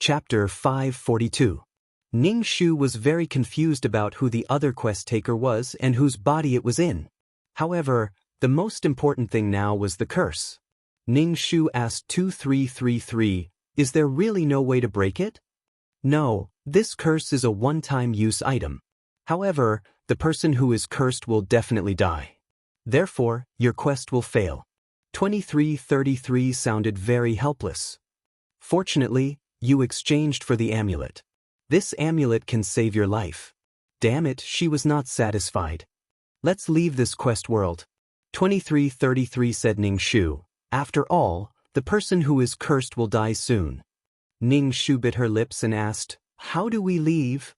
Chapter 542. Ning Shu was very confused about who the other quest taker was and whose body it was in. However, the most important thing now was the curse. Ning Shu asked 2333, "Is there really no way to break it?" "No, this curse is a one-time use item. However, the person who is cursed will definitely die. Therefore, your quest will fail." 2333 sounded very helpless. "Fortunately, you exchanged for the amulet. This amulet can save your life." Damn it, she was not satisfied. "Let's leave this quest world." 2333 said Ning Shu. "After all, the person who is cursed will die soon." Ning Shu bit her lips and asked, "How do we leave?"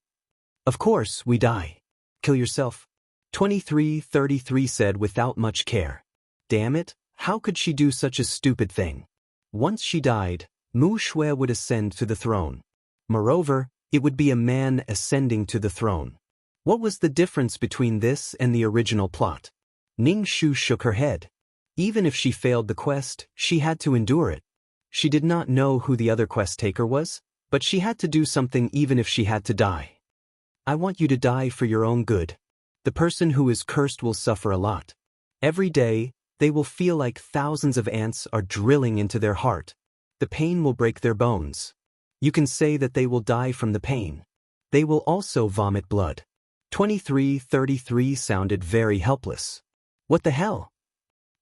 "Of course, we die. Kill yourself." 2333 said without much care. Damn it, how could she do such a stupid thing? Once she died, Mu Shui would ascend to the throne. Moreover, it would be a man ascending to the throne. What was the difference between this and the original plot? Ning Shu shook her head. Even if she failed the quest, she had to endure it. She did not know who the other quest taker was, but she had to do something even if she had to die. "I want you to die for your own good. The person who is cursed will suffer a lot. Every day, they will feel like thousands of ants are drilling into their heart. The pain will break their bones. You can say that they will die from the pain. They will also vomit blood." 2333 sounded very helpless. What the hell?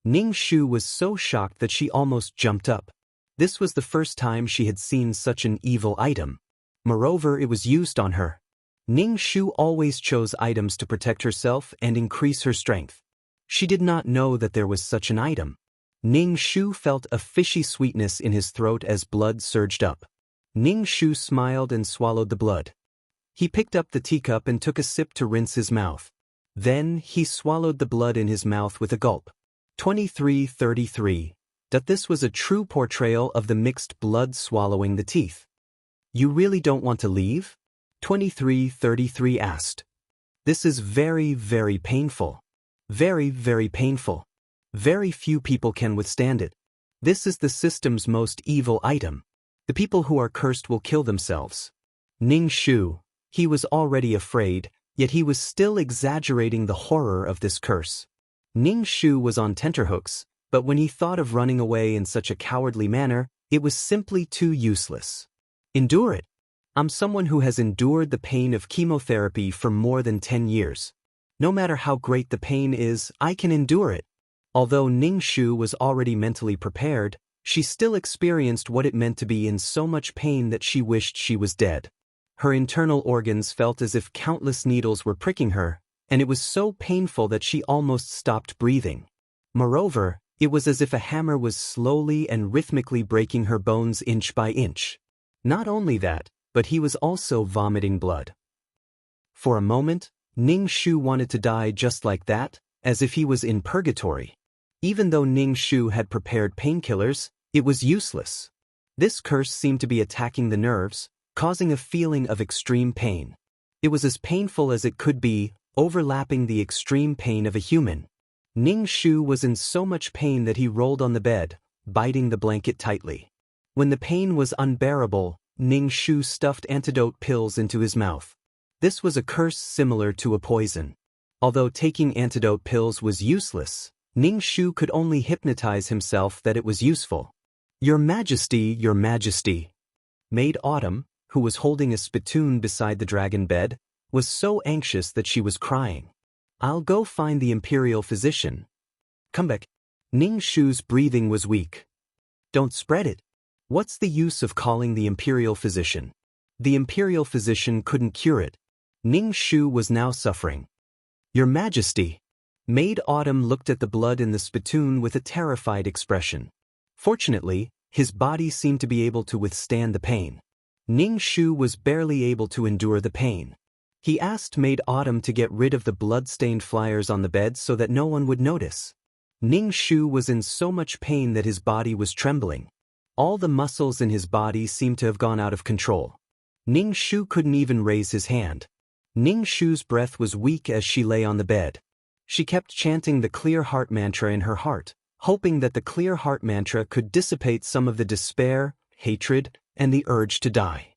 Ning Shu was so shocked that she almost jumped up. This was the first time she had seen such an evil item. Moreover, it was used on her. Ning Shu always chose items to protect herself and increase her strength. She did not know that there was such an item. Ning Shu felt a fishy sweetness in his throat as blood surged up. Ning Shu smiled and swallowed the blood. He picked up the teacup and took a sip to rinse his mouth. Then he swallowed the blood in his mouth with a gulp. 2333. That this was a true portrayal of the mixed blood swallowing the teeth. "You really don't want to leave?" 2333 asked. "This is very, very painful. Very, very painful. Very few people can withstand it. This is the system's most evil item. The people who are cursed will kill themselves." Ning Shu, he was already afraid, yet he was still exaggerating the horror of this curse. Ning Shu was on tenterhooks, but when he thought of running away in such a cowardly manner, it was simply too useless. "Endure it. I'm someone who has endured the pain of chemotherapy for more than 10 years. No matter how great the pain is, I can endure it." Although Ning Shu was already mentally prepared, she still experienced what it meant to be in so much pain that she wished she was dead. Her internal organs felt as if countless needles were pricking her, and it was so painful that she almost stopped breathing. Moreover, it was as if a hammer was slowly and rhythmically breaking her bones inch by inch. Not only that, but he was also vomiting blood. For a moment, Ning Shu wanted to die just like that, as if he was in purgatory. Even though Ning Shu had prepared painkillers, it was useless. This curse seemed to be attacking the nerves, causing a feeling of extreme pain. It was as painful as it could be, overlapping the extreme pain of a human. Ning Shu was in so much pain that he rolled on the bed, biting the blanket tightly. When the pain was unbearable, Ning Shu stuffed antidote pills into his mouth. This was a curse similar to a poison. Although taking antidote pills was useless, Ning Shu could only hypnotize himself that it was useful. "Your Majesty, Your Majesty." Maid Autumn, who was holding a spittoon beside the dragon bed, was so anxious that she was crying. "I'll go find the imperial physician." "Come back." Ning Shu's breathing was weak. "Don't spread it. What's the use of calling the imperial physician? The imperial physician couldn't cure it." Ning Shu was now suffering. "Your Majesty." Maid Autumn looked at the blood in the spittoon with a terrified expression. Fortunately, his body seemed to be able to withstand the pain. Ning Shu was barely able to endure the pain. He asked Maid Autumn to get rid of the blood-stained flyers on the bed so that no one would notice. Ning Shu was in so much pain that his body was trembling. All the muscles in his body seemed to have gone out of control. Ning Shu couldn't even raise his hand. Ning Shu's breath was weak as she lay on the bed. She kept chanting the clear heart mantra in her heart, hoping that the clear heart mantra could dissipate some of the despair, hatred, and the urge to die.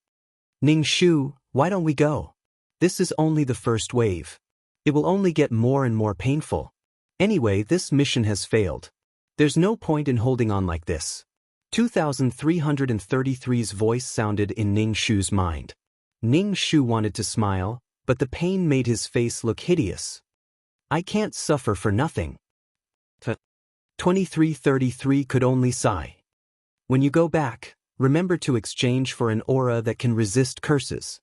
Ning Shu, why don't we go? This is only the first wave. It will only get more and more painful. Anyway, this mission has failed. There's no point in holding on like this. 2333's voice sounded in Ning Shu's mind. Ning Shu wanted to smile, but the pain made his face look hideous. I can't suffer for nothing. 2333 could only sigh. When you go back, remember to exchange for an aura that can resist curses.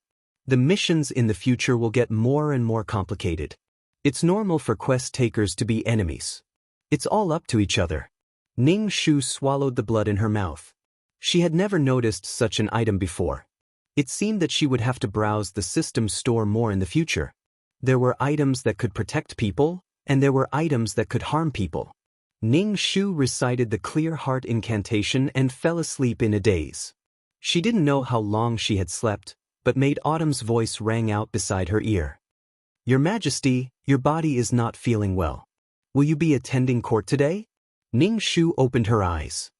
The missions in the future will get more and more complicated. It's normal for quest takers to be enemies. It's all up to each other. Ning Shu swallowed the blood in her mouth. She had never noticed such an item before. It seemed that she would have to browse the system store more in the future. There were items that could protect people, and there were items that could harm people. Ning Shu recited the clear heart incantation and fell asleep in a daze. She didn't know how long she had slept, but Maid Autumn's voice rang out beside her ear. Your Majesty, your body is not feeling well. Will you be attending court today? Ning Shu opened her eyes.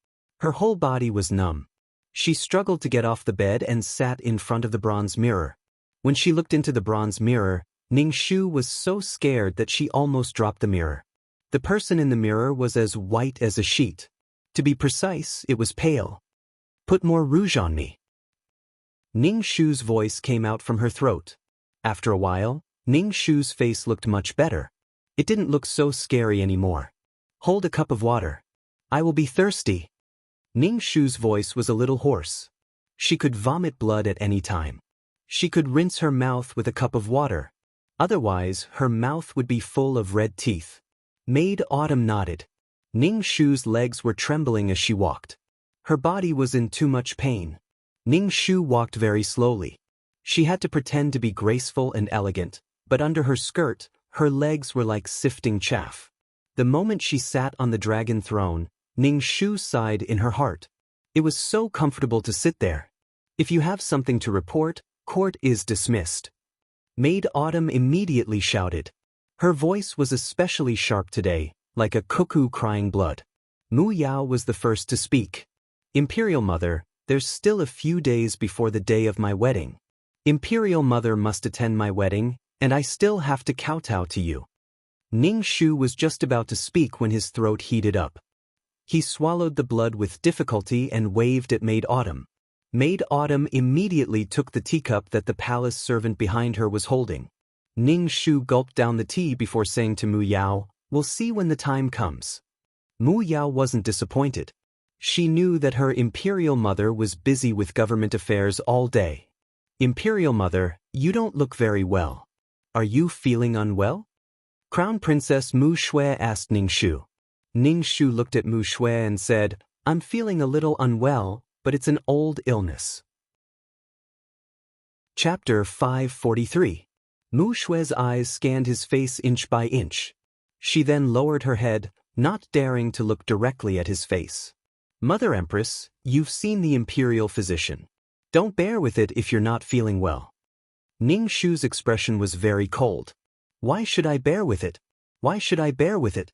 Her whole body was numb. She struggled to get off the bed and sat in front of the bronze mirror. When she looked into the bronze mirror, Ning Shu was so scared that she almost dropped the mirror. The person in the mirror was as white as a sheet. To be precise, it was pale. Put more rouge on me. Ning Shu's voice came out from her throat. After a while, Ning Shu's face looked much better. It didn't look so scary anymore. Hold a cup of water. I will be thirsty. Ning Shu's voice was a little hoarse. She could vomit blood at any time. She could rinse her mouth with a cup of water. Otherwise, her mouth would be full of red teeth. Maid Autumn nodded. Ning Shu's legs were trembling as she walked. Her body was in too much pain. Ning Shu walked very slowly. She had to pretend to be graceful and elegant, but under her skirt, her legs were like sifting chaff. The moment she sat on the dragon throne, Ning Shu sighed in her heart. It was so comfortable to sit there. If you have something to report, court is dismissed. Maid Autumn immediately shouted. Her voice was especially sharp today, like a cuckoo crying blood. Mu Yao was the first to speak. Imperial Mother, there's still a few days before the day of my wedding. Imperial Mother must attend my wedding, and I still have to kowtow to you. Ning Shu was just about to speak when his throat heated up. He swallowed the blood with difficulty and waved at Maid Autumn. Maid Autumn immediately took the teacup that the palace servant behind her was holding. Ning Shu gulped down the tea before saying to Mu Yao, "We'll see when the time comes." Mu Yao wasn't disappointed. She knew that her Imperial Mother was busy with government affairs all day. Imperial Mother, you don't look very well. Are you feeling unwell? Crown Princess Mu Shui asked Ning Shu. Ning Shu looked at Mu Shui and said, I'm feeling a little unwell, but it's an old illness. Chapter 543. Mu Shui's eyes scanned his face inch by inch. She then lowered her head, not daring to look directly at his face. Mother Empress, you've seen the imperial physician. Don't bear with it if you're not feeling well. Ning Shu's expression was very cold. Why should I bear with it? Why should I bear with it?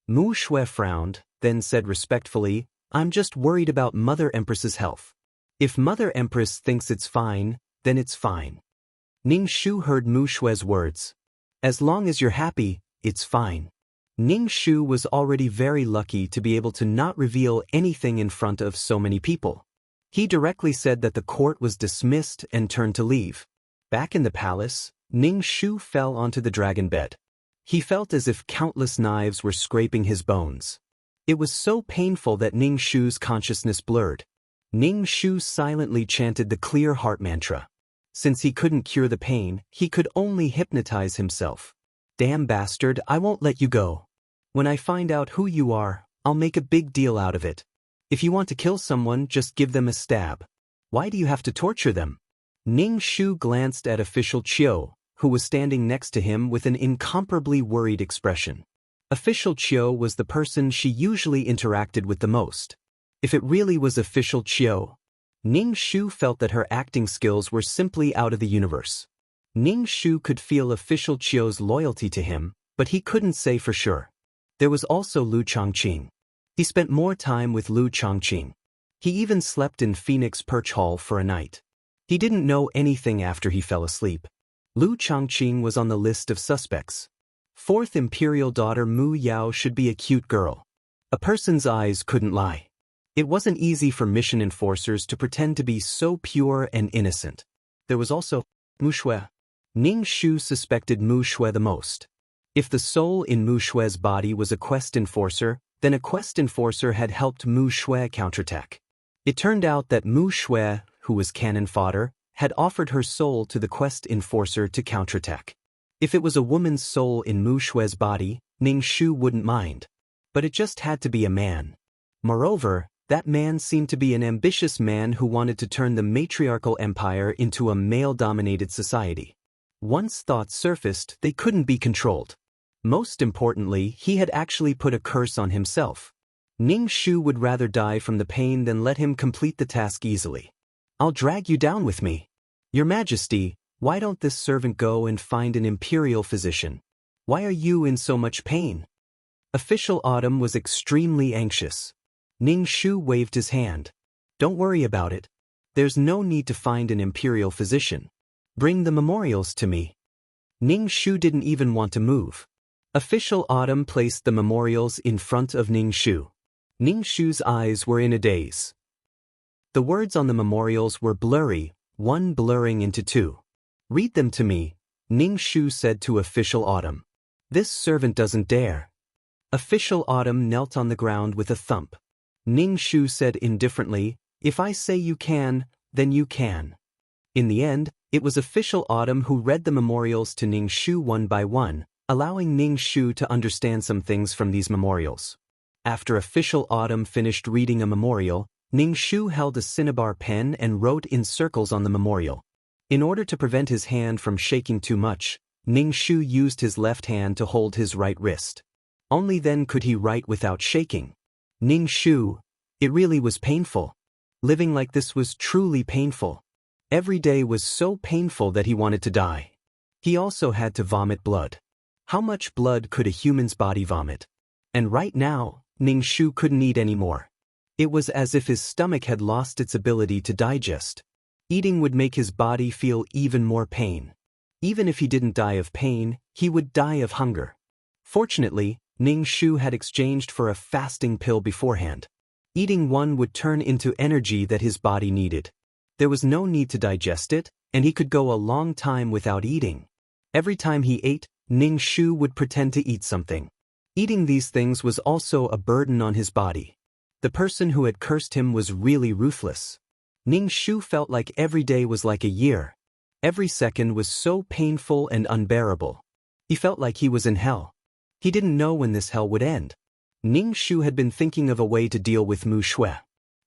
Mu Shui frowned, then said respectfully, I'm just worried about Mother Empress's health. If Mother Empress thinks it's fine, then it's fine. Ning Shu heard Mu Shui's words. As long as you're happy, it's fine. Ning Shu was already very lucky to be able to not reveal anything in front of so many people. He directly said that the court was dismissed and turned to leave. Back in the palace, Ning Shu fell onto the dragon bed. He felt as if countless knives were scraping his bones. It was so painful that Ning Shu's consciousness blurred. Ning Shu silently chanted the clear heart mantra. Since he couldn't cure the pain, he could only hypnotize himself. Damn bastard, I won't let you go. When I find out who you are, I'll make a big deal out of it. If you want to kill someone, just give them a stab. Why do you have to torture them? Ning Shu glanced at Official Chiu, who was standing next to him with an incomparably worried expression. Official Chiu was the person she usually interacted with the most. If it really was Official Chiu, Ning Shu felt that her acting skills were simply out of the universe. Ning Shu could feel Official Chiu's loyalty to him, but he couldn't say for sure. There was also Lu Chongqing. He spent more time with Lu Chongqing. He even slept in Phoenix Perch Hall for a night. He didn't know anything after he fell asleep. Lu Changqing was on the list of suspects. Fourth imperial daughter Mu Yao should be a cute girl. A person's eyes couldn't lie. It wasn't easy for mission enforcers to pretend to be so pure and innocent. There was also Mu Shui. Ning Shu suspected Mu Shui the most. If the soul in Mu Shui's body was a quest enforcer, then a quest enforcer had helped Mu Shui counterattack. It turned out that Mu Shui, who was cannon fodder, had offered her soul to the quest enforcer to counterattack. If it was a woman's soul in Mu Shui's body, Ning Shu wouldn't mind. But it just had to be a man. Moreover, that man seemed to be an ambitious man who wanted to turn the matriarchal empire into a male-dominated society. Once thoughts surfaced, they couldn't be controlled. Most importantly, he had actually put a curse on himself. Ning Shu would rather die from the pain than let him complete the task easily. "I'll drag you down with me. Your Majesty, why don't this servant go and find an imperial physician? Why are you in so much pain?" Official Autumn was extremely anxious. Ning Shu waved his hand. "Don't worry about it. There's no need to find an imperial physician. Bring the memorials to me." Ning Shu didn't even want to move. Official Autumn placed the memorials in front of Ning Shu. Ning Shu's eyes were in a daze. The words on the memorials were blurry, one blurring into two. "Read them to me," Ning Shu said to Official Autumn. "This servant doesn't dare." Official Autumn knelt on the ground with a thump. Ning Shu said indifferently, "If I say you can, then you can." In the end, it was Official Autumn who read the memorials to Ning Shu one by one, allowing Ning Shu to understand some things from these memorials. After Official Autumn finished reading a memorial, Ning Shu held a cinnabar pen and wrote in circles on the memorial. In order to prevent his hand from shaking too much, Ning Shu used his left hand to hold his right wrist. Only then could he write without shaking. Ning Shu, it really was painful. Living like this was truly painful. Every day was so painful that he wanted to die. He also had to vomit blood. How much blood could a human's body vomit? And right now, Ning Shu couldn't eat anymore. It was as if his stomach had lost its ability to digest. Eating would make his body feel even more pain. Even if he didn't die of pain, he would die of hunger. Fortunately, Ning Shu had exchanged for a fasting pill beforehand. Eating one would turn into energy that his body needed. There was no need to digest it, and he could go a long time without eating. Every time he ate, Ning Shu would pretend to eat something. Eating these things was also a burden on his body. The person who had cursed him was really ruthless. Ning Shu felt like every day was like a year. Every second was so painful and unbearable. He felt like he was in hell. He didn't know when this hell would end. Ning Shu had been thinking of a way to deal with Mu Shui.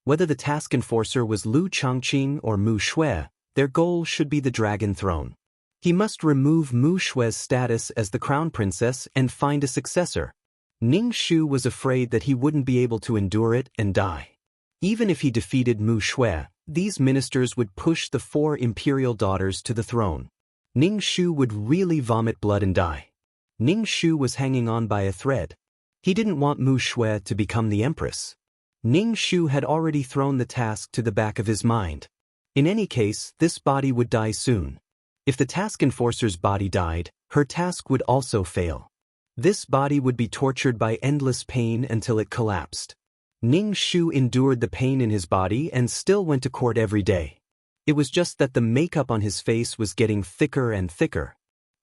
Whether the task enforcer was Lu Changqing or Mu Shui, their goal should be the Dragon Throne. He must remove Mu Shui's status as the crown princess and find a successor. Ning Shu was afraid that he wouldn't be able to endure it and die. Even if he defeated Mu Shui, these ministers would push the 4 imperial daughters to the throne. Ning Shu would really vomit blood and die. Ning Shu was hanging on by a thread. He didn't want Mu Shui to become the empress. Ning Shu had already thrown the task to the back of his mind. In any case, this body would die soon. If the task enforcer's body died, her task would also fail. This body would be tortured by endless pain until it collapsed. Ning Shu endured the pain in his body and still went to court every day. It was just that the makeup on his face was getting thicker and thicker.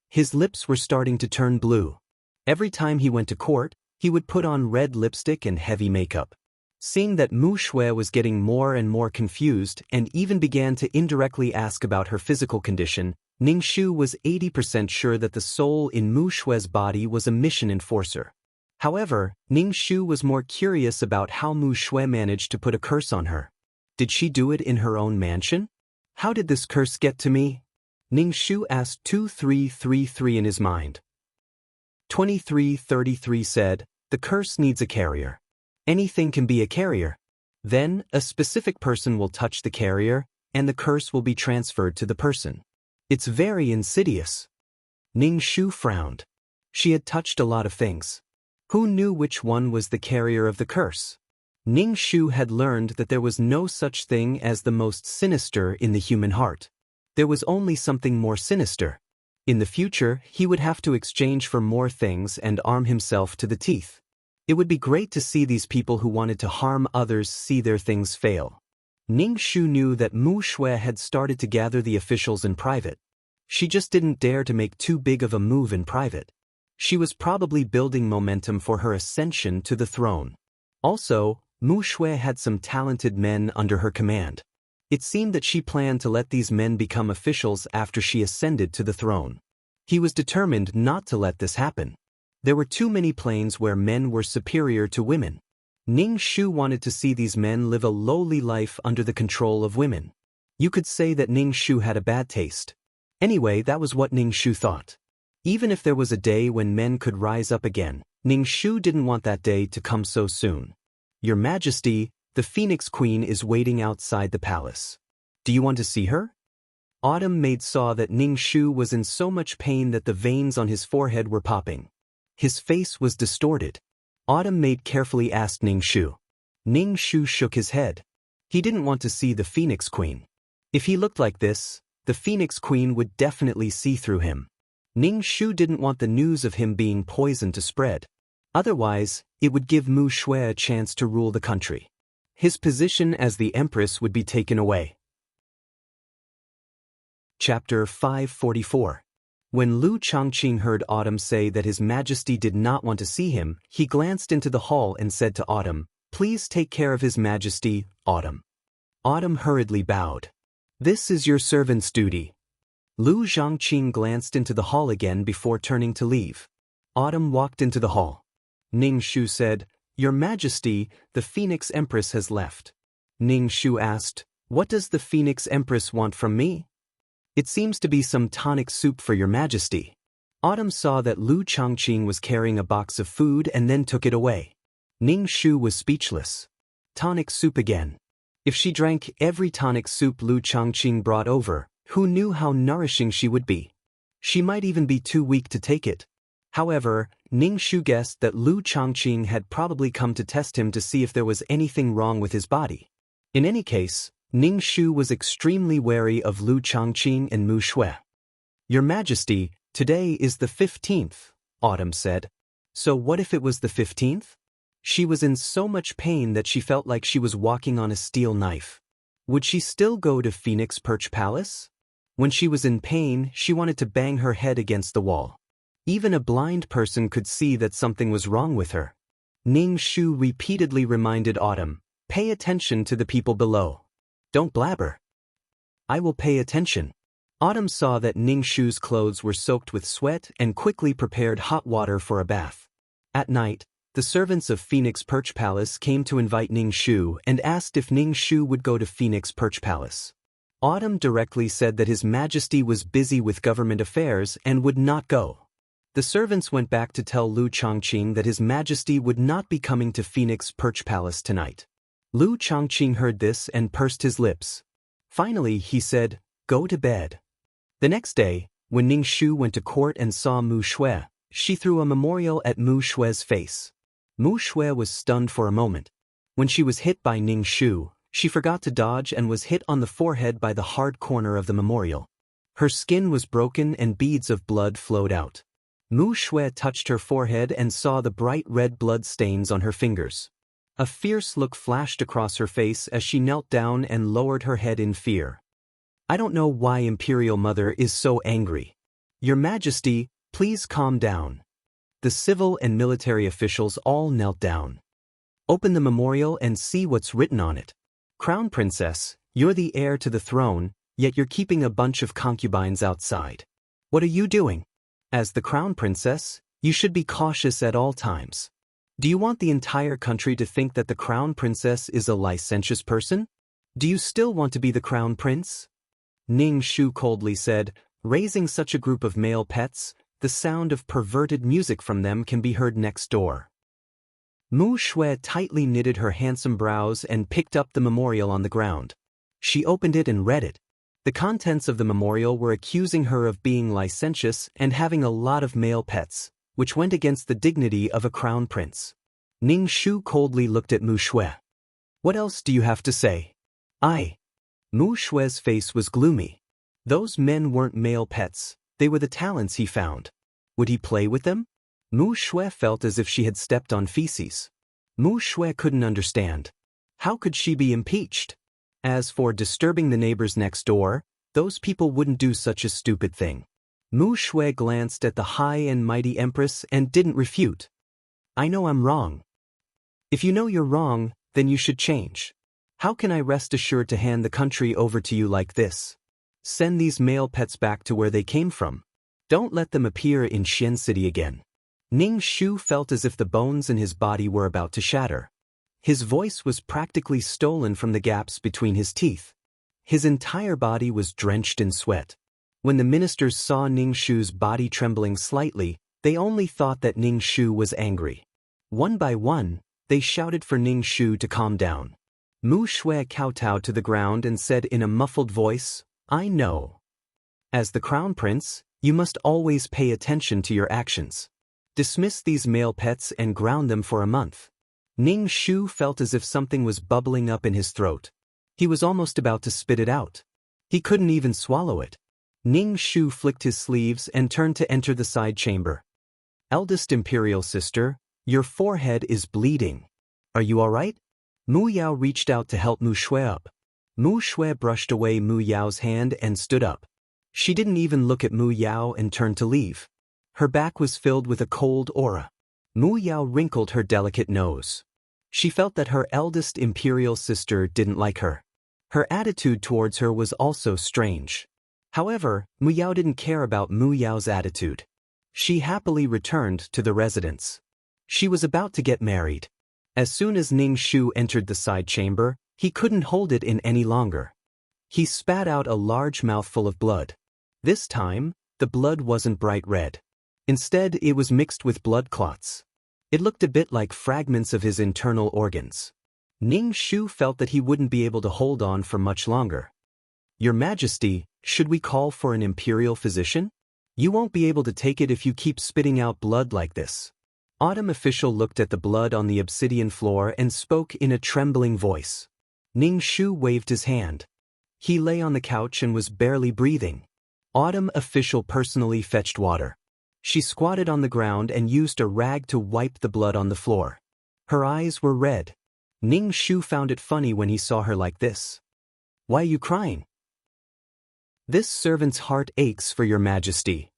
His lips were starting to turn blue. Every time he went to court, he would put on red lipstick and heavy makeup. Seeing that Mu Shui was getting more and more confused and even began to indirectly ask about her physical condition, Ning Shu was 80% sure that the soul in Mu Shui's body was a mission enforcer. However, Ning Shu was more curious about how Mu Shui managed to put a curse on her. Did she do it in her own mansion? How did this curse get to me? Ning Shu asked 2333 in his mind. 2333 said, "The curse needs a carrier. Anything can be a carrier. Then, a specific person will touch the carrier, and the curse will be transferred to the person. It's very insidious." Ning Shu frowned. She had touched a lot of things. Who knew which one was the carrier of the curse? Ning Shu had learned that there was no such thing as the most sinister in the human heart. There was only something more sinister. In the future, he would have to exchange for more things and arm himself to the teeth. It would be great to see these people who wanted to harm others see their things fail. Ning Shu knew that Mu Shui had started to gather the officials in private. She just didn't dare to make too big of a move in private. She was probably building momentum for her ascension to the throne. Also, Mu Shui had some talented men under her command. It seemed that she planned to let these men become officials after she ascended to the throne. He was determined not to let this happen. There were too many planes where men were superior to women. Ning Shu wanted to see these men live a lowly life under the control of women. You could say that Ning Shu had a bad taste. Anyway, that was what Ning Shu thought. Even if there was a day when men could rise up again, Ning Shu didn't want that day to come so soon. Your Majesty, the Phoenix Queen is waiting outside the palace. Do you want to see her? Autumn Maid saw that Ning Shu was in so much pain that the veins on his forehead were popping. His face was distorted. Autumn Maid carefully asked Ning Shu. Ning Shu shook his head. He didn't want to see the Phoenix Queen. If he looked like this, the Phoenix Queen would definitely see through him. Ning Shu didn't want the news of him being poisoned to spread. Otherwise, it would give Mu Shui a chance to rule the country. His position as the Empress would be taken away. Chapter 544. When Lu Changqing heard Autumn say that His Majesty did not want to see him, he glanced into the hall and said to Autumn, "Please take care of His Majesty, Autumn." Autumn hurriedly bowed. "This is your servant's duty." Lu Zhangqing glanced into the hall again before turning to leave. Autumn walked into the hall. Ning Shu said, "Your Majesty, the Phoenix Empress has left." Ning Shu asked, "What does the Phoenix Empress want from me?" "It seems to be some tonic soup for your Majesty." Autumn saw that Lu Changqing was carrying a box of food and then took it away. Ning Shu was speechless. Tonic soup again. If she drank every tonic soup Lu Changqing brought over, who knew how nourishing she would be? She might even be too weak to take it. However, Ning Shu guessed that Lu Changqing had probably come to test him to see if there was anything wrong with his body. In any case, Ning Shu was extremely wary of Lu Changqing and Mu Shui. "Your Majesty, today is the 15th, Autumn said. "So what if it was the 15th? She was in so much pain that she felt like she was walking on a steel knife. Would she still go to Phoenix Perch Palace? When she was in pain, she wanted to bang her head against the wall. Even a blind person could see that something was wrong with her. Ning Shu repeatedly reminded Autumn, "Pay attention to the people below. Don't blabber." "I will pay attention." Autumn saw that Ning Shu's clothes were soaked with sweat and quickly prepared hot water for a bath. At night, the servants of Phoenix Perch Palace came to invite Ning Shu and asked if Ning Shu would go to Phoenix Perch Palace. Autumn directly said that His Majesty was busy with government affairs and would not go. The servants went back to tell Lu Changqing that His Majesty would not be coming to Phoenix Perch Palace tonight. Lu Changqing heard this and pursed his lips. Finally, he said, "Go to bed." The next day, when Ning Shu went to court and saw Mu Shui, she threw a memorial at Mu Shui's face. Mu Shui was stunned for a moment. When she was hit by Ning Shu, she forgot to dodge and was hit on the forehead by the hard corner of the memorial. Her skin was broken and beads of blood flowed out. Mu Shui touched her forehead and saw the bright red blood stains on her fingers. A fierce look flashed across her face as she knelt down and lowered her head in fear. "I don't know why Imperial Mother is so angry. Your Majesty, please calm down." The civil and military officials all knelt down. "Open the memorial and see what's written on it. Crown Princess, you're the heir to the throne, yet you're keeping a bunch of concubines outside. What are you doing? As the Crown Princess, you should be cautious at all times. Do you want the entire country to think that the Crown Princess is a licentious person? Do you still want to be the Crown Prince?" Ning Shu coldly said, "Raising such a group of male pets, the sound of perverted music from them can be heard next door." Mu Shui tightly knitted her handsome brows and picked up the memorial on the ground. She opened it and read it. The contents of the memorial were accusing her of being licentious and having a lot of male pets, which went against the dignity of a crown prince. Ning Shu coldly looked at Mu Shui. What else do you have to say? Mu Shue's face was gloomy. Those men weren't male pets, they were the talents he found. Would he play with them? Mu Shue felt as if she had stepped on feces. Mu Shue couldn't understand. How could she be impeached? As for disturbing the neighbors next door, those people wouldn't do such a stupid thing. Mu Shue glanced at the high and mighty empress and didn't refute. I know I'm wrong. If you know you're wrong, then you should change. How can I rest assured to hand the country over to you like this? Send these male pets back to where they came from. Don't let them appear in Xian City again. Ning Shu felt as if the bones in his body were about to shatter. His voice was practically stolen from the gaps between his teeth. His entire body was drenched in sweat. When the ministers saw Ning Shu's body trembling slightly, they only thought that Ning Shu was angry. One by one, they shouted for Ning Shu to calm down. Mu Shue kowtowed to the ground and said in a muffled voice, I know. As the crown prince, you must always pay attention to your actions. Dismiss these male pets and ground them for a month. Ning Shu felt as if something was bubbling up in his throat. He was almost about to spit it out. He couldn't even swallow it. Ning Shu flicked his sleeves and turned to enter the side chamber. Eldest imperial sister, your forehead is bleeding. Are you all right? Mu Yao reached out to help Mu Shue up. Mu Shue brushed away Mu Yao's hand and stood up. She didn't even look at Mu Yao and turned to leave. Her back was filled with a cold aura. Mu Yao wrinkled her delicate nose. She felt that her eldest imperial sister didn't like her. Her attitude towards her was also strange. However, Mu Yao didn't care about Mu Yao's attitude. She happily returned to the residence. She was about to get married. As soon as Ning Shu entered the side chamber, he couldn't hold it in any longer. He spat out a large mouthful of blood. This time, the blood wasn't bright red. Instead, it was mixed with blood clots. It looked a bit like fragments of his internal organs. Ning Shu felt that he wouldn't be able to hold on for much longer. Your Majesty, should we call for an imperial physician? You won't be able to take it if you keep spitting out blood like this. Autumn official looked at the blood on the obsidian floor and spoke in a trembling voice. Ning Shu waved his hand. He lay on the couch and was barely breathing. Autumn official personally fetched water. She squatted on the ground and used a rag to wipe the blood on the floor. Her eyes were red. Ning Shu found it funny when he saw her like this. Why are you crying? This servant's heart aches for your Majesty.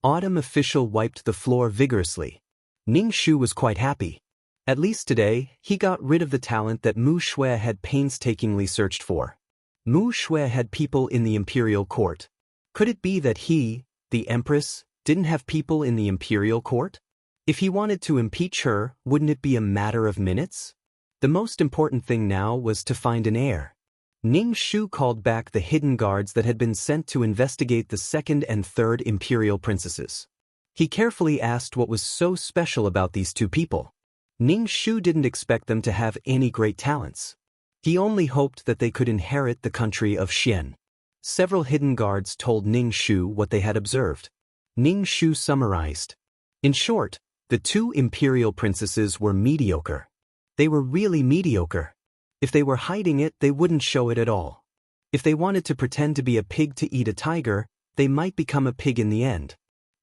Autumn official wiped the floor vigorously. Ning Shu was quite happy. At least today, he got rid of the talent that Mu Shue had painstakingly searched for. Mu Shue had people in the imperial court. Could it be that he, the empress, didn't have people in the imperial court? If he wanted to impeach her, wouldn't it be a matter of minutes? The most important thing now was to find an heir. Ning Shu called back the hidden guards that had been sent to investigate the second and third imperial princesses. He carefully asked what was so special about these two people. Ning Shu didn't expect them to have any great talents. He only hoped that they could inherit the country of Xian. Several hidden guards told Ning Shu what they had observed. Ning Shu summarized. In short, the two imperial princesses were mediocre. They were really mediocre. If they were hiding it, they wouldn't show it at all. If they wanted to pretend to be a pig to eat a tiger, they might become a pig in the end.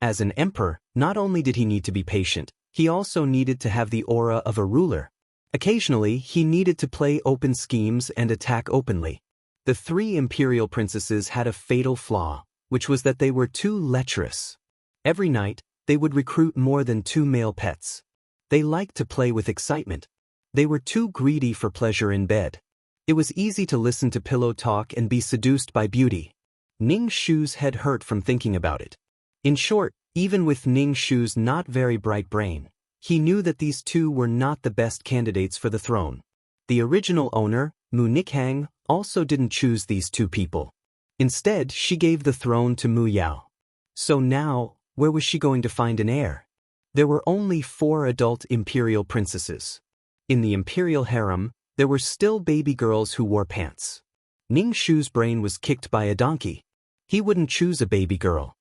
As an emperor, not only did he need to be patient, he also needed to have the aura of a ruler. Occasionally, he needed to play open schemes and attack openly. The three imperial princesses had a fatal flaw, which was that they were too lecherous. Every night, they would recruit more than 2 male pets. They liked to play with excitement. They were too greedy for pleasure in bed. It was easy to listen to pillow talk and be seduced by beauty. Ning Shu's head hurt from thinking about it. In short, even with Ning Shu's not very bright brain, he knew that these two were not the best candidates for the throne. The original owner, Mu Nikhang, also didn't choose these two people. Instead, she gave the throne to Mu Yao. So now, where was she going to find an heir? There were only 4 adult imperial princesses. In the imperial harem, there were still baby girls who wore pants. Ning Shu's brain was kicked by a donkey. He wouldn't choose a baby girl.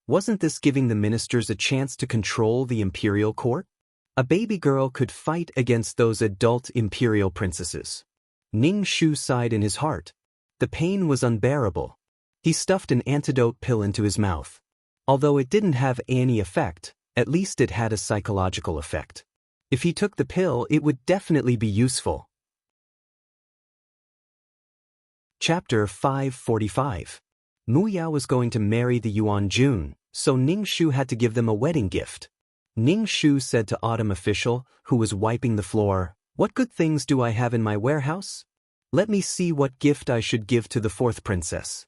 Wasn't this giving the ministers a chance to control the imperial court? A baby girl could fight against those adult imperial princesses. Ning Shu sighed in his heart. The pain was unbearable. He stuffed an antidote pill into his mouth. Although it didn't have any effect, at least it had a psychological effect. If he took the pill, it would definitely be useful. Chapter 545. Mu Yao was going to marry the Yuan Jun, so Ning Shu had to give them a wedding gift. Ning Shu said to Autumn Official, who was wiping the floor, "What good things do I have in my warehouse? Let me see what gift I should give to the fourth princess."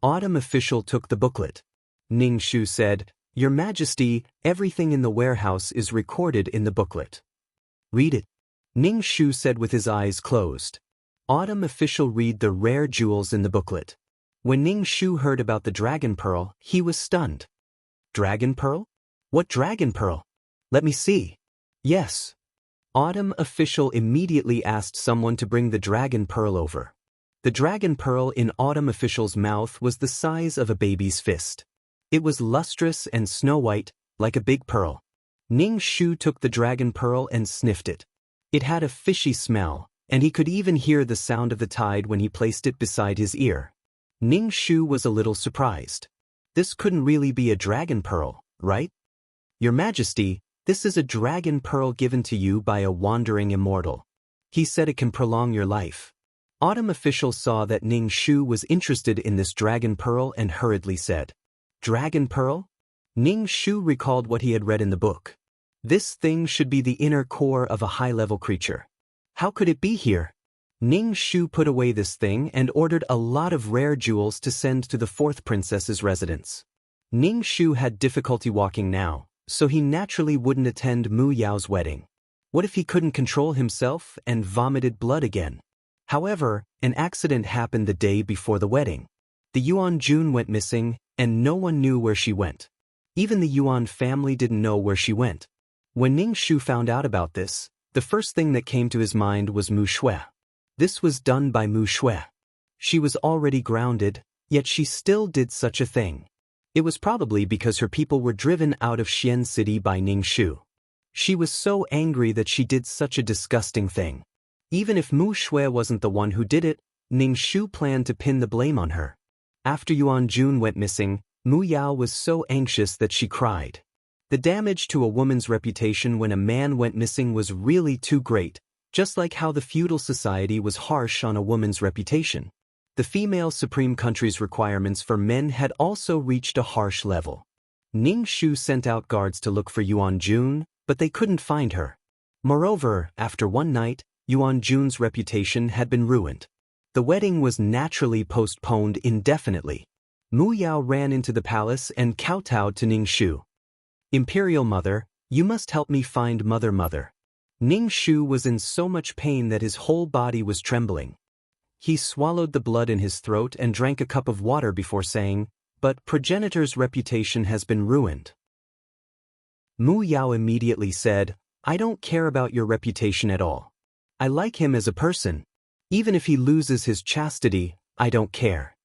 Autumn Official took the booklet. Ning Shu said, "Your Majesty, everything in the warehouse is recorded in the booklet." "Read it," Ning Shu said with his eyes closed. Autumn Official read the rare jewels in the booklet. When Ning Shu heard about the dragon pearl, he was stunned. "Dragon pearl? What dragon pearl? Let me see." "Yes." Autumn Official immediately asked someone to bring the dragon pearl over. The dragon pearl in Autumn Official's mouth was the size of a baby's fist. It was lustrous and snow-white, like a big pearl. Ning Shu took the dragon pearl and sniffed it. It had a fishy smell, and he could even hear the sound of the tide when he placed it beside his ear. Ning Shu was a little surprised. This couldn't really be a dragon pearl, right? "Your Majesty, this is a dragon pearl given to you by a wandering immortal. He said it can prolong your life." Autumn Official saw that Ning Shu was interested in this dragon pearl and hurriedly said, "Dragon pearl?" Ning Shu recalled what he had read in the book. This thing should be the inner core of a high-level creature. How could it be here? Ning Shu put away this thing and ordered a lot of rare jewels to send to the fourth princess's residence. Ning Shu had difficulty walking now, so he naturally wouldn't attend Mu Yao's wedding. What if he couldn't control himself and vomited blood again? However, an accident happened the day before the wedding. The Yuan Jun went missing, and no one knew where she went. Even the Yuan family didn't know where she went. When Ning Shu found out about this, the first thing that came to his mind was Mu Shui. This was done by Mu Shui. She was already grounded, yet she still did such a thing. It was probably because her people were driven out of Xian City by Ning Shu. She was so angry that she did such a disgusting thing. Even if Mu Shui wasn't the one who did it, Ning Shu planned to pin the blame on her. After Yuan Jun went missing, Mu Yao was so anxious that she cried. The damage to a woman's reputation when a man went missing was really too great, just like how the feudal society was harsh on a woman's reputation. The female supreme country's requirements for men had also reached a harsh level. Ning Shu sent out guards to look for Yuan Jun, but they couldn't find her. Moreover, after one night, Yuan Jun's reputation had been ruined. The wedding was naturally postponed indefinitely. Mu Yao ran into the palace and kowtowed to Ning Shu. "Imperial Mother, you must help me find Mother." Ning Shu was in so much pain that his whole body was trembling. He swallowed the blood in his throat and drank a cup of water before saying, "But progenitor's reputation has been ruined." Mu Yao immediately said, "I don't care about your reputation at all. I like him as a person. Even if he loses his chastity, I don't care."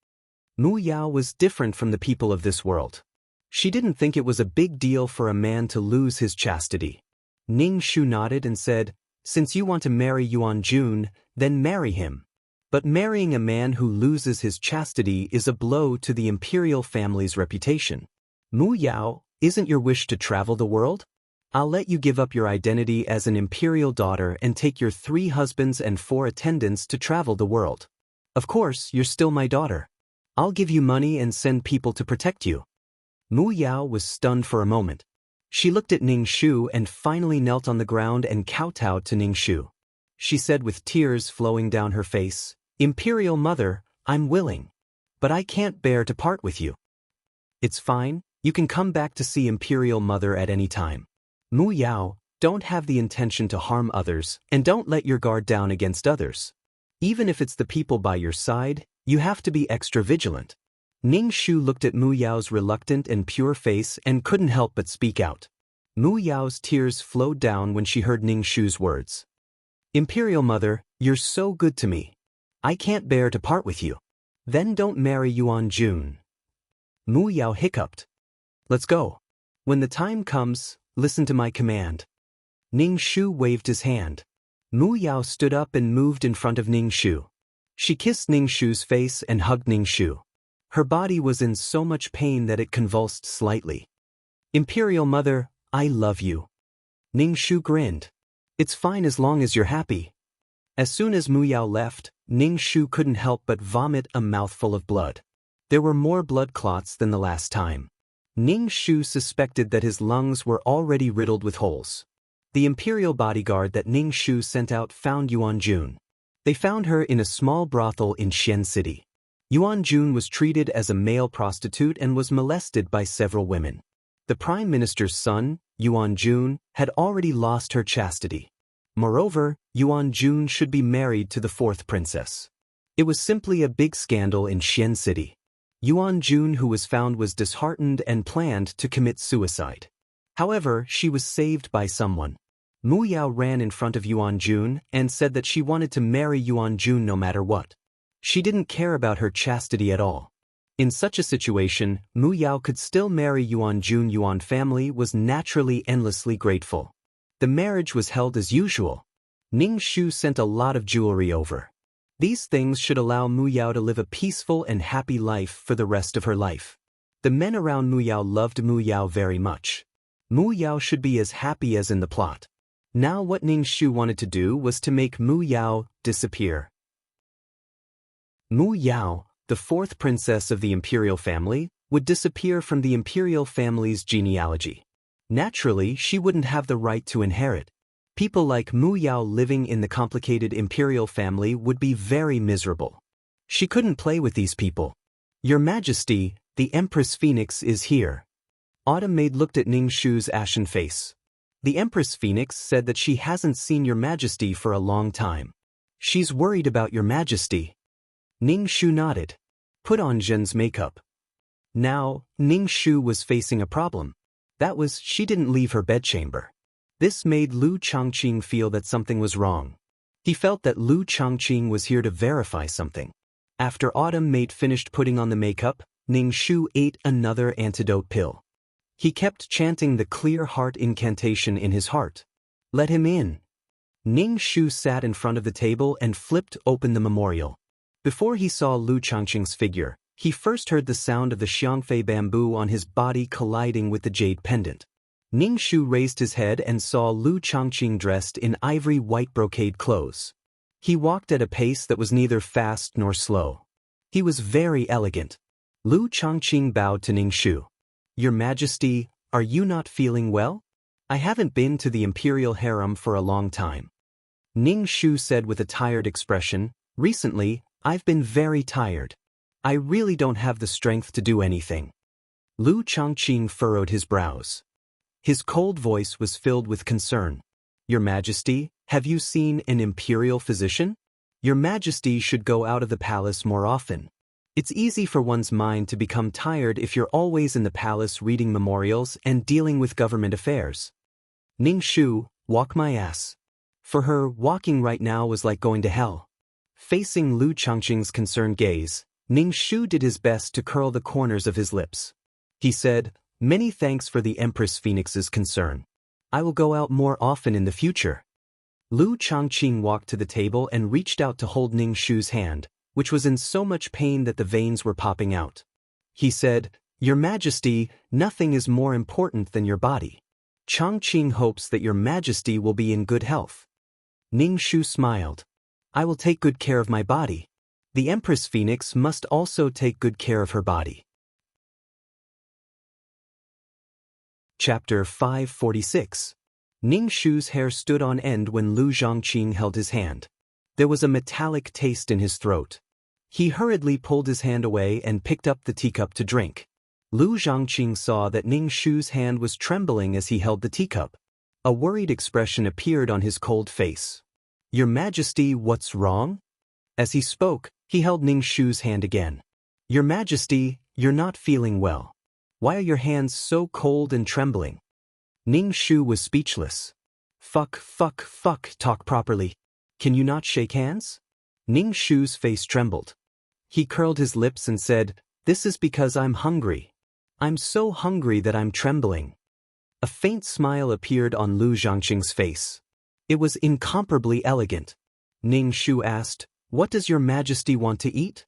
Mu Yao was different from the people of this world. She didn't think it was a big deal for a man to lose his chastity. Ning Shu nodded and said, "Since you want to marry Yuan Jun, then marry him. But marrying a man who loses his chastity is a blow to the imperial family's reputation." "Mu Yao, isn't your wish to travel the world? I'll let you give up your identity as an imperial daughter and take your 3 husbands and 4 attendants to travel the world. Of course, you're still my daughter. I'll give you money and send people to protect you." Mu Yao was stunned for a moment. She looked at Ning Shu and finally knelt on the ground and kowtowed to Ning Shu. She said with tears flowing down her face, "Imperial Mother, I'm willing. But I can't bear to part with you." "It's fine, you can come back to see Imperial Mother at any time. Mu Yao, don't have the intention to harm others, and don't let your guard down against others. Even if it's the people by your side, you have to be extra vigilant." Ning Shu looked at Mu Yao's reluctant and pure face and couldn't help but speak out. Mu Yao's tears flowed down when she heard Ning Shu's words. "Imperial Mother, you're so good to me. I can't bear to part with you. Then don't marry Yuan Jun." Mu Yao hiccuped. "Let's go. When the time comes, listen to my command." Ning Shu waved his hand. Mu Yao stood up and moved in front of Ning Shu. She kissed Ning Shu's face and hugged Ning Shu. Her body was in so much pain that it convulsed slightly. Imperial Mother, I love you. Ning Shu grinned. It's fine as long as you're happy. As soon as Mu Yao left, Ning Shu couldn't help but vomit a mouthful of blood. There were more blood clots than the last time. Ning Shu suspected that his lungs were already riddled with holes. The imperial bodyguard that Ning Shu sent out found Yuan Jun. They found her in a small brothel in Xian City. Yuan Jun was treated as a male prostitute and was molested by several women. The Prime Minister's son, Yuan Jun, had already lost her chastity. Moreover, Yuan Jun should be married to the fourth princess. It was simply a big scandal in Xian City. Yuan Jun, who was found, was disheartened and planned to commit suicide. However, she was saved by someone. Mu Yao ran in front of Yuan Jun and said that she wanted to marry Yuan Jun no matter what. She didn't care about her chastity at all. In such a situation, Mu Yao could still marry Yuan Jun. Yuan family was naturally endlessly grateful. The marriage was held as usual. Ning Shu sent a lot of jewelry over. These things should allow Mu Yao to live a peaceful and happy life for the rest of her life. The men around Mu Yao loved Mu Yao very much. Mu Yao should be as happy as in the plot. Now what Ning Shu wanted to do was to make Mu Yao disappear. Mu Yao, the fourth princess of the imperial family, would disappear from the imperial family's genealogy. Naturally, she wouldn't have the right to inherit. People like Mu Yao living in the complicated imperial family would be very miserable. She couldn't play with these people. Your Majesty, the Empress Phoenix is here. Autumn Maid looked at Ning Shu's ashen face. The Empress Phoenix said that she hasn't seen Your Majesty for a long time. She's worried about Your Majesty. Ning Shu nodded. Put on Zhen's makeup. Now, Ning Shu was facing a problem. That was, she didn't leave her bedchamber. This made Lu Chongqing feel that something was wrong. He felt that Lu Chongqing was here to verify something. After Autumn Maid finished putting on the makeup, Ning Shu ate another antidote pill. He kept chanting the clear heart incantation in his heart. Let him in. Ning Shu sat in front of the table and flipped open the memorial. Before he saw Lu Chongqing's figure, he first heard the sound of the xiangfei bamboo on his body colliding with the jade pendant. Ning Shu raised his head and saw Lu Chongqing dressed in ivory white brocade clothes. He walked at a pace that was neither fast nor slow. He was very elegant. Lu Chongqing bowed to Ning Shu. Your Majesty, are you not feeling well? I haven't been to the imperial harem for a long time. Ning Shu said with a tired expression, recently, I've been very tired. I really don't have the strength to do anything. Lu Chongqing furrowed his brows. His cold voice was filled with concern. Your Majesty, have you seen an imperial physician? Your Majesty should go out of the palace more often. It's easy for one's mind to become tired if you're always in the palace reading memorials and dealing with government affairs. Ning Shu, walk my ass. For her, walking right now was like going to hell. Facing Lu Chongqing's concerned gaze, Ning Shu did his best to curl the corners of his lips. He said, many thanks for the Empress Phoenix's concern. I will go out more often in the future. Lu Chongqing walked to the table and reached out to hold Ning Shu's hand, which was in so much pain that the veins were popping out. He said, Your Majesty, nothing is more important than your body. Chongqing hopes that Your Majesty will be in good health. Ning Shu smiled. I will take good care of my body. The Empress Phoenix must also take good care of her body. Chapter 546. Ning Shu's hair stood on end when Lu Zhongqing held his hand. There was a metallic taste in his throat. He hurriedly pulled his hand away and picked up the teacup to drink. Lu Zhongqing saw that Ning Shu's hand was trembling as he held the teacup. A worried expression appeared on his cold face. Your Majesty, what's wrong? As he spoke, he held Ning Shu's hand again. Your Majesty, you're not feeling well. Why are your hands so cold and trembling? Ning Shu was speechless. Fuck, talk properly. Can you not shake hands? Ning Shu's face trembled. He curled his lips and said, This is because I'm hungry. I'm so hungry that I'm trembling. A faint smile appeared on Lu Zhongqing's face. It was incomparably elegant. Ning Shu asked, "What does your majesty want to eat?"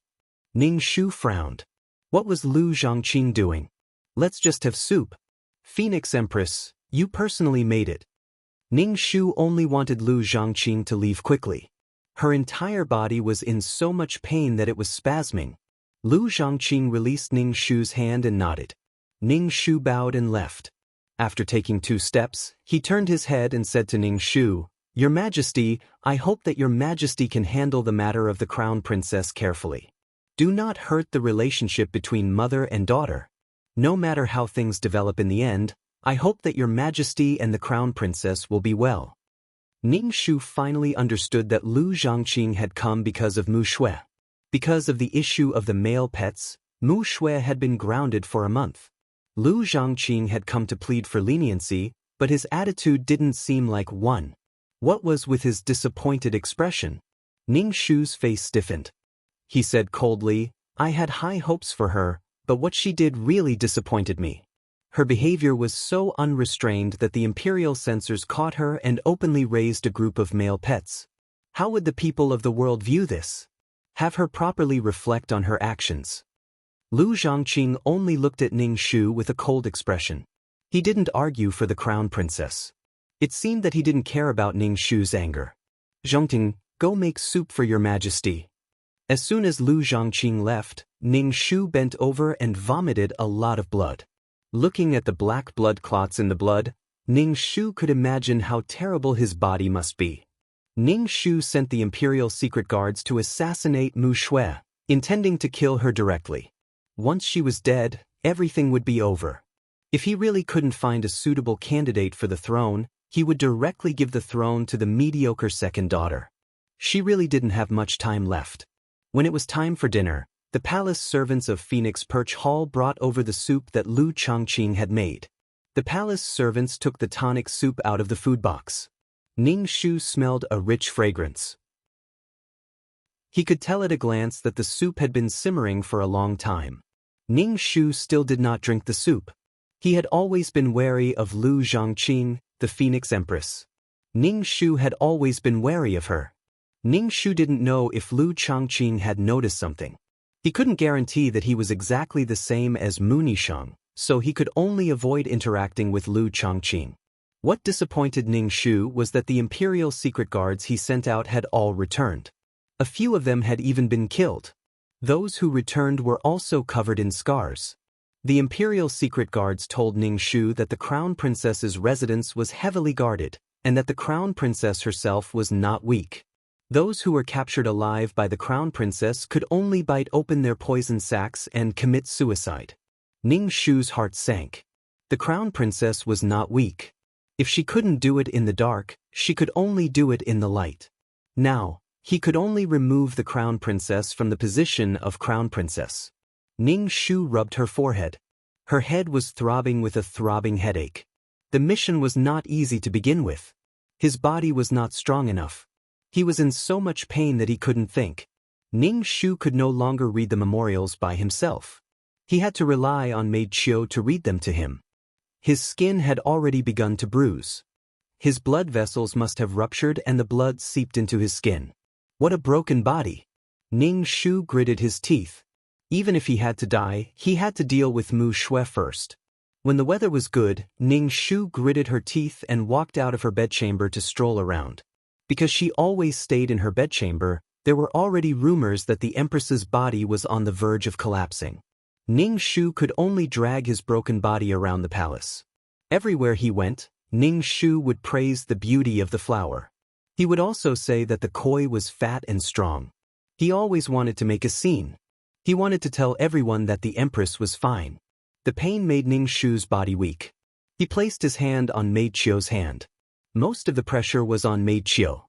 Ning Shu frowned. What was Lu Zhongqing doing? Let's just have soup. Phoenix Empress, you personally made it. Ning Shu only wanted Lu Zhongqing to leave quickly. Her entire body was in so much pain that it was spasming. Lu Zhongqing released Ning Shu's hand and nodded. Ning Shu bowed and left. After taking 2 steps, he turned his head and said to Ning Shu, "Your Majesty, I hope that your Majesty can handle the matter of the Crown Princess carefully. Do not hurt the relationship between mother and daughter. No matter how things develop in the end, I hope that your Majesty and the Crown Princess will be well." Ning Shu finally understood that Lu Zhongqing had come because of Mu Shui. Because of the issue of the male pets, Mu Shui had been grounded for a month. Lu Zhongqing had come to plead for leniency, but his attitude didn't seem like one. What was with his disappointed expression? Ning Shu's face stiffened. He said coldly, "I had high hopes for her, but what she did really disappointed me. Her behavior was so unrestrained that the imperial censors caught her and openly raised a group of male pets. How would the people of the world view this? Have her properly reflect on her actions." Lu Zhongqing only looked at Ning Shu with a cold expression. He didn't argue for the crown princess. It seemed that he didn't care about Ning Shu's anger. "Zhongting, go make soup for your majesty." As soon as Lu Zhongqing left, Ning Shu bent over and vomited a lot of blood. Looking at the black blood clots in the blood, Ning Shu could imagine how terrible his body must be. Ning Shu sent the imperial secret guards to assassinate Mu Shui, intending to kill her directly. Once she was dead, everything would be over. If he really couldn't find a suitable candidate for the throne, he would directly give the throne to the mediocre second daughter. She really didn't have much time left. When it was time for dinner, the palace servants of Phoenix Perch Hall brought over the soup that Lu Zhongqing had made. The palace servants took the tonic soup out of the food box. Ning Shu smelled a rich fragrance. He could tell at a glance that the soup had been simmering for a long time. Ning Shu still did not drink the soup. He had always been wary of Lu Zhongqing, the Phoenix Empress. Ning Shu had always been wary of her. Ning Shu didn't know if Lu Zhongqing had noticed something. He couldn't guarantee that he was exactly the same as Mu Nishang, so he could only avoid interacting with Lu Zhongqing. What disappointed Ning Shu was that the imperial secret guards he sent out had all returned. A few of them had even been killed. Those who returned were also covered in scars. The imperial secret guards told Ning Shu that the crown princess's residence was heavily guarded, and that the crown princess herself was not weak. Those who were captured alive by the crown princess could only bite open their poison sacs and commit suicide. Ning Shu's heart sank. The crown princess was not weak. If she couldn't do it in the dark, she could only do it in the light. Now, he could only remove the crown princess from the position of crown princess. Ning Shu rubbed her forehead. Her head was throbbing with a throbbing headache. The mission was not easy to begin with. His body was not strong enough. He was in so much pain that he couldn't think. Ning Shu could no longer read the memorials by himself. He had to rely on Maid Chiu to read them to him. His skin had already begun to bruise. His blood vessels must have ruptured and the blood seeped into his skin. What a broken body! Ning Shu gritted his teeth. Even if he had to die, he had to deal with Mu Shui first. When the weather was good, Ning Shu gritted her teeth and walked out of her bedchamber to stroll around. Because she always stayed in her bedchamber, there were already rumors that the Empress's body was on the verge of collapsing. Ning Shu could only drag his broken body around the palace. Everywhere he went, Ning Shu would praise the beauty of the flower. He would also say that the koi was fat and strong. He always wanted to make a scene. He wanted to tell everyone that the Empress was fine. The pain made Ning Shu's body weak. He placed his hand on Maid Chiu's hand. Most of the pressure was on Maid Chiu.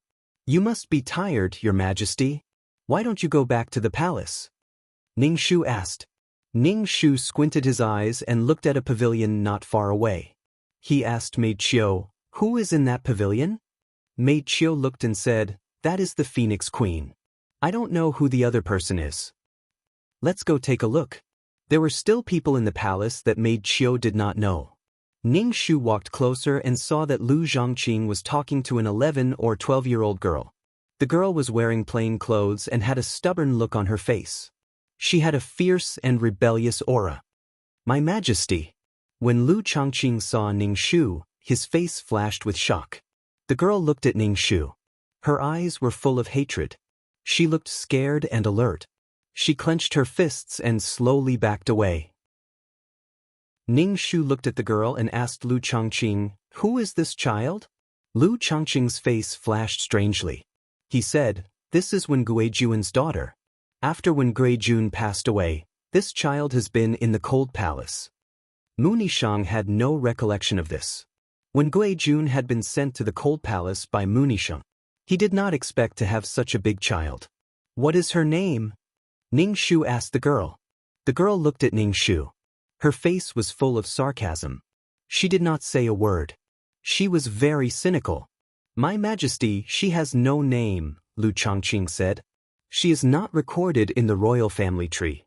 "You must be tired, Your Majesty. Why don't you go back to the palace?" Ning Shu asked. Ning Shu squinted his eyes and looked at a pavilion not far away. He asked Maid Chiu, "Who is in that pavilion?" Maid Chiu looked and said, "That is the Phoenix Queen. I don't know who the other person is." "Let's go take a look." There were still people in the palace that Maid Chiu did not know. Ning Shu walked closer and saw that Lu Zhongqing was talking to an 11 or 12-year-old girl. The girl was wearing plain clothes and had a stubborn look on her face. She had a fierce and rebellious aura. "My Majesty." When Lu Chongqing saw Ning Shu, his face flashed with shock. The girl looked at Ning Shu. Her eyes were full of hatred. She looked scared and alert. She clenched her fists and slowly backed away. Ning Shu looked at the girl and asked Lu Chongqing, "Who is this child?" Lu Chongqing's face flashed strangely. He said, "This is Wen Guizhun's daughter. After Wen Guizhun passed away, this child has been in the cold palace." Mu Nishang had no recollection of this. When Guizhun had been sent to the cold palace by Mu Nishang, he did not expect to have such a big child. "What is her name?" Ning Shu asked the girl. The girl looked at Ning Shu. Her face was full of sarcasm. She did not say a word. She was very cynical. "My Majesty, she has no name," Lu Chongqing said. "She is not recorded in the royal family tree."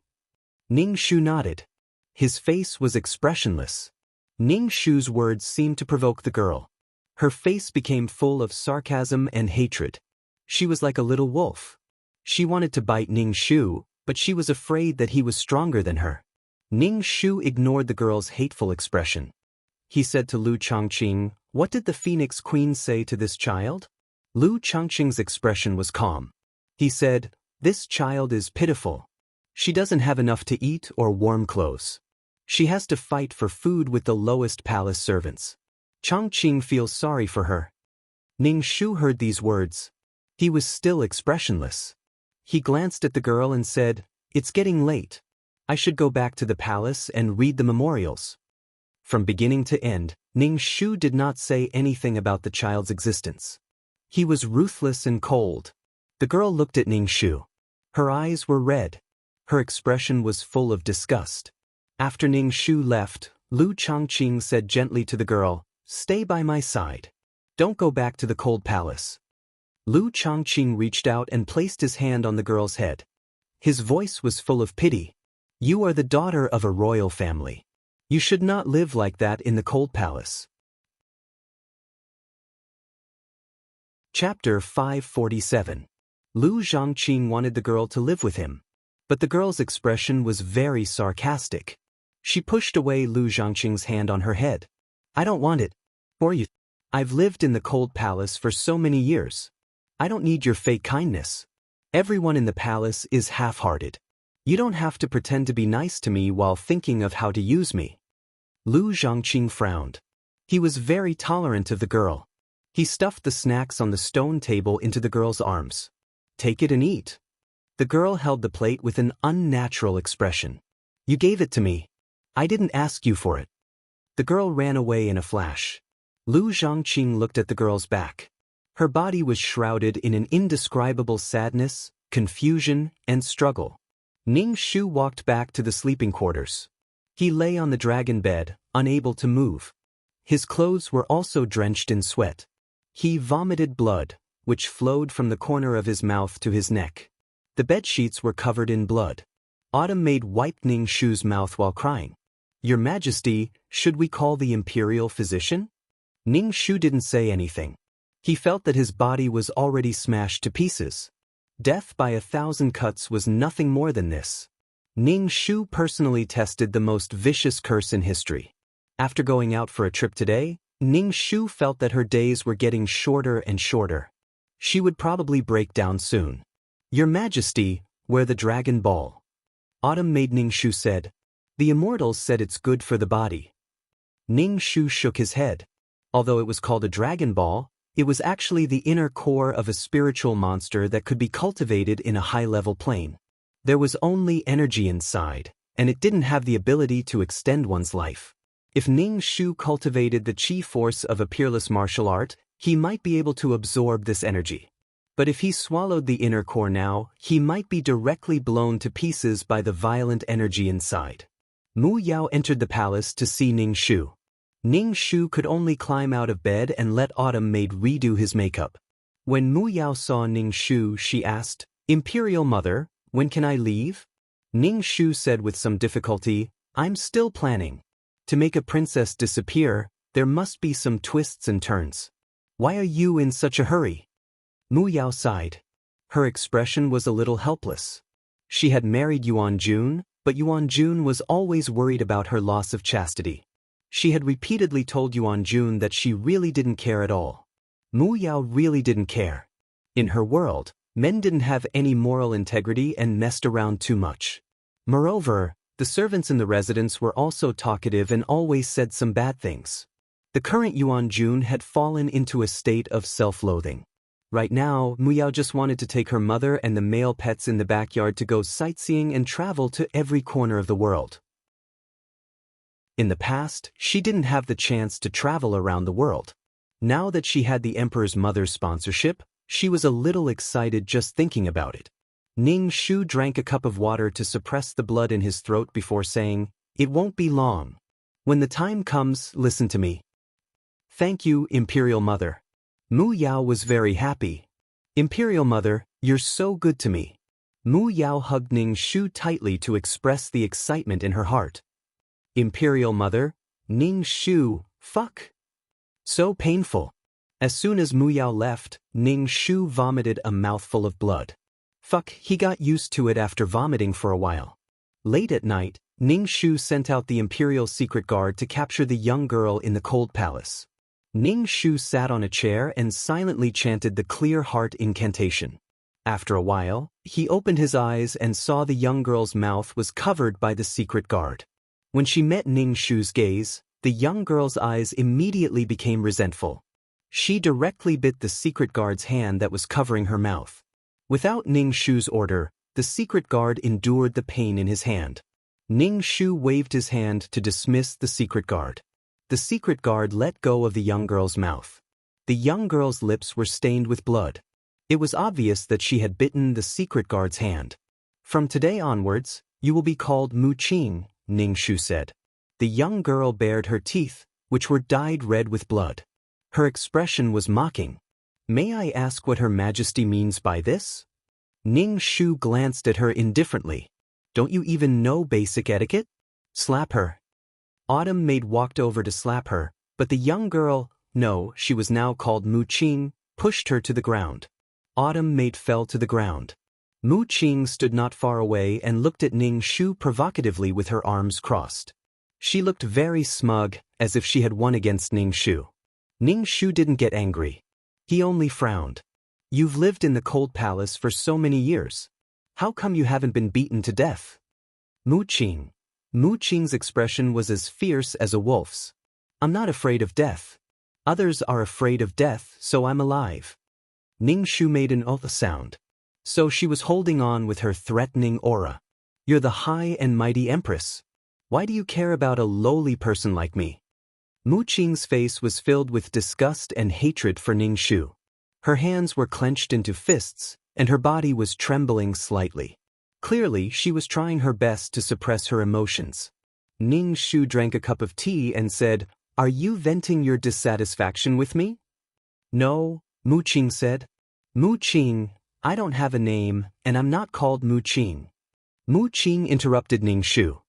Ning Shu nodded. His face was expressionless. Ning Shu's words seemed to provoke the girl. Her face became full of sarcasm and hatred. She was like a little wolf. She wanted to bite Ning Shu, but she was afraid that he was stronger than her. Ning Shu ignored the girl's hateful expression. He said to Lu Chongqing, "What did the Phoenix Queen say to this child?" Lu Chongqing's expression was calm. He said, "This child is pitiful. She doesn't have enough to eat or warm clothes. She has to fight for food with the lowest palace servants. Chongqing feels sorry for her." Ning Shu heard these words. He was still expressionless. He glanced at the girl and said, "It's getting late. I should go back to the palace and read the memorials." From beginning to end, Ning Shu did not say anything about the child's existence. He was ruthless and cold. The girl looked at Ning Shu. Her eyes were red. Her expression was full of disgust. After Ning Shu left, Lu Chongqing said gently to the girl, "Stay by my side. Don't go back to the cold palace." Lu Chongqing reached out and placed his hand on the girl's head. His voice was full of pity. "You are the daughter of a royal family. You should not live like that in the cold palace." Chapter 547. Lu Zhongqing wanted the girl to live with him. But the girl's expression was very sarcastic. She pushed away Lu Zhongqing's hand on her head. "I don't want it. Or you. I've lived in the cold palace for so many years. I don't need your fake kindness. Everyone in the palace is half-hearted. You don't have to pretend to be nice to me while thinking of how to use me." Lu Zhongqing frowned. He was very tolerant of the girl. He stuffed the snacks on the stone table into the girl's arms. "Take it and eat." The girl held the plate with an unnatural expression. "You gave it to me. I didn't ask you for it." The girl ran away in a flash. Lu Zhongqing looked at the girl's back. Her body was shrouded in an indescribable sadness, confusion, and struggle. Ning Shu walked back to the sleeping quarters. He lay on the dragon bed, unable to move. His clothes were also drenched in sweat. He vomited blood, which flowed from the corner of his mouth to his neck. The bedsheets were covered in blood. Autumn Maid wiped Ning Shu's mouth while crying. "Your Majesty, should we call the imperial physician?" Ning Shu didn't say anything. He felt that his body was already smashed to pieces. Death by 1,000 cuts was nothing more than this. Ning Shu personally tested the most vicious curse in history. After going out for a trip today, Ning Shu felt that her days were getting shorter and shorter. She would probably break down soon. "Your Majesty, wear the dragon ball." Autumn Maid Ning Shu said. "The immortals said it's good for the body." Ning Shu shook his head. Although it was called a dragon ball, it was actually the inner core of a spiritual monster that could be cultivated in a high-level plane. There was only energy inside, and it didn't have the ability to extend one's life. If Ning Shu cultivated the chi force of a peerless martial art, he might be able to absorb this energy. But if he swallowed the inner core now, he might be directly blown to pieces by the violent energy inside. Mu Yao entered the palace to see Ning Shu. Ning Shu could only climb out of bed and let Autumn Maid redo his makeup. When Mu Yao saw Ning Shu, she asked, "Imperial Mother, when can I leave?" Ning Shu said with some difficulty, "I'm still planning. To make a princess disappear, there must be some twists and turns. Why are you in such a hurry? Mu Yao sighed. Her expression was a little helpless. She had married Yuan Jun, but Yuan Jun was always worried about her loss of chastity. She had repeatedly told Yuan Jun that she really didn't care at all. Mu Yao really didn't care. In her world, men didn't have any moral integrity and messed around too much. Moreover, the servants in the residence were also talkative and always said some bad things. The current Yuan Jun had fallen into a state of self-loathing. Right now, Mu Yao just wanted to take her mother and the male pets in the backyard to go sightseeing and travel to every corner of the world. In the past, she didn't have the chance to travel around the world. Now that she had the Emperor's mother's sponsorship, she was a little excited just thinking about it. Ning Shu drank a cup of water to suppress the blood in his throat before saying, "It won't be long. When the time comes, listen to me." "Thank you, Imperial Mother." Mu Yao was very happy. "Imperial Mother, you're so good to me." Mu Yao hugged Ning Shu tightly to express the excitement in her heart. "Imperial Mother, Ning Shu, fuck." So painful. As soon as Mu Yao left, Ning Shu vomited a mouthful of blood. Fuck, he got used to it after vomiting for a while. Late at night, Ning Shu sent out the Imperial Secret Guard to capture the young girl in the cold palace. Ning Shu sat on a chair and silently chanted the Clear Heart incantation. After a while, he opened his eyes and saw the young girl's mouth was covered by the secret guard. When she met Ning Shu's gaze, the young girl's eyes immediately became resentful. She directly bit the secret guard's hand that was covering her mouth. Without Ning Shu's order, the secret guard endured the pain in his hand. Ning Shu waved his hand to dismiss the secret guard. The secret guard let go of the young girl's mouth. The young girl's lips were stained with blood. It was obvious that she had bitten the secret guard's hand. "From today onwards, you will be called Mu Qing," Ning Shu said. The young girl bared her teeth, which were dyed red with blood. Her expression was mocking. "May I ask what Her Majesty means by this?" Ning Shu glanced at her indifferently. "Don't you even know basic etiquette? Slap her." Autumn Maid walked over to slap her, but the young girl, no, she was now called Mu Qing, pushed her to the ground. Autumn Maid fell to the ground. Mu Qing stood not far away and looked at Ning Shu provocatively with her arms crossed. She looked very smug, as if she had won against Ning Shu. Ning Shu didn't get angry. He only frowned. "You've lived in the cold palace for so many years. How come you haven't been beaten to death?" Mu Qing's expression was as fierce as a wolf's. "I'm not afraid of death. Others are afraid of death, so I'm alive." Ning Shu made an oath sound. So she was holding on with her threatening aura. "You're the high and mighty empress. Why do you care about a lowly person like me?" Mu Qing's face was filled with disgust and hatred for Ning Shu. Her hands were clenched into fists, and her body was trembling slightly. Clearly, she was trying her best to suppress her emotions. Ning Shu drank a cup of tea and said, "Are you venting your dissatisfaction with me?" "No," Mu Qing said. "Mu Qing, I don't have a name, and I'm not called Mu Qing." Mu Qing interrupted Ning Shu.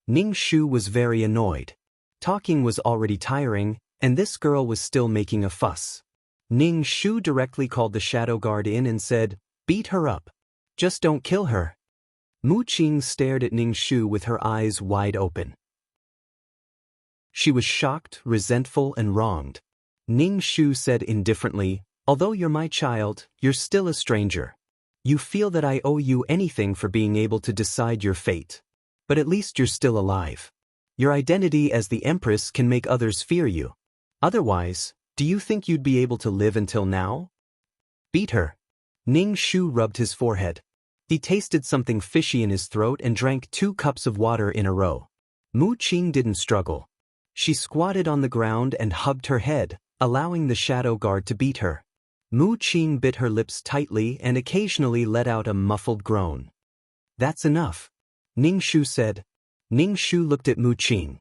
Ning Shu was very annoyed. Talking was already tiring, and this girl was still making a fuss. Ning Shu directly called the shadow guard in and said, "Beat her up. Just don't kill her." Mu Qing stared at Ning Shu with her eyes wide open. She was shocked, resentful, and wronged. Ning Shu said indifferently, "Although you're my child, you're still a stranger. You feel that I owe you anything for being able to decide your fate. But at least you're still alive. Your identity as the Empress can make others fear you. Otherwise, do you think you'd be able to live until now? Beat her." Ning Shu rubbed his forehead. He tasted something fishy in his throat and drank 2 cups of water in a row. Mu Qing didn't struggle. She squatted on the ground and hugged her head, allowing the shadow guard to beat her. Mu Qing bit her lips tightly and occasionally let out a muffled groan. "That's enough," Ning Shu said. Ning Shu looked at Mu Qing.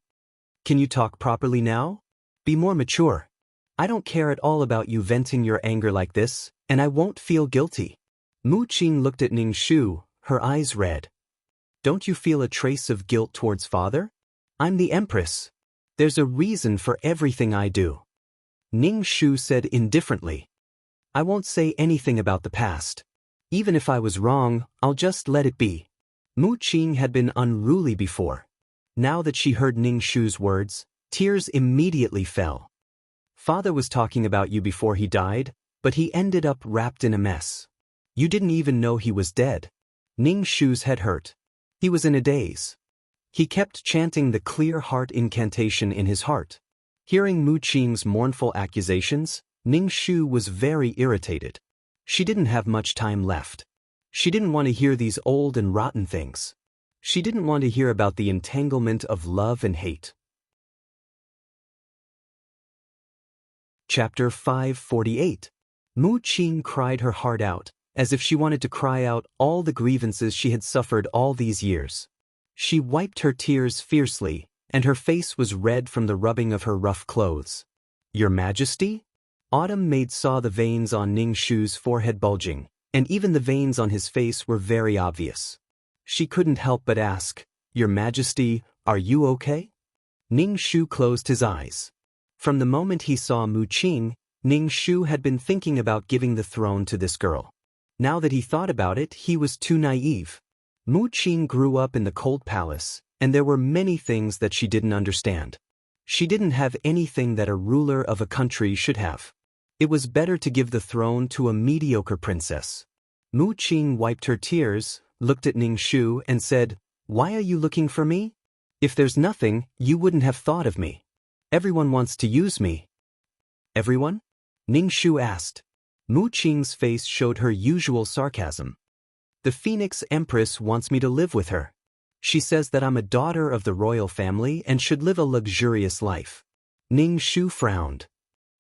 "Can you talk properly now? Be more mature. I don't care at all about you venting your anger like this, and I won't feel guilty." Mu Qing looked at Ning Shu, her eyes red. "Don't you feel a trace of guilt towards father? I'm the Empress." There's a reason for everything I do. Ning Shu said indifferently. I won't say anything about the past. Even if I was wrong, I'll just let it be. Mu Qing had been unruly before. Now that she heard Ning Shu's words, tears immediately fell. Father was talking about you before he died, but he ended up wrapped in a mess. You didn't even know he was dead. Ning Shu's head hurt. He was in a daze. He kept chanting the clear heart incantation in his heart. Hearing Mu Qing's mournful accusations, Ning Shu was very irritated. She didn't have much time left. She didn't want to hear these old and rotten things. She didn't want to hear about the entanglement of love and hate. Chapter 548. Mu Qing cried her heart out, as if she wanted to cry out all the grievances she had suffered all these years. She wiped her tears fiercely, and her face was red from the rubbing of her rough clothes. Your Majesty? Autumn Maid saw the veins on Ning Shu's forehead bulging, and even the veins on his face were very obvious. She couldn't help but ask, Your Majesty, are you okay? Ning Shu closed his eyes. From the moment he saw Mu Qing, Ning Shu had been thinking about giving the throne to this girl. Now that he thought about it, he was too naive. Mu Qing grew up in the cold palace, and there were many things that she didn't understand. She didn't have anything that a ruler of a country should have. It was better to give the throne to a mediocre princess. Mu Qing wiped her tears, looked at Ning Shu, and said, Why are you looking for me? If there's nothing, you wouldn't have thought of me. Everyone wants to use me. Everyone? Ning Shu asked. Mu Qing's face showed her usual sarcasm. The Phoenix Empress wants me to live with her. She says that I'm a daughter of the royal family and should live a luxurious life. Ning Shu frowned.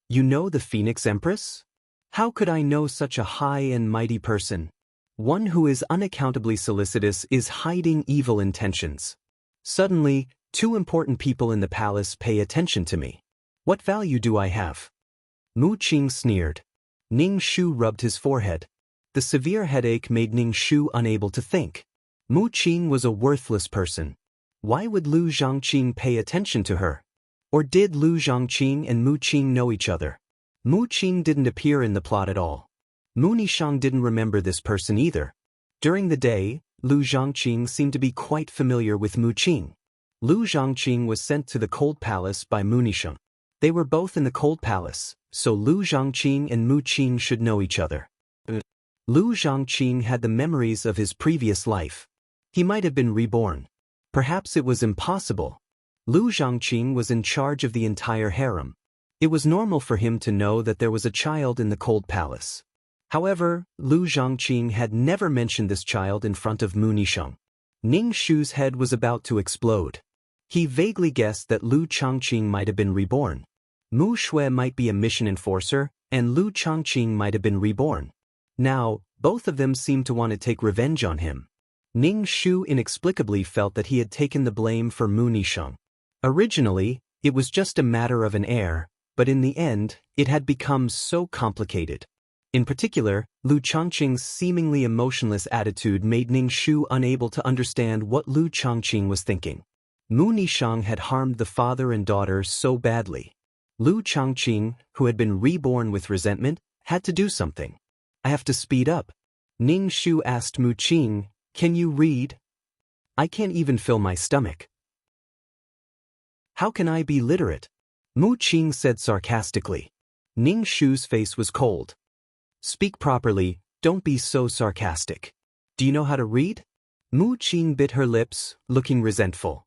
You know the Phoenix Empress? How could I know such a high and mighty person? One who is unaccountably solicitous is hiding evil intentions. Suddenly, two important people in the palace pay attention to me. What value do I have? Mu Qing sneered. Ning Shu rubbed his forehead. The severe headache made Ning Shu unable to think. Mu Qing was a worthless person. Why would Lu Zhangqing pay attention to her? Or did Lu Zhangqing and Mu Qing know each other? Mu Qing didn't appear in the plot at all. Mu Nishang didn't remember this person either. During the day, Lu Zhangqing seemed to be quite familiar with Mu Qing. Lu Zhangqing was sent to the cold palace by Mu Nishang. They were both in the cold palace, so Lu Zhangqing and Mu Qing should know each other. Lu Zhangqing had the memories of his previous life. He might have been reborn. Perhaps it was impossible. Lu Zhangqing was in charge of the entire harem. It was normal for him to know that there was a child in the cold palace. However, Lu Zhangqing had never mentioned this child in front of Mu Nishang. Ning Shu's head was about to explode. He vaguely guessed that Lu Changqing might have been reborn. Mu Shui might be a mission enforcer, and Lu Changqing might have been reborn. Now, both of them seemed to want to take revenge on him. Ning Shu inexplicably felt that he had taken the blame for Mu Nishang. Originally, it was just a matter of an heir, but in the end, it had become so complicated. In particular, Lu Changqing's seemingly emotionless attitude made Ning Shu unable to understand what Lu Changqing was thinking. Mu Nishang had harmed the father and daughter so badly. Lu Changqing, who had been reborn with resentment, had to do something. I have to speed up. Ning Shu asked Mu Qing, Can you read? I can't even fill my stomach. How can I be literate? Mu Qing said sarcastically. Ning Shu's face was cold. Speak properly, don't be so sarcastic. Do you know how to read? Mu Qing bit her lips, looking resentful.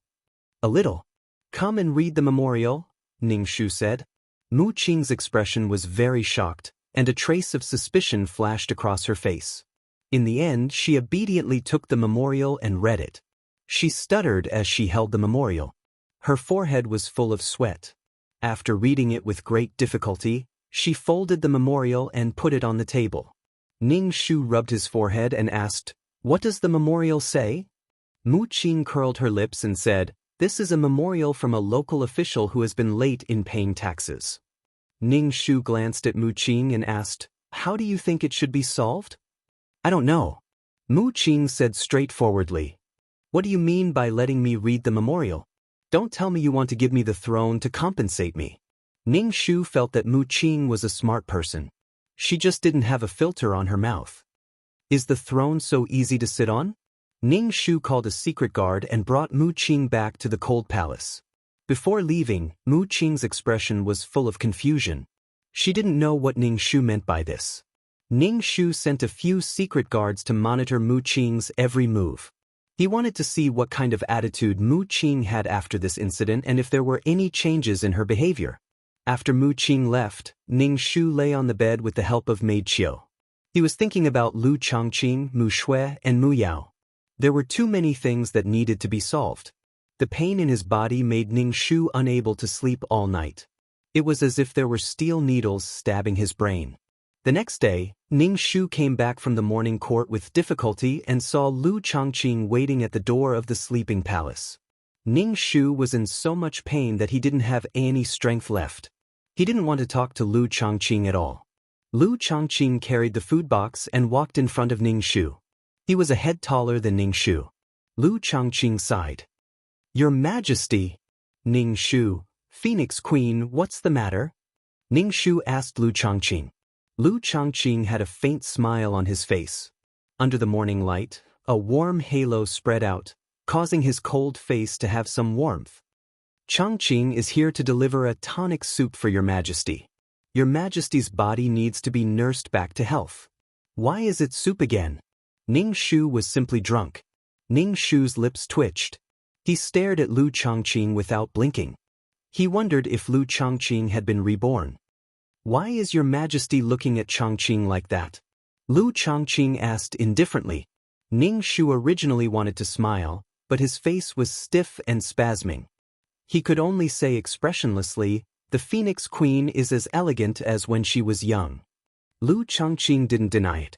A little. Come and read the memorial, Ning Shu said. Mu Qing's expression was very shocked, and a trace of suspicion flashed across her face. In the end, she obediently took the memorial and read it. She stuttered as she held the memorial. Her forehead was full of sweat. After reading it with great difficulty, she folded the memorial and put it on the table. Ning Shu rubbed his forehead and asked, What does the memorial say? Mu Qing curled her lips and said, This is a memorial from a local official who has been late in paying taxes. Ning Shu glanced at Mu Qing and asked, How do you think it should be solved? I don't know. Mu Qing said straightforwardly. What do you mean by letting me read the memorial? Don't tell me you want to give me the throne to compensate me. Ning Shu felt that Mu Qing was a smart person. She just didn't have a filter on her mouth. Is the throne so easy to sit on? Ning Shu called a secret guard and brought Mu Qing back to the cold palace. Before leaving, Mu Qing's expression was full of confusion. She didn't know what Ning Shu meant by this. Ning Shu sent a few secret guards to monitor Mu Qing's every move. He wanted to see what kind of attitude Mu Qing had after this incident and if there were any changes in her behavior. After Mu Qing left, Ning Shu lay on the bed with the help of Maid Qiu. He was thinking about Lu Changqing, Mu Shui, and Mu Yao. There were too many things that needed to be solved. The pain in his body made Ning Shu unable to sleep all night. It was as if there were steel needles stabbing his brain. The next day, Ning Shu came back from the morning court with difficulty and saw Lu Changqing waiting at the door of the sleeping palace. Ning Shu was in so much pain that he didn't have any strength left. He didn't want to talk to Lu Changqing at all. Lu Changqing carried the food box and walked in front of Ning Shu. He was a head taller than Ning Shu. Lu Changqing sighed. "Your Majesty." Ning Shu, "Phoenix Queen, what's the matter?" Ning Shu asked Lu Changqing. Lu Changqing had a faint smile on his face. Under the morning light, a warm halo spread out, causing his cold face to have some warmth. "Changqing is here to deliver a tonic soup for Your Majesty. Your Majesty's body needs to be nursed back to health." "Why is it soup again?" Ning Shu was simply drunk. Ning Shu's lips twitched. He stared at Lu Changqing without blinking. He wondered if Lu Changqing had been reborn. "Why is Your Majesty looking at Changqing like that?" Lu Changqing asked indifferently. Ning Shu originally wanted to smile, but his face was stiff and spasming. He could only say expressionlessly, "The Phoenix Queen is as elegant as when she was young." Lu Changqing didn't deny it.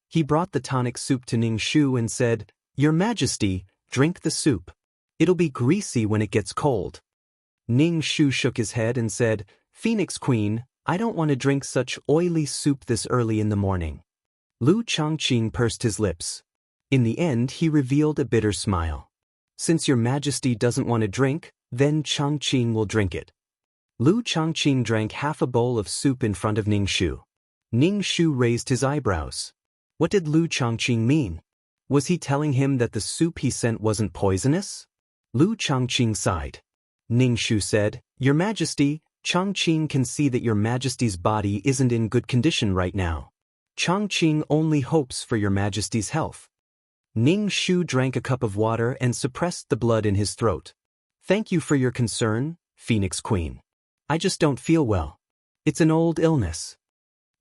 He brought the tonic soup to Ning Shu and said, "Your Majesty, drink the soup. It'll be greasy when it gets cold." Ning Shu shook his head and said, "Phoenix Queen, I don't want to drink such oily soup this early in the morning." Lu Changqing pursed his lips. In the end, he revealed a bitter smile. "Since Your Majesty doesn't want to drink, then Changqing will drink it." Lu Changqing drank half a bowl of soup in front of Ning Shu. Ning Shu raised his eyebrows. What did Lu Changqing mean? Was he telling him that the soup he sent wasn't poisonous? Lu Changqing sighed. Ning Shu said, "Your Majesty, Changqing can see that Your Majesty's body isn't in good condition right now. Changqing only hopes for Your Majesty's health." Ning Shu drank a cup of water and suppressed the blood in his throat. "Thank you for your concern, Phoenix Queen. I just don't feel well. It's an old illness."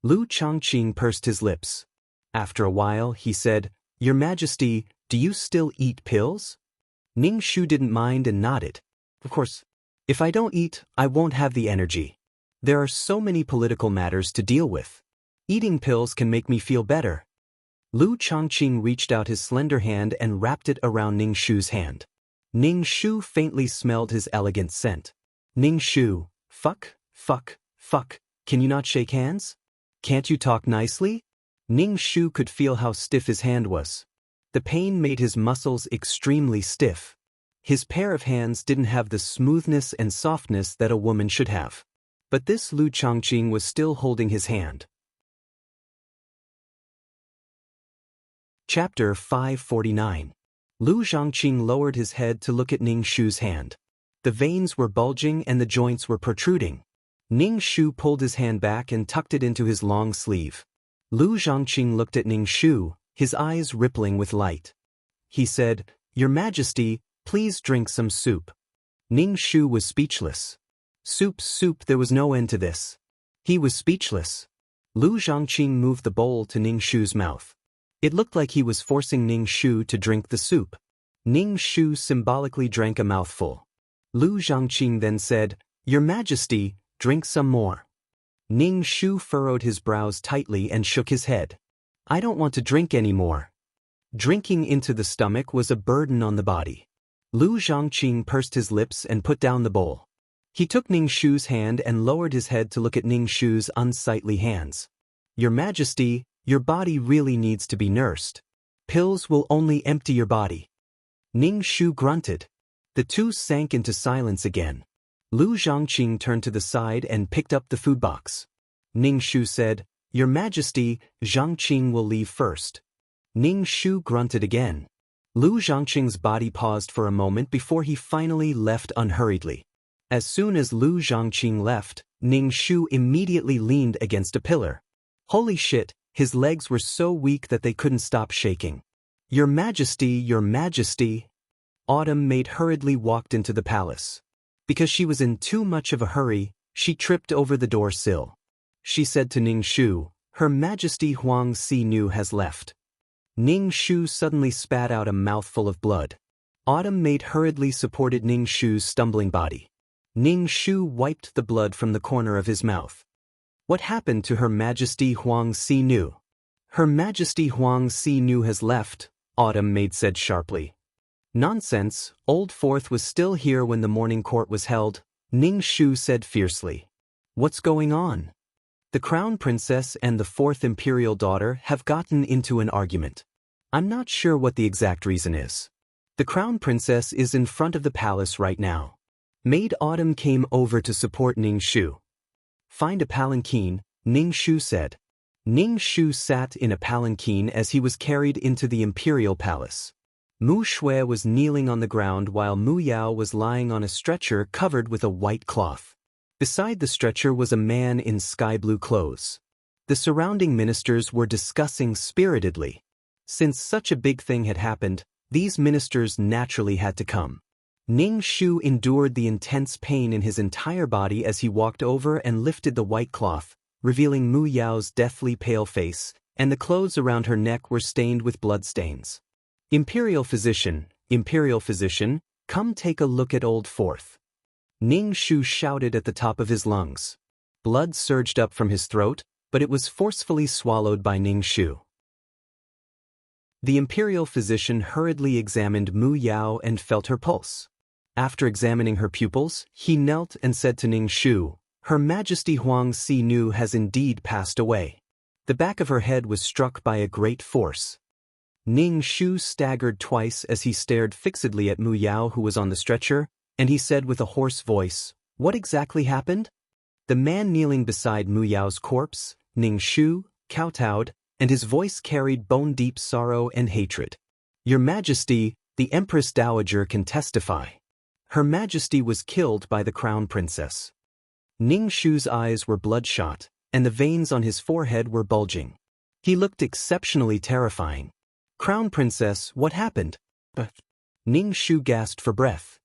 Lu Changqing pursed his lips. After a while, he said, "Your Majesty, do you still eat pills?" Ning Shu didn't mind and nodded. "Of course. If I don't eat, I won't have the energy. There are so many political matters to deal with. Eating pills can make me feel better." Lu Changqing reached out his slender hand and wrapped it around Ning Shu's hand. Ning Shu faintly smelled his elegant scent. "Ning Shu, fuck, can you not shake hands? Can't you talk nicely?" Ning Shu could feel how stiff his hand was. The pain made his muscles extremely stiff. His pair of hands didn't have the smoothness and softness that a woman should have. But this Lu Changqing was still holding his hand. Chapter 549. Lu Changqing lowered his head to look at Ning Shu's hand. The veins were bulging and the joints were protruding. Ning Shu pulled his hand back and tucked it into his long sleeve. Lu Changqing looked at Ning Shu, his eyes rippling with light. He said, "Your Majesty, please drink some soup." Ning Shu was speechless. Soup, there was no end to this. He was speechless. Lu Changqing moved the bowl to Ning Shu's mouth. It looked like he was forcing Ning Shu to drink the soup. Ning Shu symbolically drank a mouthful. Lu Changqing then said, "Your Majesty, drink some more." Ning Shu furrowed his brows tightly and shook his head. "I don't want to drink anymore." Drinking into the stomach was a burden on the body. Lu Changqing pursed his lips and put down the bowl. He took Ning Shu's hand and lowered his head to look at Ning Shu's unsightly hands. "Your Majesty, your body really needs to be nursed. Pills will only empty your body." Ning Shu grunted. The two sank into silence again. Lu Zhongqing turned to the side and picked up the food box. Ning Shu said, "Your Majesty, Zhongqing will leave first." Ning Shu grunted again. Lu Zhongqing's body paused for a moment before he finally left unhurriedly. As soon as Lu Zhongqing left, Ning Shu immediately leaned against a pillar. Holy shit, his legs were so weak that they couldn't stop shaking. "Your Majesty, Your Majesty." Autumn Maid hurriedly walked into the palace. Because she was in too much of a hurry, she tripped over the door sill. She said to Ning Shu, "Her Majesty Huang Xinu has left." Ning Shu suddenly spat out a mouthful of blood. Autumn Maid hurriedly supported Ning Shu's stumbling body. Ning Shu wiped the blood from the corner of his mouth. "What happened to Her Majesty Huang Xinu?" "Her Majesty Huang Xinu has left," Autumn Maid said sharply. "Nonsense, Old Fourth was still here when the morning court was held," Ning Shu said fiercely. "What's going on?" "The Crown Princess and the fourth imperial daughter have gotten into an argument. I'm not sure what the exact reason is. The Crown Princess is in front of the palace right now." Maid Autumn came over to support Ning Shu. "Find a palanquin," Ning Shu said. Ning Shu sat in a palanquin as he was carried into the imperial palace. Mu Shui was kneeling on the ground while Mu Yao was lying on a stretcher covered with a white cloth. Beside the stretcher was a man in sky-blue clothes. The surrounding ministers were discussing spiritedly. Since such a big thing had happened, these ministers naturally had to come. Ning Shu endured the intense pain in his entire body as he walked over and lifted the white cloth, revealing Mu Yao's deathly pale face, and the clothes around her neck were stained with bloodstains. Imperial physician, come take a look at Old Fourth." Ning Shu shouted at the top of his lungs. Blood surged up from his throat, but it was forcefully swallowed by Ning Shu. The imperial physician hurriedly examined Mu Yao and felt her pulse. After examining her pupils, he knelt and said to Ning Shu, "Her Majesty Huang Xinu has indeed passed away." The back of her head was struck by a great force. Ning Shu staggered twice as he stared fixedly at Mu Yao, who was on the stretcher, and he said with a hoarse voice, "What exactly happened?" The man kneeling beside Mu Yao's corpse, Ning Shu, kowtowed, and his voice carried bone-deep sorrow and hatred. "Your Majesty, the Empress Dowager can testify. Her Majesty was killed by the Crown Princess." Ning Shu's eyes were bloodshot, and the veins on his forehead were bulging. He looked exceptionally terrifying. "Crown Princess, what happened?" Ning Shu gasped for breath.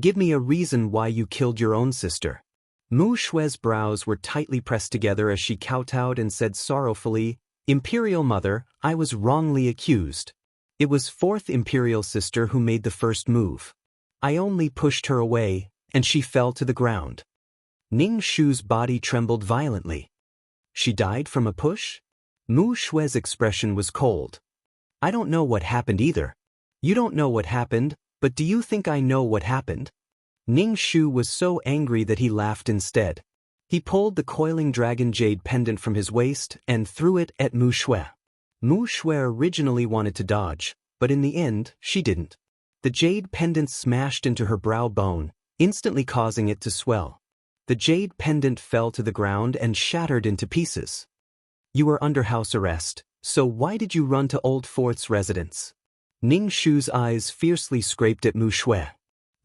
"Give me a reason why you killed your own sister." Mu Shui's brows were tightly pressed together as she kowtowed and said sorrowfully, "Imperial Mother, I was wrongly accused. It was fourth imperial sister who made the first move. I only pushed her away, and she fell to the ground." Ning Shu's body trembled violently. "She died from a push?" Mu Shui's expression was cold. "I don't know what happened either." "You don't know what happened, but do you think I know what happened?" Ning Shu was so angry that he laughed instead. He pulled the coiling dragon jade pendant from his waist and threw it at Mu Shui. Mu Shui originally wanted to dodge, but in the end, she didn't. The jade pendant smashed into her brow bone, instantly causing it to swell. The jade pendant fell to the ground and shattered into pieces. "You were under house arrest, so why did you run to Old Fourth's residence?" Ning Shu's eyes fiercely scraped at Mu Shui.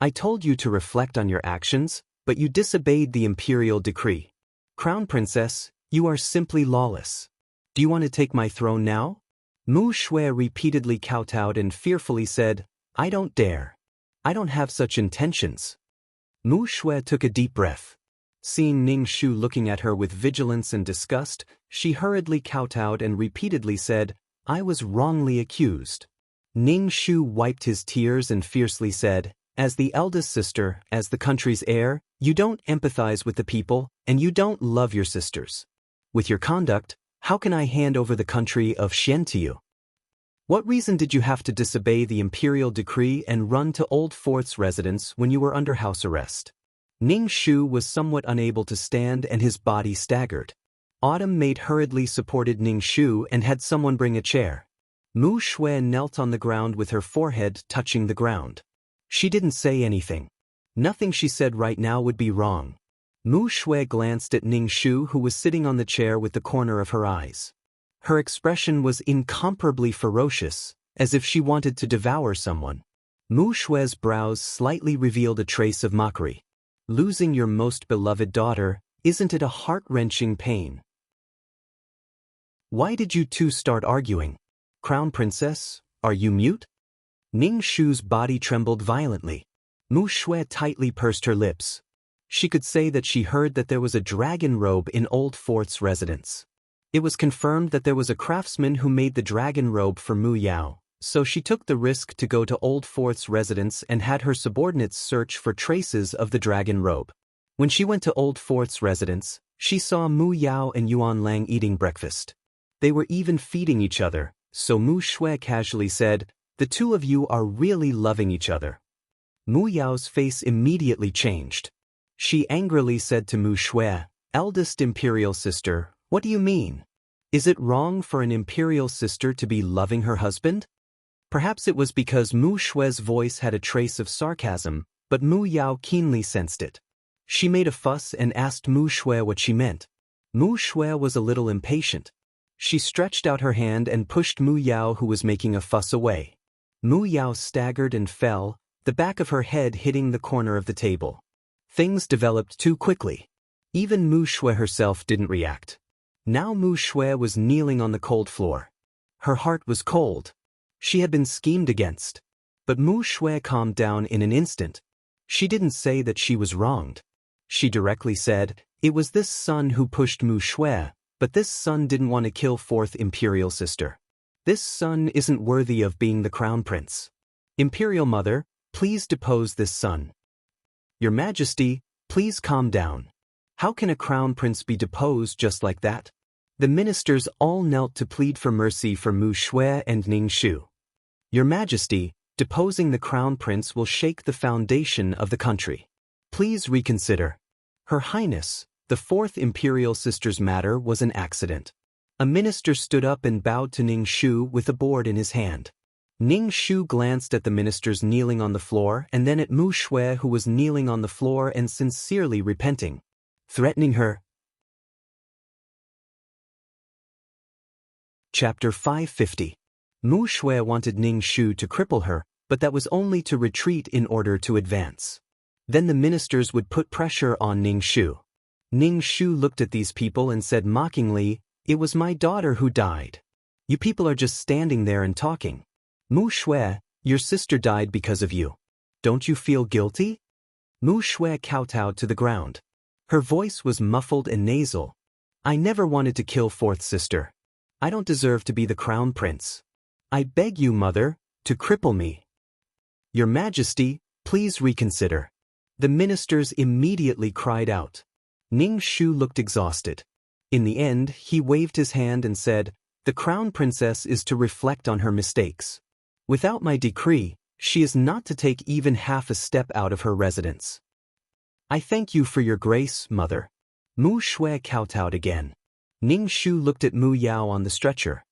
"I told you to reflect on your actions, but you disobeyed the imperial decree. Crown Princess, you are simply lawless. Do you want to take my throne now?" Mu Shui repeatedly kowtowed and fearfully said, "I don't dare. I don't have such intentions." Mu Shui took a deep breath. Seeing Ning Shu looking at her with vigilance and disgust, she hurriedly kowtowed and repeatedly said, "I was wrongly accused." Ning Shu wiped his tears and fiercely said, "As the eldest sister, as the country's heir, you don't empathize with the people, and you don't love your sisters. With your conduct, how can I hand over the country of Xian to you? What reason did you have to disobey the imperial decree and run to Old Fourth's residence when you were under house arrest?" Ning Shu was somewhat unable to stand and his body staggered. Autumn Maid hurriedly supported Ning Shu and had someone bring a chair. Mu Shui knelt on the ground with her forehead touching the ground. She didn't say anything. Nothing she said right now would be wrong. Mu Shui glanced at Ning Shu, who was sitting on the chair with the corner of her eyes. Her expression was incomparably ferocious, as if she wanted to devour someone. Mu Shui's brows slightly revealed a trace of mockery. Losing your most beloved daughter, isn't it a heart-wrenching pain? Why did you two start arguing? Crown Princess, are you mute? Ning Shu's body trembled violently. Mu Shui tightly pursed her lips. She could say that she heard that there was a dragon robe in Old Fort's residence. It was confirmed that there was a craftsman who made the dragon robe for Mu Yao, so she took the risk to go to Old Fort's residence and had her subordinates search for traces of the dragon robe. When she went to Old Fort's residence, she saw Mu Yao and Yuan Lang eating breakfast. They were even feeding each other, so Mu Shui casually said, "The two of you are really loving each other." Mu Yao's face immediately changed. She angrily said to Mu Shui, "Eldest imperial sister, what do you mean? Is it wrong for an imperial sister to be loving her husband?" Perhaps it was because Mu Shui's voice had a trace of sarcasm, but Mu Yao keenly sensed it. She made a fuss and asked Mu Shui what she meant. Mu Shui was a little impatient. She stretched out her hand and pushed Mu Yao, who was making a fuss, away. Mu Yao staggered and fell, the back of her head hitting the corner of the table. Things developed too quickly. Even Mu Shui herself didn't react. Now Mu Shui was kneeling on the cold floor. Her heart was cold. She had been schemed against. But Mu Shui calmed down in an instant. She didn't say that she was wronged. She directly said, "It was this son who pushed Mu Shui, but this son didn't want to kill fourth imperial sister. This son isn't worthy of being the crown prince. Imperial mother, please depose this son." "Your Majesty, please calm down. How can a crown prince be deposed just like that?" The ministers all knelt to plead for mercy for Mu Shui and Ning Shu. "Your Majesty, deposing the crown prince will shake the foundation of the country. Please reconsider. Her Highness, the fourth imperial sister's matter was an accident." A minister stood up and bowed to Ning Shu with a board in his hand. Ning Shu glanced at the ministers kneeling on the floor and then at Mu Shui, who was kneeling on the floor and sincerely repenting. Threatening her. Chapter 550. Mu Shui wanted Ning Shu to cripple her, but that was only to retreat in order to advance. Then the ministers would put pressure on Ning Shu. Ning Shu looked at these people and said mockingly, "It was my daughter who died. You people are just standing there and talking. Mu Shui, your sister died because of you. Don't you feel guilty?" Mu Shui kowtowed to the ground. Her voice was muffled and nasal. "I never wanted to kill fourth sister. I don't deserve to be the crown prince. I beg you, mother, to cripple me." "Your Majesty, please reconsider." The ministers immediately cried out. Ning Shu looked exhausted. In the end, he waved his hand and said, "The crown princess is to reflect on her mistakes. Without my decree, she is not to take even half a step out of her residence." "I thank you for your grace, mother." Mu Shui kowtowed again. Ning Shu looked at Mu Yao on the stretcher.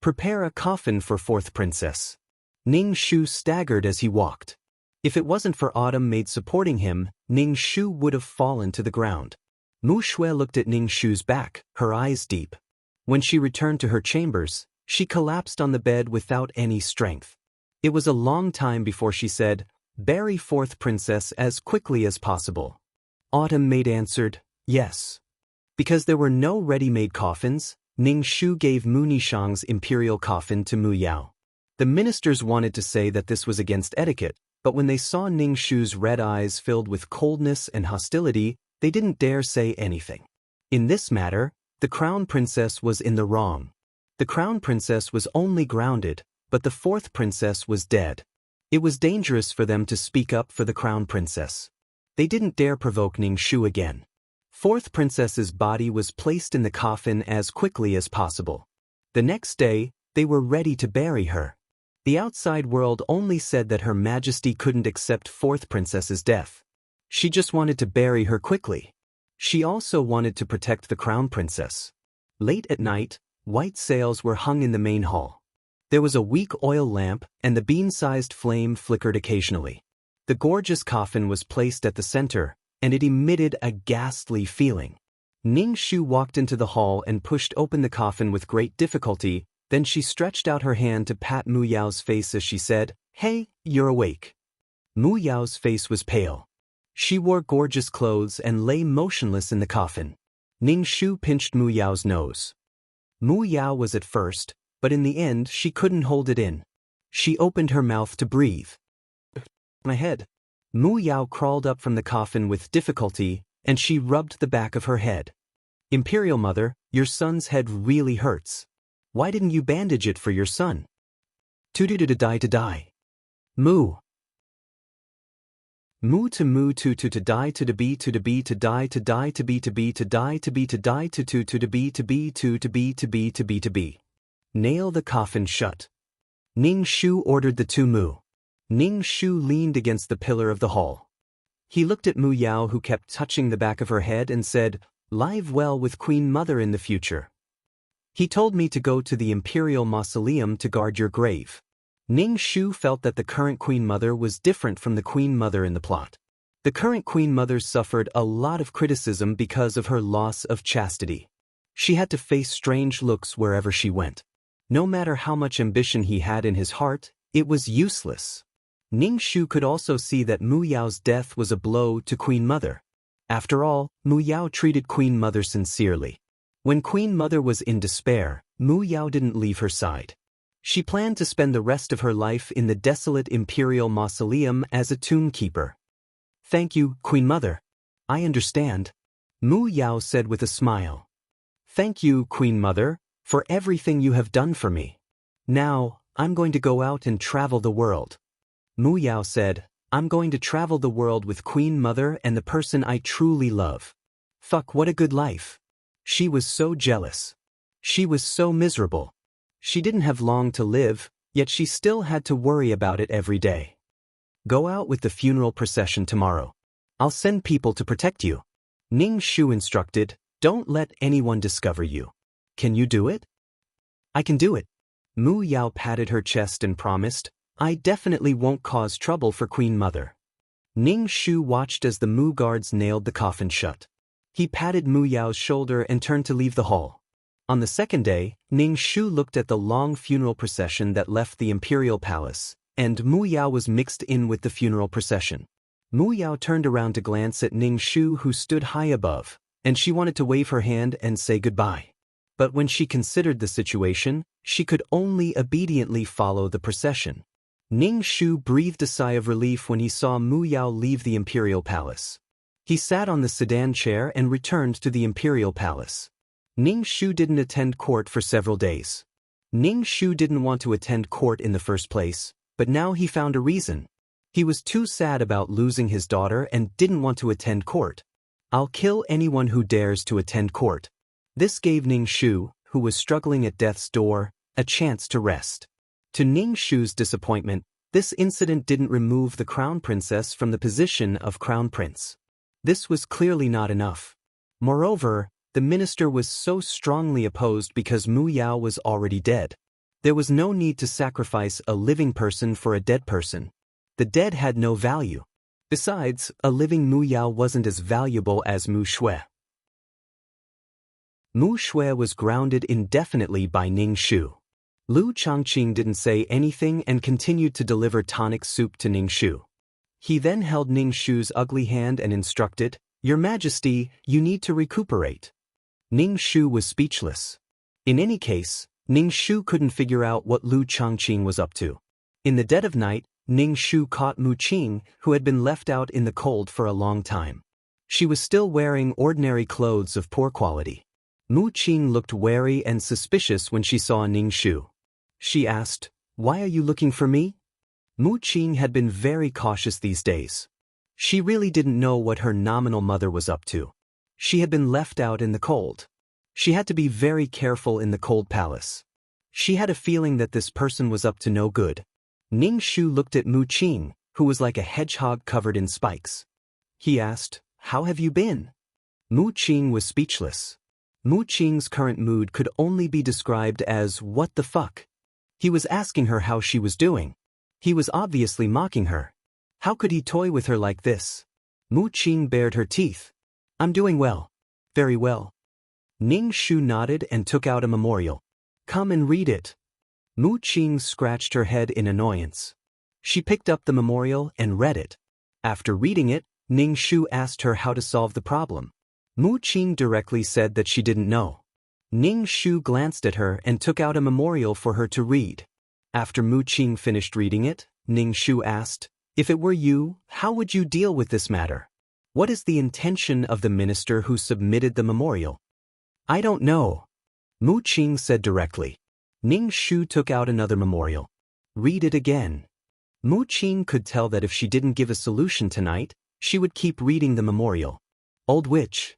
"Prepare a coffin for fourth princess." Ning Shu staggered as he walked. If it wasn't for Autumn Maid supporting him, Ning Shu would have fallen to the ground. Mu Shui looked at Ning Shu's back, her eyes deep. When she returned to her chambers, she collapsed on the bed without any strength. It was a long time before she said, "Bury fourth princess as quickly as possible." Autumn Maid answered, "Yes." Because there were no ready-made coffins, Ning Shu gave Mu Nishang's imperial coffin to Mu Yao. The ministers wanted to say that this was against etiquette, but when they saw Ning Shu's red eyes filled with coldness and hostility, they didn't dare say anything. In this matter, the crown princess was in the wrong. The crown princess was only grounded, but the fourth princess was dead. It was dangerous for them to speak up for the crown princess. They didn't dare provoke Ning Shu again. Fourth princess's body was placed in the coffin as quickly as possible. The next day, they were ready to bury her. The outside world only said that Her Majesty couldn't accept fourth princess's death. She just wanted to bury her quickly. She also wanted to protect the crown princess. Late at night, white sails were hung in the main hall. There was a weak oil lamp, and the bean-sized flame flickered occasionally. The gorgeous coffin was placed at the center, and it emitted a ghastly feeling. Ning Shu walked into the hall and pushed open the coffin with great difficulty, then she stretched out her hand to pat Mu Yao's face as she said, "Hey, you're awake." Mu Yao's face was pale. She wore gorgeous clothes and lay motionless in the coffin. Ning Shu pinched Mu Yao's nose. Mu Yao was at first, but in the end she couldn't hold it in. She opened her mouth to breathe. "My head." Mu Yao crawled up from the coffin with difficulty, and she rubbed the back of her head. "Imperial Mother, your son's head really hurts. Why didn't you bandage it for your son?" To die. Mu. Mu to die to be to be to die to die to be to be to die to be to die to be to be to be to be. Nail the coffin shut. Ning Shu ordered the two Mu. Ning Shu leaned against the pillar of the hall. He looked at Mu Yao, who kept touching the back of her head, and said, "Live well with Queen Mother in the future. He told me to go to the Imperial Mausoleum to guard your grave." Ning Shu felt that the current Queen Mother was different from the Queen Mother in the plot. The current Queen Mother suffered a lot of criticism because of her loss of chastity. She had to face strange looks wherever she went. No matter how much ambition he had in his heart, it was useless. Ning Shu could also see that Mu Yao's death was a blow to Queen Mother. After all, Mu Yao treated Queen Mother sincerely. When Queen Mother was in despair, Mu Yao didn't leave her side. She planned to spend the rest of her life in the desolate Imperial Mausoleum as a tombkeeper. "Thank you, Queen Mother. I understand," Mu Yao said with a smile. "Thank you, Queen Mother, for everything you have done for me. Now, I'm going to go out and travel the world." Mu Yao said, "I'm going to travel the world with Queen Mother and the person I truly love. Fuck, what a good life." She was so jealous. She was so miserable. She didn't have long to live, yet she still had to worry about it every day. "Go out with the funeral procession tomorrow. I'll send people to protect you." Ning Shu instructed, "Don't let anyone discover you. Can you do it?" "I can do it." Mu Yao patted her chest and promised, "I definitely won't cause trouble for Queen Mother." Ning Shu watched as the Mu guards nailed the coffin shut. He patted Mu Yao's shoulder and turned to leave the hall. On the second day, Ning Shu looked at the long funeral procession that left the Imperial Palace, and Mu Yao was mixed in with the funeral procession. Mu Yao turned around to glance at Ning Shu, who stood high above, and she wanted to wave her hand and say goodbye. But when she considered the situation, she could only obediently follow the procession. Ning Shu breathed a sigh of relief when he saw Mu Yao leave the Imperial Palace. He sat on the sedan chair and returned to the Imperial Palace. Ning Shu didn't attend court for several days. Ning Shu didn't want to attend court in the first place, but now he found a reason. He was too sad about losing his daughter and didn't want to attend court. "I'll kill anyone who dares to attend court." This gave Ning Shu, who was struggling at death's door, a chance to rest. To Ning Shu's disappointment, this incident didn't remove the Crown Princess from the position of Crown Prince. This was clearly not enough. Moreover, the minister was so strongly opposed because Mu Yao was already dead. There was no need to sacrifice a living person for a dead person. The dead had no value. Besides, a living Mu Yao wasn't as valuable as Mu Shui. Mu Shui was grounded indefinitely by Ning Shu. Lu Chongqing didn't say anything and continued to deliver tonic soup to Ning Shu. He then held Ning Shu's ugly hand and instructed, "Your Majesty, you need to recuperate." Ning Shu was speechless. In any case, Ning Shu couldn't figure out what Lu Chongqing was up to. In the dead of night, Ning Shu caught Mu Qing, who had been left out in the cold for a long time. She was still wearing ordinary clothes of poor quality. Mu Qing looked wary and suspicious when she saw Ning Shu. She asked, "Why are you looking for me?" Mu Qing had been very cautious these days. She really didn't know what her nominal mother was up to. She had been left out in the cold. She had to be very careful in the cold palace. She had a feeling that this person was up to no good. Ning Shu looked at Mu Qing, who was like a hedgehog covered in spikes. He asked, "How have you been?" Mu Qing was speechless. Mu Qing's current mood could only be described as, "What the fuck?" He was asking her how she was doing. He was obviously mocking her. How could he toy with her like this? Mu Qing bared her teeth. I'm doing well. Very well. Ning Shu nodded and took out a memorial. Come and read it. Mu Qing scratched her head in annoyance. She picked up the memorial and read it. After reading it, Ning Shu asked her how to solve the problem. Mu Qing directly said that she didn't know. Ning Shu glanced at her and took out a memorial for her to read. After Mu Qing finished reading it, Ning Shu asked, if it were you, how would you deal with this matter? What is the intention of the minister who submitted the memorial? I don't know. Mu Qing said directly. Ning Shu took out another memorial. Read it again. Mu Qing could tell that if she didn't give a solution tonight, she would keep reading the memorial. Old Witch.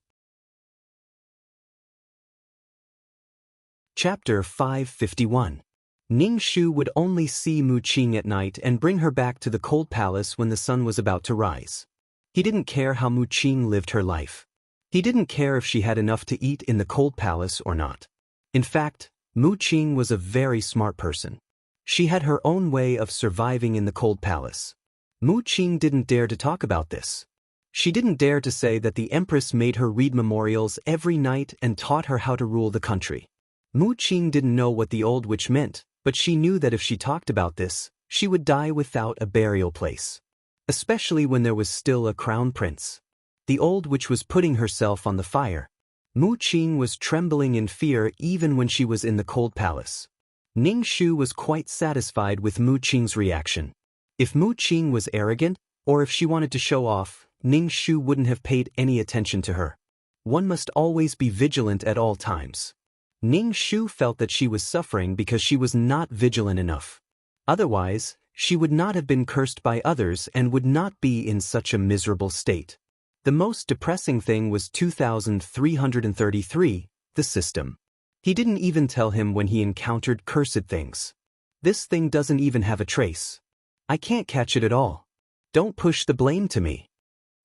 Chapter 551. Ning Shu would only see Mu Qing at night and bring her back to the cold palace when the sun was about to rise. He didn't care how Mu Qing lived her life. He didn't care if she had enough to eat in the cold palace or not. In fact, Mu Qing was a very smart person. She had her own way of surviving in the cold palace. Mu Qing didn't dare to talk about this. She didn't dare to say that the empress made her read memorials every night and taught her how to rule the country. Mu Qing didn't know what the old witch meant, but she knew that if she talked about this, she would die without a burial place. Especially when there was still a crown prince. The old witch was putting herself on the fire. Mu Qing was trembling in fear even when she was in the cold palace. Ning Shu was quite satisfied with Mu Qing's reaction. If Mu Qing was arrogant, or if she wanted to show off, Ning Shu wouldn't have paid any attention to her. One must always be vigilant at all times. Ning Shu felt that she was suffering because she was not vigilant enough. Otherwise, she would not have been cursed by others and would not be in such a miserable state. The most depressing thing was 2333, the system. He didn't even tell him when he encountered cursed things. This thing doesn't even have a trace. I can't catch it at all. Don't push the blame to me.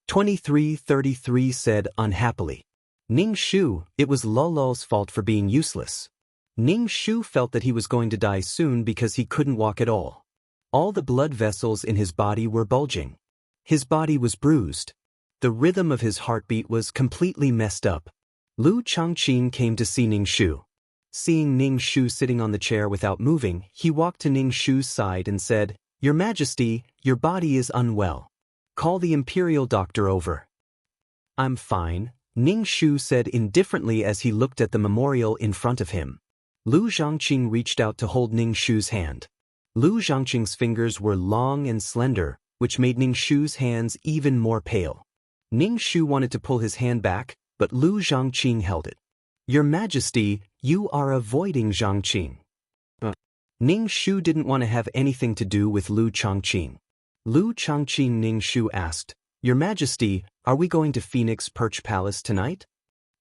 2333 said unhappily. Ning Shu, it was Lolo's fault for being useless. Ning Shu felt that he was going to die soon because he couldn't walk at all. All the blood vessels in his body were bulging. His body was bruised. The rhythm of his heartbeat was completely messed up. Lu Changqing came to see Ning Shu. Seeing Ning Shu sitting on the chair without moving, he walked to Ning Shu's side and said, Your Majesty, your body is unwell. Call the imperial doctor over. I'm fine, Ning Shu said indifferently as he looked at the memorial in front of him. Lu Zhangqing reached out to hold Ning Shu's hand. Lu Zhangqing's fingers were long and slender, which made Ning Shu's hands even more pale. Ning Shu wanted to pull his hand back, but Lu Zhangqing held it. Your Majesty, you are avoiding Zhangqing. Ning Shu didn't want to have anything to do with Lu Changqing. Lu Changqing Ning Shu asked, Your Majesty, are we going to Phoenix Perch Palace tonight?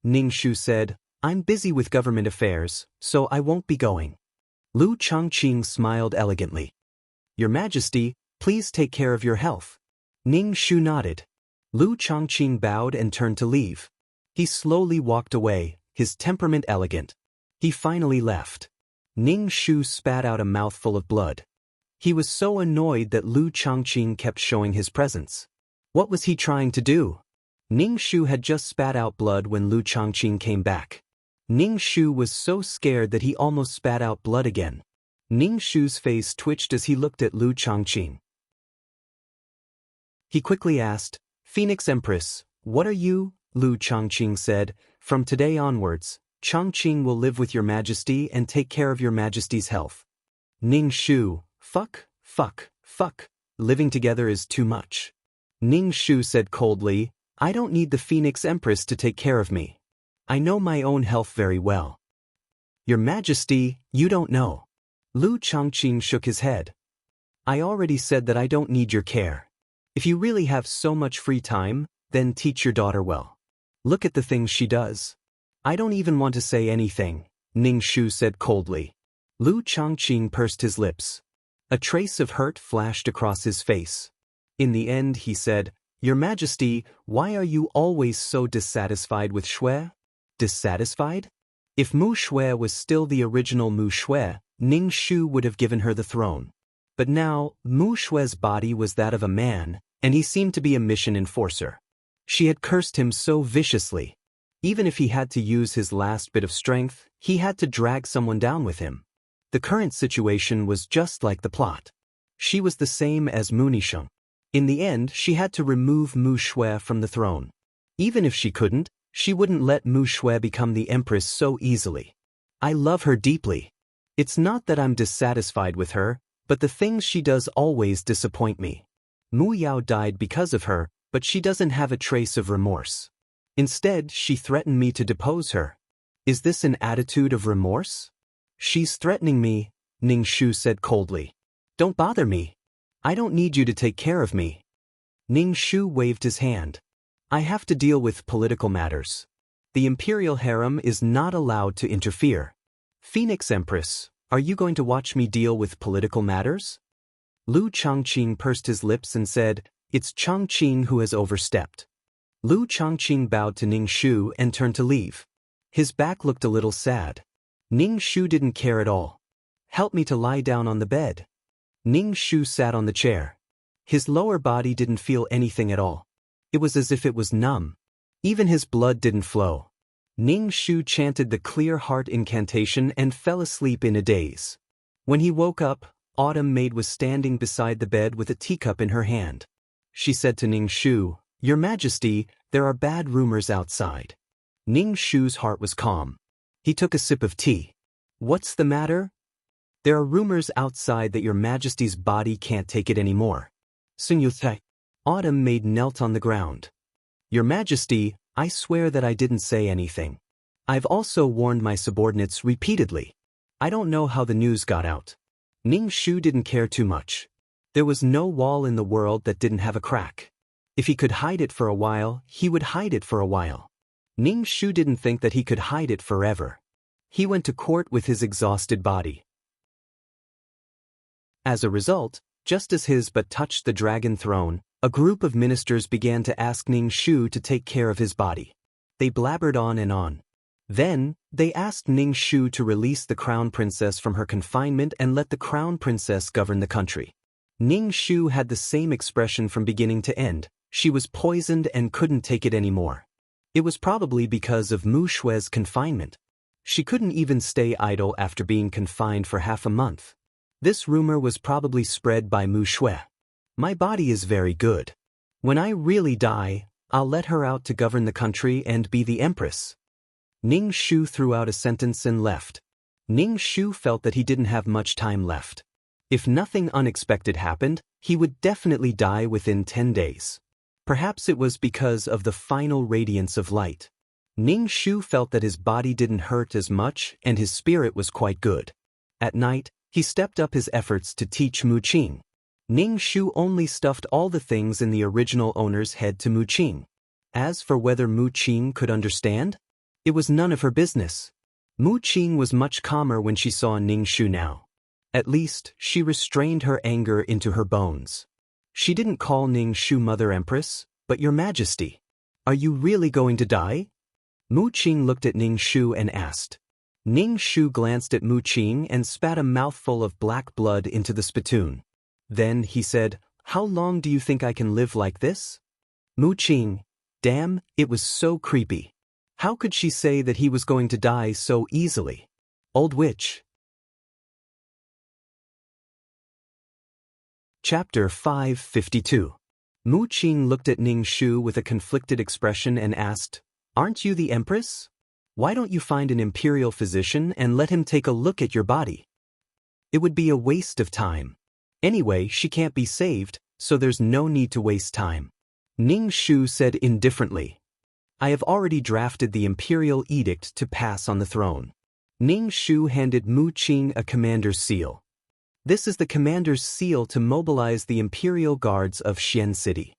Ning Shu said, I'm busy with government affairs, so I won't be going. Lu Changqing smiled elegantly. Your Majesty, please take care of your health. Ning Shu nodded. Lu Changqing bowed and turned to leave. He slowly walked away, his temperament elegant. He finally left. Ning Shu spat out a mouthful of blood. He was so annoyed that Lu Changqing kept showing his presence. What was he trying to do? Ning Shu had just spat out blood when Lu Changqing came back. Ning Shu was so scared that he almost spat out blood again. Ning Shu's face twitched as he looked at Lu Changqing. He quickly asked, Phoenix Empress, what are you? Lu Changqing said, From today onwards, Changqing will live with your Majesty and take care of your Majesty's health. Ning Shu, fuck. Living together is too much. Ning Shu said coldly, I don't need the Phoenix Empress to take care of me. I know my own health very well. Your Majesty, you don't know. Lu Changqing shook his head. I already said that I don't need your care. If you really have so much free time, then teach your daughter well. Look at the things she does. I don't even want to say anything, Ning Shu said coldly. Lu Changqing pursed his lips. A trace of hurt flashed across his face. In the end he said, Your Majesty, why are you always so dissatisfied with Shui? Dissatisfied? If Mu Shui was still the original Mu Shui, Ning Shu would have given her the throne. But now, Mu Shue's body was that of a man, and he seemed to be a mission enforcer. She had cursed him so viciously. Even if he had to use his last bit of strength, he had to drag someone down with him. The current situation was just like the plot. She was the same as Mu Nisheng. In the end, she had to remove Mu Shue from the throne. Even if she couldn't, she wouldn't let Mu Shue become the empress so easily. I love her deeply. It's not that I'm dissatisfied with her, but the things she does always disappoint me. Mu Yao died because of her, but she doesn't have a trace of remorse. Instead, she threatened me to depose her. Is this an attitude of remorse? She's threatening me, Ning Shu said coldly. Don't bother me. I don't need you to take care of me. Ning Shu waved his hand. I have to deal with political matters. The imperial harem is not allowed to interfere. Phoenix Empress, are you going to watch me deal with political matters? Lu Changqing pursed his lips and said, It's Changqing who has overstepped. Lu Changqing bowed to Ning Shu and turned to leave. His back looked a little sad. Ning Shu didn't care at all. Help me to lie down on the bed. Ning Shu sat on the chair. His lower body didn't feel anything at all. It was as if it was numb. Even his blood didn't flow. Ning Shu chanted the clear heart incantation and fell asleep in a daze. When he woke up, Autumn Maid was standing beside the bed with a teacup in her hand. She said to Ning Shu, Your Majesty, there are bad rumors outside. Ning Shu's heart was calm. He took a sip of tea. What's the matter? There are rumors outside that Your Majesty's body can't take it anymore. Sun Yuthe. Autumn Maid knelt on the ground. Your Majesty, I swear that I didn't say anything. I've also warned my subordinates repeatedly. I don't know how the news got out. Ning Shu didn't care too much. There was no wall in the world that didn't have a crack. If he could hide it for a while, he would hide it for a while. Ning Shu didn't think that he could hide it forever. He went to court with his exhausted body. As a result, just as his but touched the dragon throne, a group of ministers began to ask Ning Shu to take care of his body. They blabbered on and on. Then, they asked Ning Shu to release the crown princess from her confinement and let the crown princess govern the country. Ning Shu had the same expression from beginning to end. She was poisoned and couldn't take it anymore. It was probably because of Mu Shue's confinement. She couldn't even stay idle after being confined for half a month. This rumor was probably spread by Mu Shue. My body is very good. When I really die, I'll let her out to govern the country and be the empress. Ning Shu threw out a sentence and left. Ning Shu felt that he didn't have much time left. If nothing unexpected happened, he would definitely die within 10 days. Perhaps it was because of the final radiance of light. Ning Shu felt that his body didn't hurt as much and his spirit was quite good. At night, he stepped up his efforts to teach Mu Qing. Ning Shu only stuffed all the things in the original owner's head to Mu Qing. As for whether Mu Qing could understand, it was none of her business. Mu Qing was much calmer when she saw Ning Shu now. At least, she restrained her anger into her bones. She didn't call Ning Shu Mother Empress, but Your Majesty. Are you really going to die? Mu Qing looked at Ning Shu and asked. Ning Shu glanced at Mu Qing and spat a mouthful of black blood into the spittoon. Then he said, How long do you think I can live like this? Mu Qing, damn, it was so creepy. How could she say that he was going to die so easily? Old witch. Chapter 552. Mu Qing looked at Ning Shu with a conflicted expression and asked, Aren't you the empress? Why don't you find an imperial physician and let him take a look at your body? It would be a waste of time. Anyway, she can't be saved, so there's no need to waste time. Ning Shu said indifferently. I have already drafted the imperial edict to pass on the throne. Ning Shu handed Mu Qing a commander's seal. This is the commander's seal to mobilize the imperial guards of Xian City.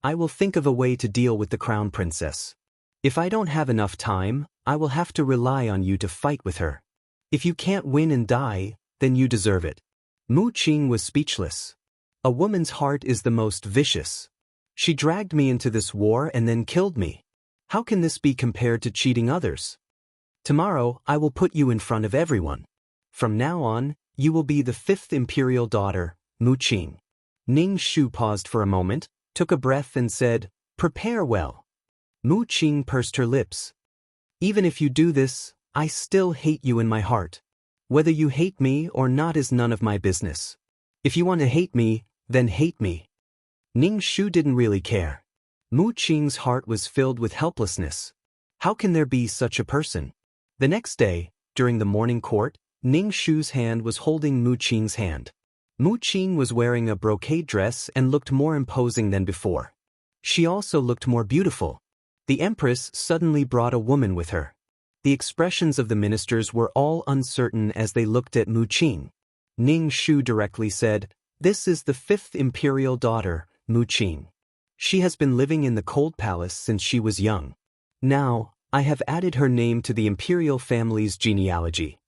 I will think of a way to deal with the crown princess. If I don't have enough time, I will have to rely on you to fight with her. If you can't win and die, then you deserve it. Mu Qing was speechless. A woman's heart is the most vicious. She dragged me into this war and then killed me. How can this be compared to cheating others? Tomorrow, I will put you in front of everyone. From now on, You will be the 5th imperial daughter, Mu Qing. Ning Shu paused for a moment, took a breath and said, "Prepare well." Mu Qing pursed her lips. "Even if you do this, I still hate you in my heart. Whether you hate me or not is none of my business. If you want to hate me, then hate me." Ning Shu didn't really care. Mu Qing's heart was filled with helplessness. How can there be such a person? The next day, during the morning court, Ning Shu's hand was holding Mu Qing's hand. Mu Qing was wearing a brocade dress and looked more imposing than before. She also looked more beautiful. The Empress suddenly brought a woman with her. The expressions of the ministers were all uncertain as they looked at Mu Qing. Ning Shu directly said, "This is the 5th imperial daughter, Mu Qing. She has been living in the Cold Palace since she was young. Now, I have added her name to the imperial family's genealogy."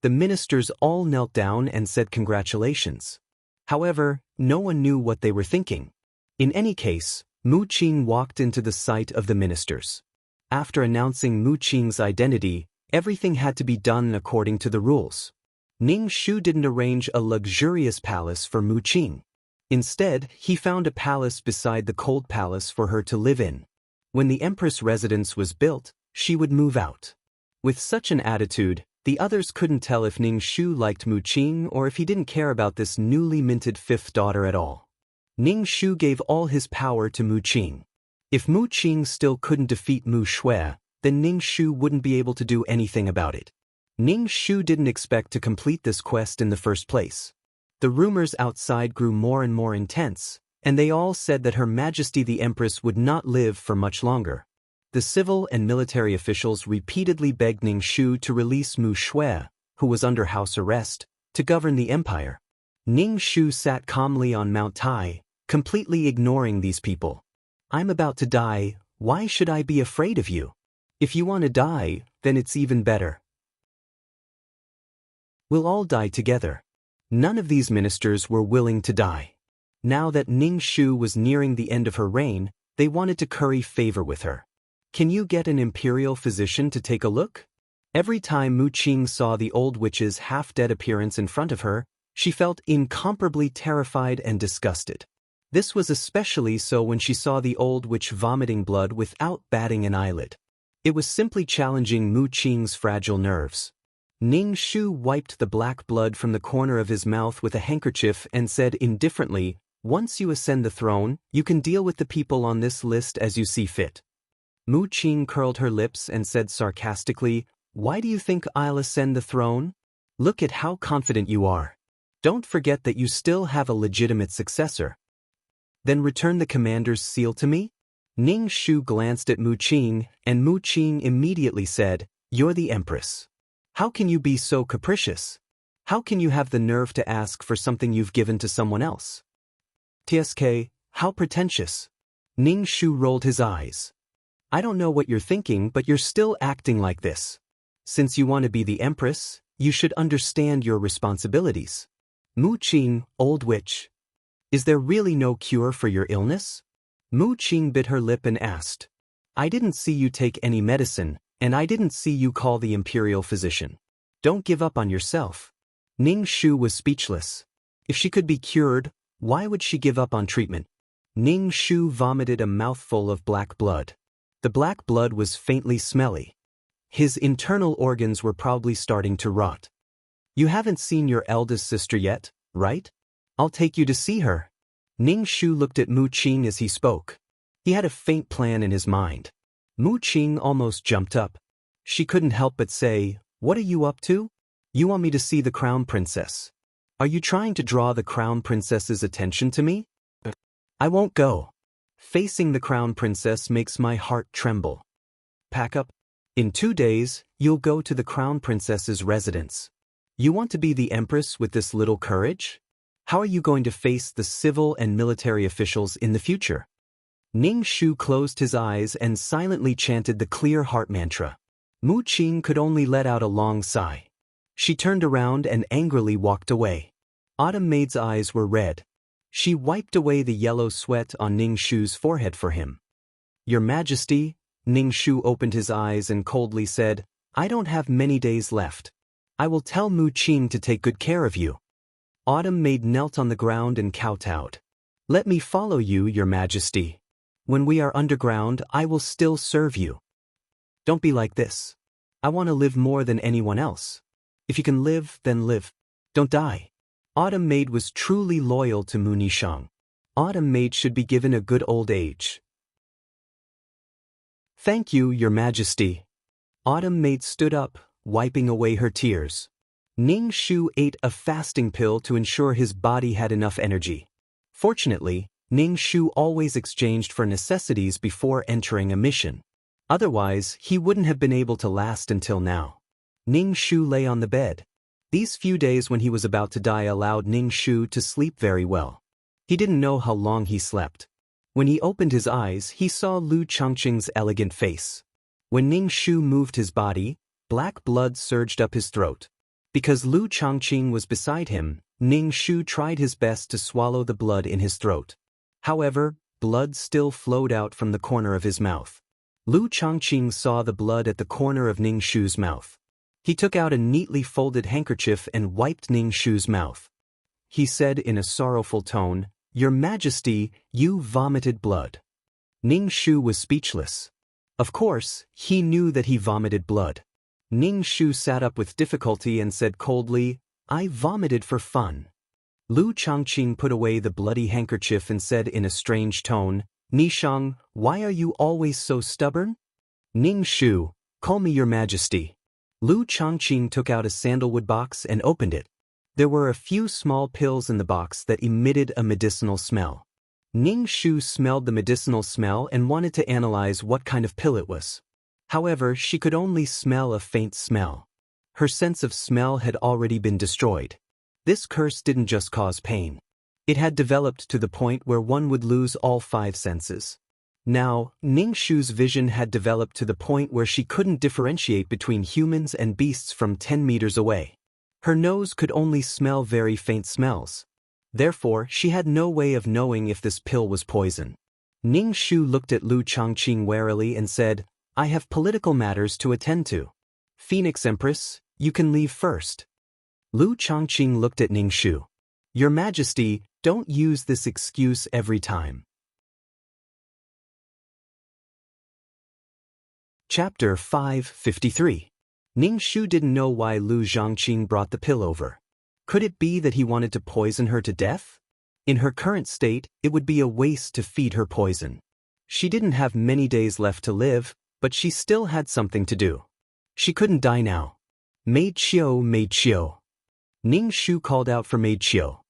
The ministers all knelt down and said congratulations. However, no one knew what they were thinking. In any case, Mu Qing walked into the sight of the ministers. After announcing Mu Qing's identity, everything had to be done according to the rules. Ning Shu didn't arrange a luxurious palace for Mu Qing. Instead, he found a palace beside the Cold Palace for her to live in. When the Empress residence was built, she would move out. With such an attitude, the others couldn't tell if Ning Shu liked Mu Qing or if he didn't care about this newly minted 5th daughter at all. Ning Shu gave all his power to Mu Qing. If Mu Qing still couldn't defeat Mu Shui, then Ning Shu wouldn't be able to do anything about it. Ning Shu didn't expect to complete this quest in the first place. The rumors outside grew more and more intense, and they all said that Her Majesty the Empress would not live for much longer. The civil and military officials repeatedly begged Ning Shu to release Mu Shui, who was under house arrest, to govern the empire. Ning Shu sat calmly on Mount Tai, completely ignoring these people. "I'm about to die, why should I be afraid of you? If you want to die, then it's even better. We'll all die together." None of these ministers were willing to die. Now that Ning Shu was nearing the end of her reign, they wanted to curry favor with her. "Can you get an imperial physician to take a look?" Every time Mu Qing saw the old witch's half-dead appearance in front of her, she felt incomparably terrified and disgusted. This was especially so when she saw the old witch vomiting blood without batting an eyelid. It was simply challenging Mu Qing's fragile nerves. Ning Shu wiped the black blood from the corner of his mouth with a handkerchief and said indifferently, "Once you ascend the throne, you can deal with the people on this list as you see fit." Mu Qing curled her lips and said sarcastically, "Why do you think I'll ascend the throne? Look at how confident you are. Don't forget that you still have a legitimate successor. Then return the commander's seal to me?" Ning Shu glanced at Mu Qing, and Mu Qing immediately said, "You're the Empress. How can you be so capricious? How can you have the nerve to ask for something you've given to someone else? TSK, how pretentious." Ning Shu rolled his eyes. "I don't know what you're thinking, but you're still acting like this. Since you want to be the Empress, you should understand your responsibilities." "Mu Qing, old witch. Is there really no cure for your illness?" Mu Qing bit her lip and asked. "I didn't see you take any medicine, and I didn't see you call the imperial physician. Don't give up on yourself." Ning Shu was speechless. If she could be cured, why would she give up on treatment? Ning Shu vomited a mouthful of black blood. The black blood was faintly smelly. His internal organs were probably starting to rot. "You haven't seen your eldest sister yet, right? I'll take you to see her." Ning Shu looked at Mu Qing as he spoke. He had a faint plan in his mind. Mu Qing almost jumped up. She couldn't help but say, "What are you up to? You want me to see the crown princess? Are you trying to draw the crown princess's attention to me?" "I won't go. Facing the crown princess makes my heart tremble. Pack up. In 2 days, you'll go to the crown princess's residence. You want to be the empress with this little courage? How are you going to face the civil and military officials in the future?" Ning Shu closed his eyes and silently chanted the clear heart mantra. Mu Qing could only let out a long sigh. She turned around and angrily walked away. Autumn Maid's eyes were red. She wiped away the yellow sweat on Ning Shu's forehead for him. "Your Majesty," Ning Shu opened his eyes and coldly said, "I don't have many days left. I will tell Mu Qing to take good care of you. Autumn Maid knelt on the ground and kowtowed. Let me follow you, Your Majesty. When we are underground, I will still serve you. Don't be like this. I want to live more than anyone else. If you can live, then live. Don't die. Autumn Maid was truly loyal to Mu Nishang. Autumn Maid should be given a good old age. Thank you, Your Majesty. Autumn Maid stood up, wiping away her tears. Ning Shu ate a fasting pill to ensure his body had enough energy. Fortunately, Ning Shu always exchanged for necessities before entering a mission. Otherwise, he wouldn't have been able to last until now. Ning Shu lay on the bed. These few days when he was about to die allowed Ning Shu to sleep very well. He didn't know how long he slept. When he opened his eyes, he saw Lu Changqing's elegant face. When Ning Shu moved his body, black blood surged up his throat. Because Lu Changqing was beside him, Ning Shu tried his best to swallow the blood in his throat. However, blood still flowed out from the corner of his mouth. Lu Changqing saw the blood at the corner of Ning Shu's mouth. He took out a neatly folded handkerchief and wiped Ning Shu's mouth. He said in a sorrowful tone, Your Majesty, you vomited blood. Ning Shu was speechless. Of course, he knew that he vomited blood. Ning Shu sat up with difficulty and said coldly, I vomited for fun. Lu Changqing put away the bloody handkerchief and said in a strange tone, Nishang, why are you always so stubborn? Ning Shu, call me Your Majesty. Lu Changqing took out a sandalwood box and opened it. There were a few small pills in the box that emitted a medicinal smell. Ning Shu smelled the medicinal smell and wanted to analyze what kind of pill it was. However, she could only smell a faint smell. Her sense of smell had already been destroyed. This curse didn't just cause pain. It had developed to the point where one would lose all 5 senses. Now, Ning Shu's vision had developed to the point where she couldn't differentiate between humans and beasts from 10 meters away. Her nose could only smell very faint smells. Therefore, she had no way of knowing if this pill was poison. Ning Shu looked at Lu Changqing warily and said, I have political matters to attend to. Phoenix Empress, you can leave first. Lu Changqing looked at Ning Shu. Your Majesty, don't use this excuse every time. Chapter 553. Ning Shu didn't know why Lu Zhangqing brought the pill over. Could it be that he wanted to poison her to death? In her current state, it would be a waste to feed her poison. She didn't have many days left to live, but she still had something to do. She couldn't die now. Maid Qiu, Maid Qiu. Ning Shu called out for Maid Qiu.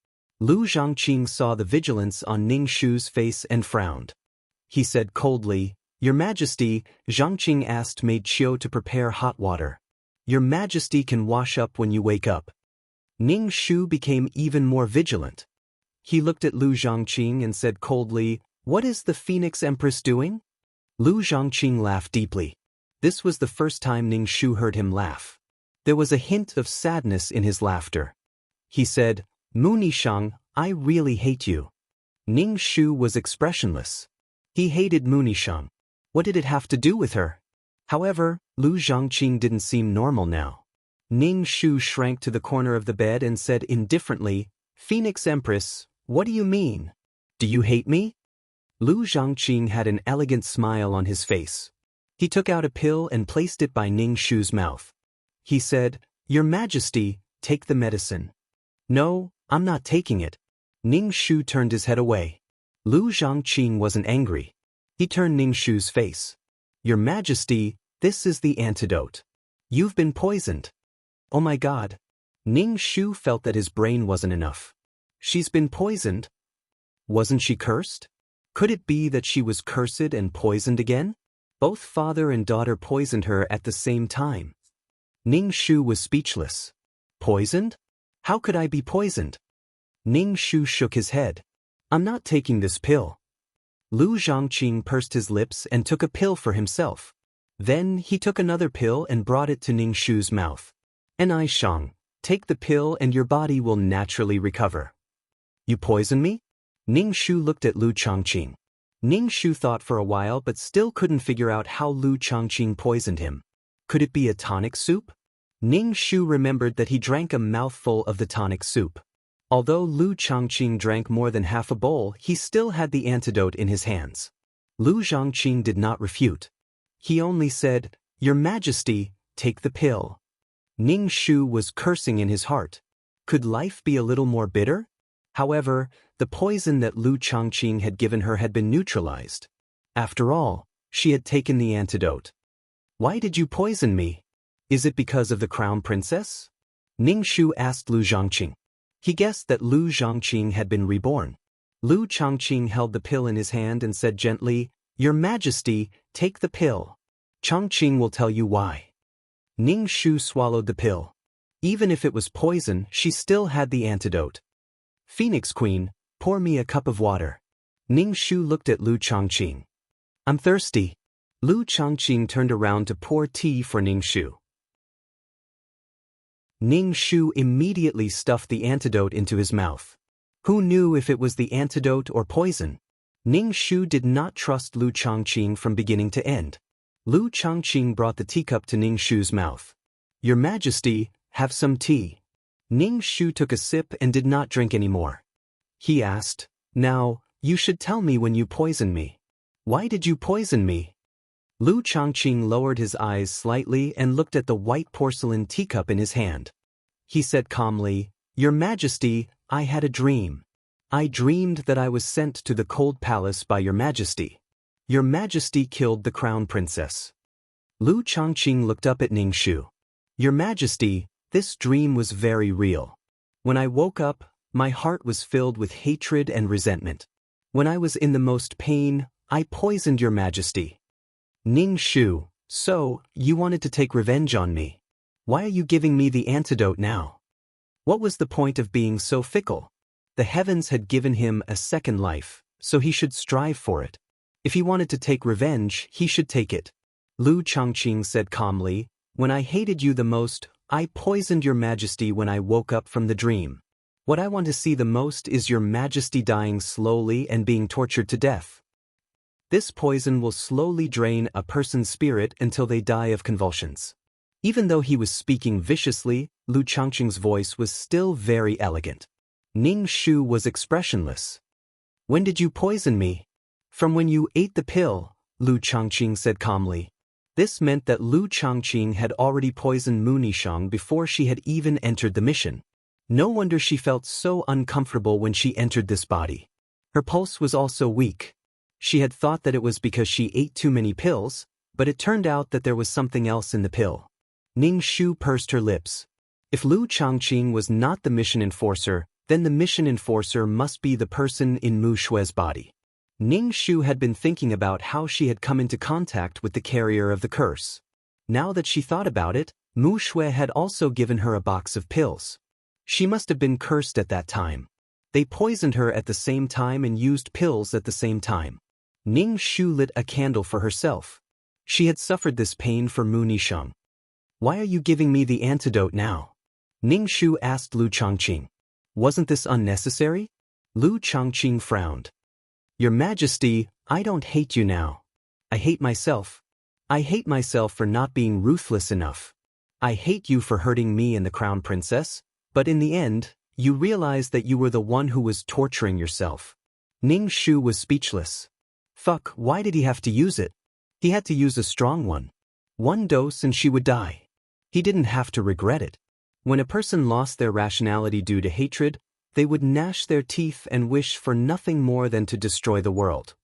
Lu Zhangqing saw the vigilance on Ning Shu's face and frowned. He said coldly, Your Majesty, Zhangqing asked Maid Qiu to prepare hot water. Your Majesty can wash up when you wake up. Ning Shu became even more vigilant. He looked at Lu Zhangqing and said coldly, What is the Phoenix Empress doing? Lu Zhangqing laughed deeply. This was the first time Ning Shu heard him laugh. There was a hint of sadness in his laughter. He said, Mu Nishang, I really hate you. Ning Shu was expressionless. He hated Mu Nishang. What did it have to do with her? However, Lu Zhangqing didn't seem normal now. Ning Shu shrank to the corner of the bed and said indifferently, Phoenix Empress, what do you mean? Do you hate me? Lu Zhangqing had an elegant smile on his face. He took out a pill and placed it by Ning Shu's mouth. He said, Your Majesty, take the medicine. No, I'm not taking it. Ning Shu turned his head away. Lu Zhangqing wasn't angry. He turned Ning Shu's face. Your Majesty, this is the antidote. You've been poisoned. Oh my God. Ning Shu felt that his brain wasn't enough. She's been poisoned? Wasn't she cursed? Could it be that she was cursed and poisoned again? Both father and daughter poisoned her at the same time. Ning Shu was speechless. Poisoned? How could I be poisoned? Ning Shu shook his head. I'm not taking this pill. Lu Zhangqing pursed his lips and took a pill for himself. Then he took another pill and brought it to Ning Shu's mouth. N.I. Shang, take the pill and your body will naturally recover. You poison me? Ning Shu looked at Lu Changqing. Ning Shu thought for a while but still couldn't figure out how Lu Changqing poisoned him. Could it be a tonic soup? Ning Shu remembered that he drank a mouthful of the tonic soup. Although Lu Changqing drank more than half a bowl, he still had the antidote in his hands. Lu Zhangqing did not refute. He only said, "Your Majesty, take the pill." Ning Shu was cursing in his heart. Could life be a little more bitter? However, the poison that Lu Changqing had given her had been neutralized. After all, she had taken the antidote. "Why did you poison me? Is it because of the crown princess?" Ning Shu asked Lu Zhangqing. He guessed that Lu Zhangqing had been reborn. Lu Changqing held the pill in his hand and said gently, "Your Majesty, take the pill. Changqing will tell you why." Ning Shu swallowed the pill. Even if it was poison, she still had the antidote. "Phoenix Queen, pour me a cup of water." Ning Shu looked at Lu Changqing. "I'm thirsty." Lu Changqing turned around to pour tea for Ning Shu. Ning Shu immediately stuffed the antidote into his mouth. Who knew if it was the antidote or poison? Ning Shu did not trust Lu Changqing from beginning to end. Lu Changqing brought the teacup to Ning Shu's mouth. "Your Majesty, have some tea." Ning Shu took a sip and did not drink any more. He asked, "Now, you should tell me when you poisoned me. Why did you poison me?" Lu Changqing lowered his eyes slightly and looked at the white porcelain teacup in his hand. He said calmly, "Your Majesty, I had a dream. I dreamed that I was sent to the cold palace by Your Majesty. Your Majesty killed the crown princess." Lu Changqing looked up at Ning Shu. "Your Majesty, this dream was very real. When I woke up, my heart was filled with hatred and resentment. When I was in the most pain, I poisoned Your Majesty." "Ning Shu, so, you wanted to take revenge on me. Why are you giving me the antidote now? What was the point of being so fickle? The heavens had given him a second life, so he should strive for it. If he wanted to take revenge, he should take it." Lu Changqing said calmly, "When I hated you the most, I poisoned Your Majesty when I woke up from the dream. What I want to see the most is Your Majesty dying slowly and being tortured to death. This poison will slowly drain a person's spirit until they die of convulsions." Even though he was speaking viciously, Lu Changqing's voice was still very elegant. Ning Shu was expressionless. "When did you poison me?" "From when you ate the pill," Lu Changqing said calmly. This meant that Lu Changqing had already poisoned Mu Nishang before she had even entered the mission. No wonder she felt so uncomfortable when she entered this body. Her pulse was also weak. She had thought that it was because she ate too many pills, but it turned out that there was something else in the pill. Ning Shu pursed her lips. If Lu Changqing was not the mission enforcer, then the mission enforcer must be the person in Mu Shue's body. Ning Shu had been thinking about how she had come into contact with the carrier of the curse. Now that she thought about it, Mu Shue had also given her a box of pills. She must have been cursed at that time. They poisoned her at the same time and used pills at the same time. Ning Shu lit a candle for herself. She had suffered this pain for Mu Nishang. "Why are you giving me the antidote now?" Ning Shu asked Lu Changqing. "Wasn't this unnecessary?" Lu Changqing frowned. "Your Majesty, I don't hate you now. I hate myself. I hate myself for not being ruthless enough. I hate you for hurting me and the crown princess, but in the end, you realized that you were the one who was torturing yourself." Ning Shu was speechless. Fuck, why did he have to use it? He had to use a strong one. One dose and she would die. He didn't have to regret it. When a person lost their rationality due to hatred, they would gnash their teeth and wish for nothing more than to destroy the world.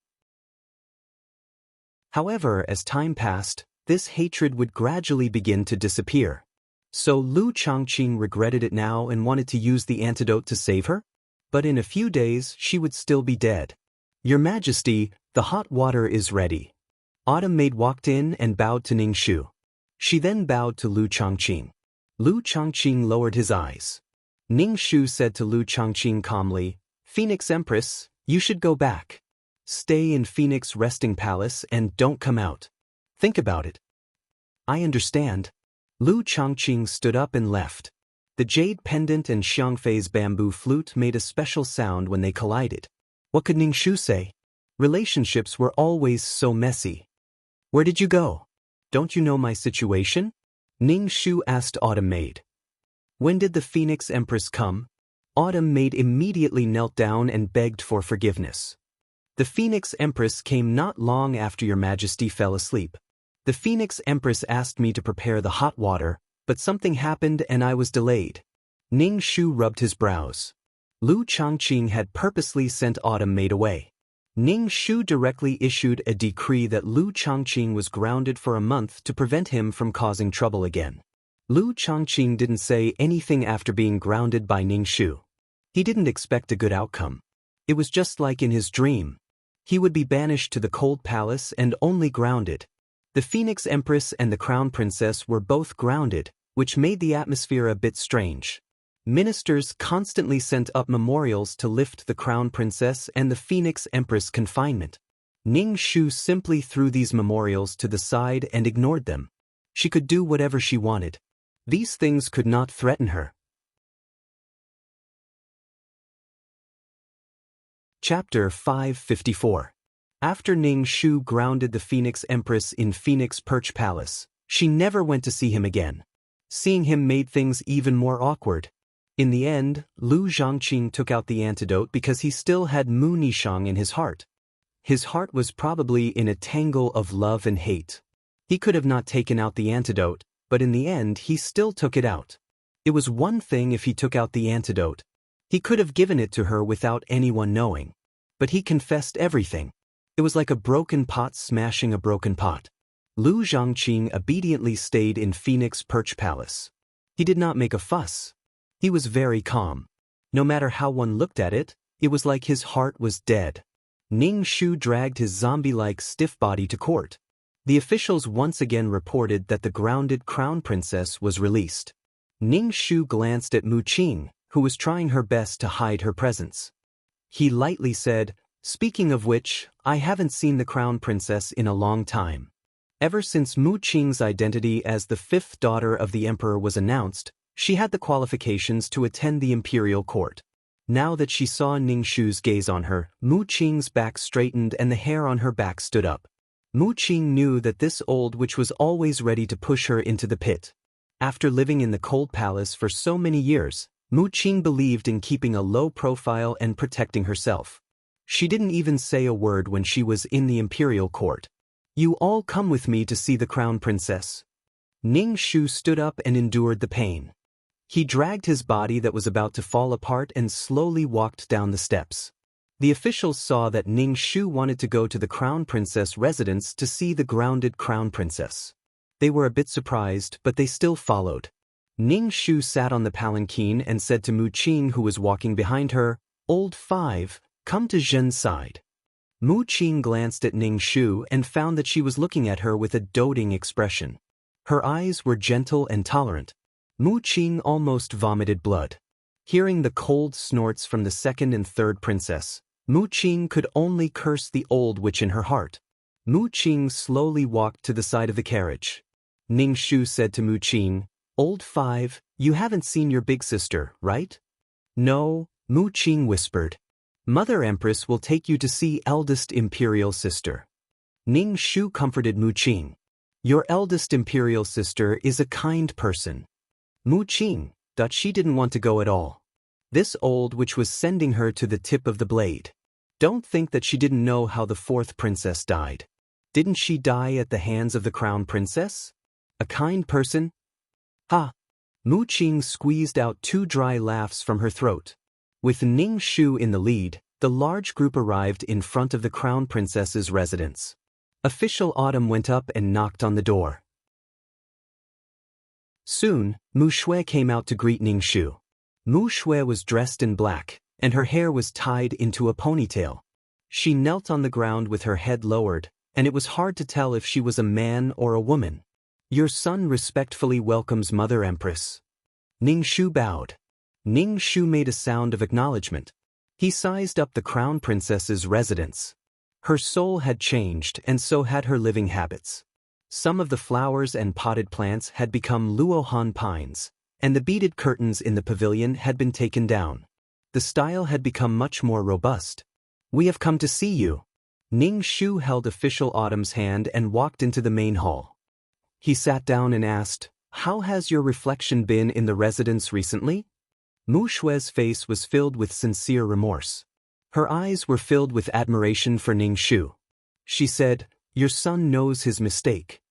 However, as time passed, this hatred would gradually begin to disappear. So Lu Changqing regretted it now and wanted to use the antidote to save her? But in a few days, she would still be dead. "Your Majesty, the hot water is ready." Autumn Maid walked in and bowed to Ning Shu. She then bowed to Lu Changqing. Lu Changqing lowered his eyes. Ning Shu said to Lu Changqing calmly, "Phoenix Empress, you should go back. Stay in Phoenix Resting Palace and don't come out. Think about it." "I understand." Lu Changqing stood up and left. The jade pendant and Xiangfei's bamboo flute made a special sound when they collided. What could Ning Shu say? Relationships were always so messy. "Where did you go? Don't you know my situation?" Ning Shu asked Autumn Maid. When did the Phoenix Empress come? Autumn Maid immediately knelt down and begged for forgiveness. The Phoenix Empress came not long after your Majesty fell asleep. The Phoenix Empress asked me to prepare the hot water, but something happened and I was delayed. Ning Shu rubbed his brows. Lu Changqing had purposely sent Autumn Maid away. Ning Shu directly issued a decree that Lu Changqing was grounded for a month to prevent him from causing trouble again. Lu Changqing didn't say anything after being grounded by Ning Shu. He didn't expect a good outcome. It was just like in his dream. He would be banished to the cold palace and only grounded. The Phoenix Empress and the Crown Princess were both grounded, which made the atmosphere a bit strange. Ministers constantly sent up memorials to lift the Crown Princess and the Phoenix Empress confinement. Ning Shu simply threw these memorials to the side and ignored them. She could do whatever she wanted. These things could not threaten her. Chapter 554. After Ning Shu grounded the Phoenix Empress in Phoenix Perch Palace, she never went to see him again. Seeing him made things even more awkward. In the end, Lu Zhangqing took out the antidote because he still had Mu Nishang in his heart. His heart was probably in a tangle of love and hate. He could have not taken out the antidote, but in the end he still took it out. It was one thing if he took out the antidote. He could have given it to her without anyone knowing. But he confessed everything. It was like a broken pot smashing a broken pot. Lu Zhangqing obediently stayed in Phoenix Perch Palace. He did not make a fuss. He was very calm. No matter how one looked at it, it was like his heart was dead. Ning Shu dragged his zombie-like stiff body to court. The officials once again reported that the grounded Crown Princess was released. Ning Shu glanced at Mu Qing, who was trying her best to hide her presence. He lightly said, "Speaking of which, I haven't seen the Crown Princess in a long time." Ever since Mu Qing's identity as the fifth daughter of the emperor was announced, she had the qualifications to attend the imperial court. Now that she saw Ning Shu's gaze on her, Mu Qing's back straightened and the hair on her back stood up. Mu Qing knew that this old witch was always ready to push her into the pit. After living in the cold palace for so many years, Mu Qing believed in keeping a low profile and protecting herself. She didn't even say a word when she was in the imperial court. "You all come with me to see the Crown Princess." Ning Shu stood up and endured the pain. He dragged his body that was about to fall apart and slowly walked down the steps. The officials saw that Ning Shu wanted to go to the Crown Princess residence to see the grounded Crown Princess. They were a bit surprised, but they still followed. Ning Shu sat on the palanquin and said to Mu Qing, who was walking behind her, "Old 5, come to Zhen's side." Mu Qing glanced at Ning Shu and found that she was looking at her with a doting expression. Her eyes were gentle and tolerant. Mu Qing almost vomited blood. Hearing the cold snorts from the second and third princess, Mu Qing could only curse the old witch in her heart. Mu Qing slowly walked to the side of the carriage. Ning Shu said to Mu Qing, "Old 5, you haven't seen your big sister, right?" "No," Mu Qing whispered. "Mother Empress will take you to see eldest imperial sister." Ning Shu comforted Mu Qing. "Your eldest imperial sister is a kind person." Mu Qing thought she didn't want to go at all. This old witch was sending her to the tip of the blade. Don't think that she didn't know how the fourth princess died. Didn't she die at the hands of the Crown Princess? A kind person? Ha! Mu Qing squeezed out 2 dry laughs from her throat. With Ning Shu in the lead, the large group arrived in front of the Crown Princess's residence. Official Autumn went up and knocked on the door. Soon, Mu Shui came out to greet Ning Shu. Mu Shui was dressed in black, and her hair was tied into a ponytail. She knelt on the ground with her head lowered, and it was hard to tell if she was a man or a woman. "Your son respectfully welcomes Mother Empress." Ning Shu bowed. Ning Shu made a sound of acknowledgement. He sized up the Crown Princess's residence. Her soul had changed, and so had her living habits. Some of the flowers and potted plants had become Luohan pines, and the beaded curtains in the pavilion had been taken down. The style had become much more robust. "We have come to see you." Ning Shu held official Autumn's hand and walked into the main hall. He sat down and asked, How has your reflection been in the residence recently? Mu Xue's face was filled with sincere remorse. Her eyes were filled with admiration for Ning Shu. She said, "Your son knows his mistake."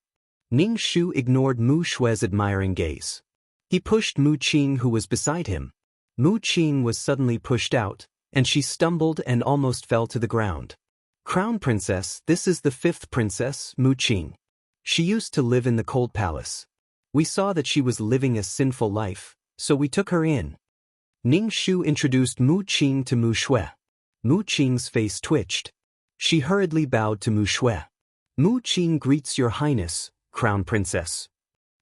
Ning Shu ignored Mu Xue's admiring gaze. He pushed Mu Qing, who was beside him. Mu Qing was suddenly pushed out, and she stumbled and almost fell to the ground. "Crown Princess, this is the 5th princess, Mu Qing. She used to live in the cold palace. We saw that she was living a sinful life, so we took her in." Ning Shu introduced Mu Qing to Mu Xue. Mu Qing's face twitched. She hurriedly bowed to Mu Xue. "Mu Qing greets your highness, Crown Princess."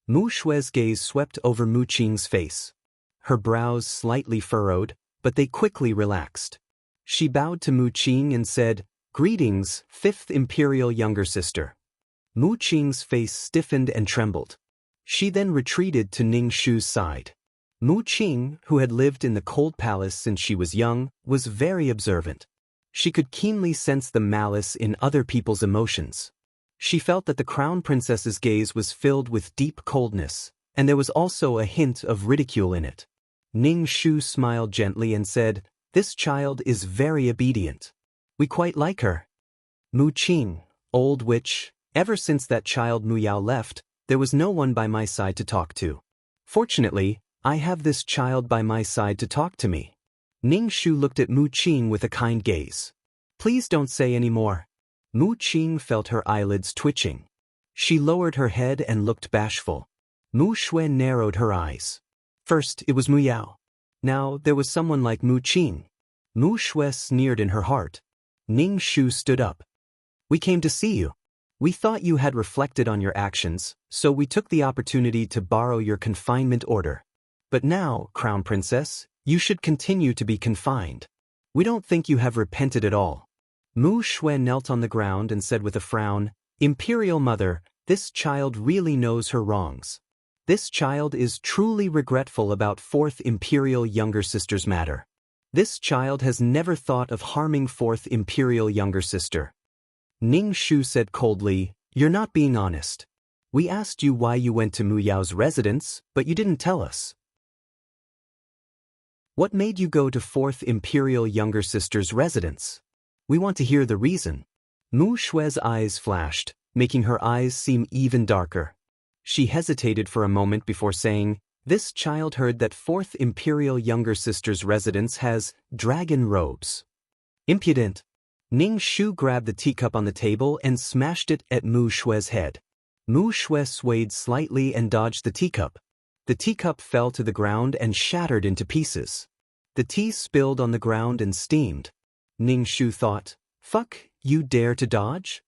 Mu Xue's gaze swept over Mu Qing's face. Her brows slightly furrowed, but they quickly relaxed. She bowed to Mu Qing and said, "Greetings, 5th Imperial younger sister." Mu Qing's face stiffened and trembled. She then retreated to Ning Shu's side. Mu Qing, who had lived in the cold palace since she was young, was very observant. She could keenly sense the malice in other people's emotions. She felt that the crown princess's gaze was filled with deep coldness, and there was also a hint of ridicule in it. Ning Shu smiled gently and said, "This child is very obedient. We quite like her." Mu Qing, old witch, ever since that child Mu Yao left, there was no one by my side to talk to. Fortunately, I have this child by my side to talk to me. Ning Shu looked at Mu Qing with a kind gaze. "Please don't say any more." Mu Qing felt her eyelids twitching. She lowered her head and looked bashful. Mu Xue narrowed her eyes. First, it was Mu Yao. Now, there was someone like Mu Qing. Mu Xue sneered in her heart. Ning Shu stood up. "We came to see you. We thought you had reflected on your actions, so we took the opportunity to borrow your confinement order. But now, Crown Princess, you should continue to be confined. We don't think you have repented at all." Mu Xue knelt on the ground and said with a frown, "Imperial Mother, this child really knows her wrongs. This child is truly regretful about 4th Imperial younger sister's matter. This child has never thought of harming 4th Imperial younger sister." Ning Shu said coldly, "You're not being honest. We asked you why you went to Mu Yao's residence, but you didn't tell us. What made you go to 4th Imperial younger sister's residence? We want to hear the reason." Mu Xue's eyes flashed, making her eyes seem even darker. She hesitated for a moment before saying, "This child heard that 4th Imperial younger sister's residence has dragon robes." Impudent. Ning Shu grabbed the teacup on the table and smashed it at Mu Xue's head. Mu Xue swayed slightly and dodged the teacup. The teacup fell to the ground and shattered into pieces. The tea spilled on the ground and steamed. Ning Shu thought, "Fuck, you dare to dodge?"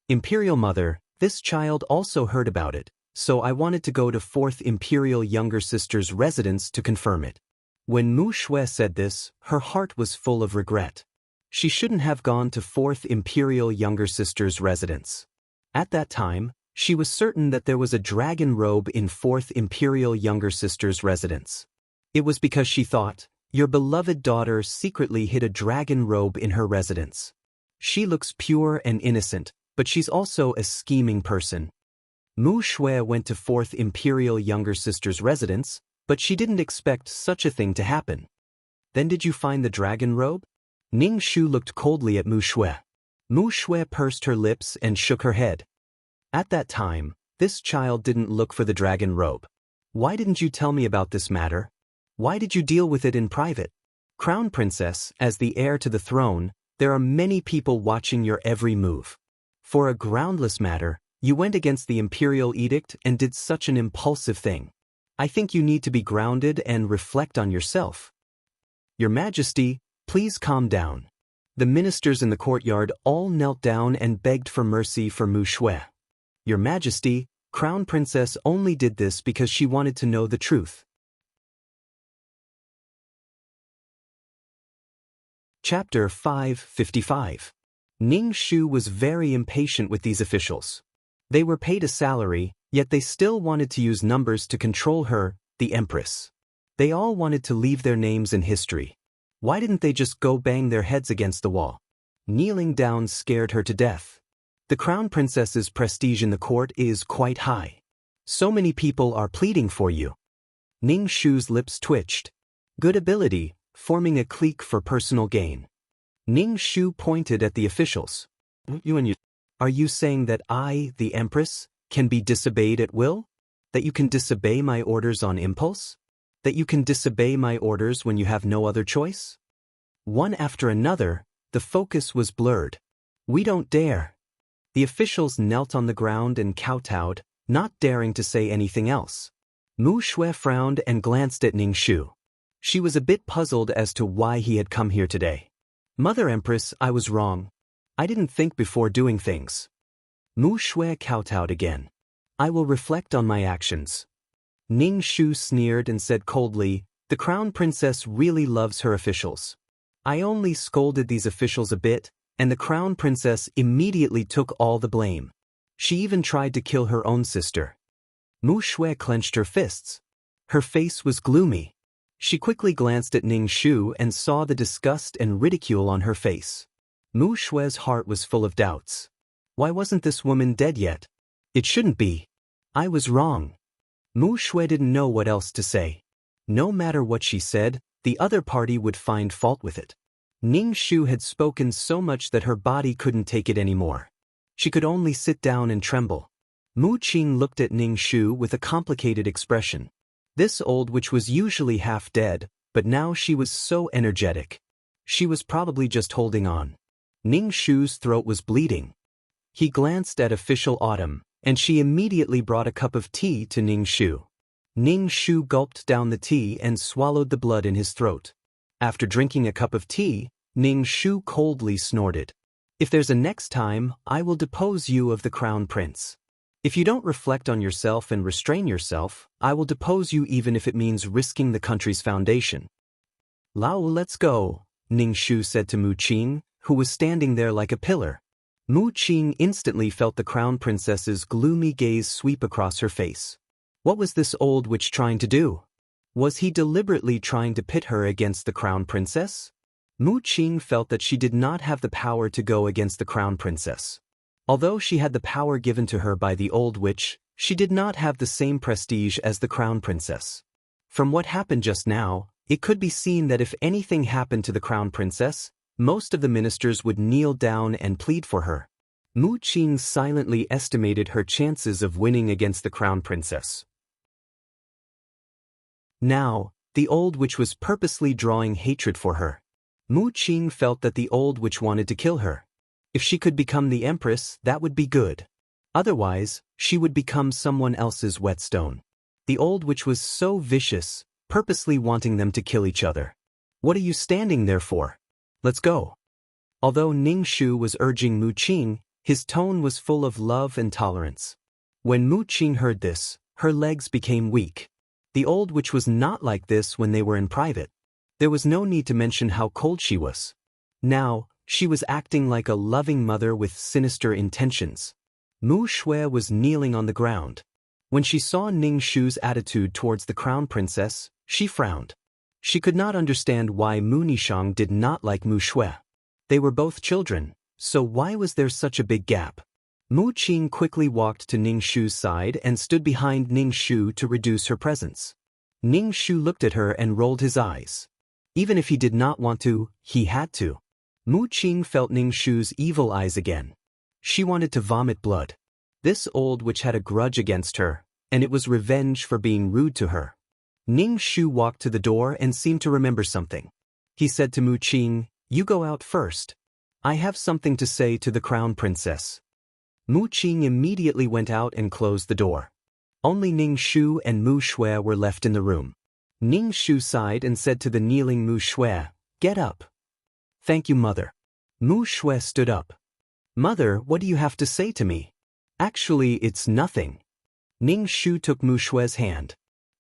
"Imperial Mother, this child also heard about it, so I wanted to go to 4th Imperial younger sister's residence to confirm it." When Mu Xue said this, her heart was full of regret. She shouldn't have gone to 4th Imperial younger sister's residence. At that time, she was certain that there was a dragon robe in 4th Imperial younger sister's residence. It was because she thought, "Your beloved daughter secretly hid a dragon robe in her residence. She looks pure and innocent, but she's also a scheming person." Mu Xue went to 4th Imperial younger sister's residence, but she didn't expect such a thing to happen. "Then did you find the dragon robe?" Ning Shu looked coldly at Mu Xue. Mu Xue pursed her lips and shook her head. "At that time, this child didn't look for the dragon robe. Why didn't you tell me about this matter? Why did you deal with it in private? Crown Princess, as the heir to the throne, there are many people watching your every move. For a groundless matter, you went against the imperial edict and did such an impulsive thing. I think you need to be grounded and reflect on yourself." "Your Majesty, please calm down." The ministers in the courtyard all knelt down and begged for mercy for Mu Xue. "Your Majesty, Crown Princess only did this because she wanted to know the truth." Chapter 555. Ning Shu was very impatient with these officials. They were paid a salary, yet they still wanted to use numbers to control her, the Empress. They all wanted to leave their names in history. Why didn't they just go bang their heads against the wall? Kneeling down scared her to death. The Crown Princess's prestige in the court is quite high. So many people are pleading for you. Ning Shu's lips twitched. Good ability, forming a clique for personal gain. Ning Shu pointed at the officials. Are you saying that I, the Empress, can be disobeyed at will? That you can disobey my orders on impulse? That you can disobey my orders when you have no other choice? One after another, the focus was blurred. We don't dare. The officials knelt on the ground and kowtowed, not daring to say anything else. Mu Shui frowned and glanced at Ning Shu. She was a bit puzzled as to why he had come here today. Mother Empress, I was wrong. I didn't think before doing things. Mu Shui kowtowed again. I will reflect on my actions. Ning Shu sneered and said coldly, the Crown Princess really loves her officials. I only scolded these officials a bit, and the Crown Princess immediately took all the blame. She even tried to kill her own sister. Mu Shui clenched her fists. Her face was gloomy. She quickly glanced at Ning Shu and saw the disgust and ridicule on her face. Mu Shui's heart was full of doubts. Why wasn't this woman dead yet? It shouldn't be. I was wrong. Mu Shui didn't know what else to say. No matter what she said, the other party would find fault with it. Ning Shu had spoken so much that her body couldn't take it anymore. She could only sit down and tremble. Mu Qing looked at Ning Shu with a complicated expression. This old witch was usually half dead, but now she was so energetic. She was probably just holding on. Ning Shu's throat was bleeding. He glanced at official Autumn, and she immediately brought a cup of tea to Ning Shu. Ning Shu gulped down the tea and swallowed the blood in his throat. After drinking a cup of tea, Ning Shu coldly snorted. If there's a next time, I will depose you of the Crown Prince. If you don't reflect on yourself and restrain yourself, I will depose you even if it means risking the country's foundation. Lao, let's go, Ning Shu said to Mu Qing, who was standing there like a pillar. Mu Qing instantly felt the Crown Princess's gloomy gaze sweep across her face. What was this old witch trying to do? Was he deliberately trying to pit her against the Crown Princess? Mu Qing felt that she did not have the power to go against the Crown Princess. Although she had the power given to her by the old witch, she did not have the same prestige as the Crown Princess. From what happened just now, it could be seen that if anything happened to the Crown Princess, most of the ministers would kneel down and plead for her. Mu Qing silently estimated her chances of winning against the Crown Princess. Now, the old witch was purposely drawing hatred for her. Mu Qing felt that the old witch wanted to kill her. If she could become the Empress, that would be good. Otherwise, she would become someone else's whetstone. The old witch was so vicious, purposely wanting them to kill each other. What are you standing there for? Let's go. Although Ning Shu was urging Mu Qing, his tone was full of love and tolerance. When Mu Qing heard this, her legs became weak. The old witch was not like this when they were in private. There was no need to mention how cold she was. Now, she was acting like a loving mother with sinister intentions. Mu Shui was kneeling on the ground. When she saw Ning Shu's attitude towards the Crown Princess, she frowned. She could not understand why Mu Nishang did not like Mu Shui. They were both children, so why was there such a big gap? Mu Qing quickly walked to Ning Shu's side and stood behind Ning Shu to reduce her presence. Ning Shu looked at her and rolled his eyes. Even if he did not want to, he had to. Mu Qing felt Ning Shu's evil eyes again. She wanted to vomit blood. This old witch had a grudge against her, and it was revenge for being rude to her. Ning Shu walked to the door and seemed to remember something. He said to Mu Qing, "You go out first. I have something to say to the Crown Princess." Mu Qing immediately went out and closed the door. Only Ning Shu and Mu Shui were left in the room. Ning Shu sighed and said to the kneeling Mu Shui, "Get up." "Thank you, Mother." Mu Shui stood up. "Mother, what do you have to say to me?" "Actually, it's nothing." Ning Shu took Mu Shui's hand.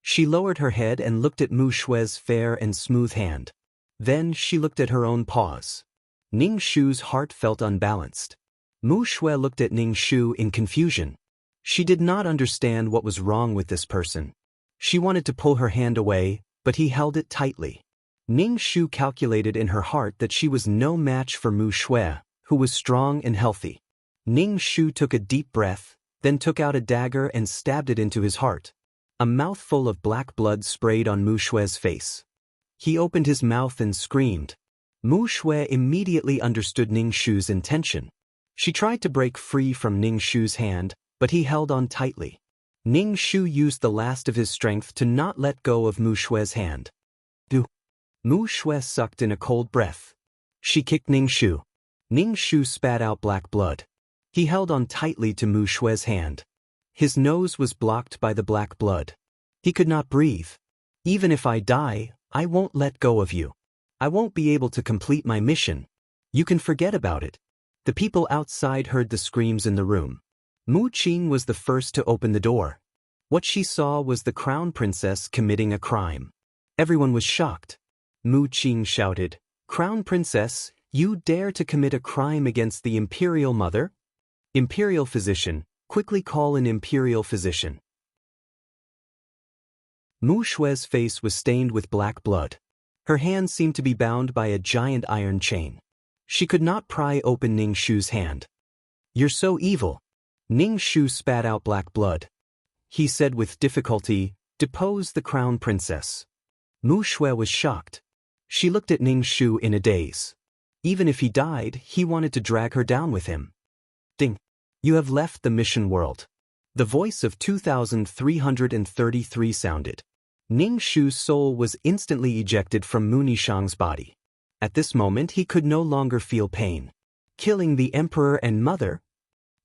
She lowered her head and looked at Mu Shui's fair and smooth hand. Then she looked at her own paws. Ning Shu's heart felt unbalanced. Mu Shui looked at Ning Shu in confusion. She did not understand what was wrong with this person. She wanted to pull her hand away, but he held it tightly. Ning Shu calculated in her heart that she was no match for Mu Shui, who was strong and healthy. Ning Shu took a deep breath, then took out a dagger and stabbed it into his heart. A mouthful of black blood sprayed on Mu Xue's face. He opened his mouth and screamed. Mu Xue immediately understood Ning Shu's intention. She tried to break free from Ning Shu's hand, but he held on tightly. Ning Shu used the last of his strength to not let go of Mu Xue's hand. Mu Xue sucked in a cold breath. She kicked Ning Shu. Ning Shu spat out black blood. He held on tightly to Mu Xue's hand. His nose was blocked by the black blood. He could not breathe. Even if I die, I won't let go of you. I won't be able to complete my mission. You can forget about it. The people outside heard the screams in the room. Mu Qing was the first to open the door. What she saw was the crown princess committing a crime. Everyone was shocked. Mu Qing shouted, "Crown princess, you dare to commit a crime against the imperial mother? Imperial physician, quickly call an imperial physician." Mu Xue's face was stained with black blood. Her hands seemed to be bound by a giant iron chain. She could not pry open Ning Shu's hand. "You're so evil." Ning Shu spat out black blood. He said with difficulty, "Depose the crown princess." Mu Xue was shocked. She looked at Ning Shu in a daze. Even if he died, he wanted to drag her down with him. "Ding! You have left the mission world." The voice of 2333 sounded. Ning Shu's soul was instantly ejected from Mu Nishang's body. At this moment he could no longer feel pain. Killing the emperor and mother?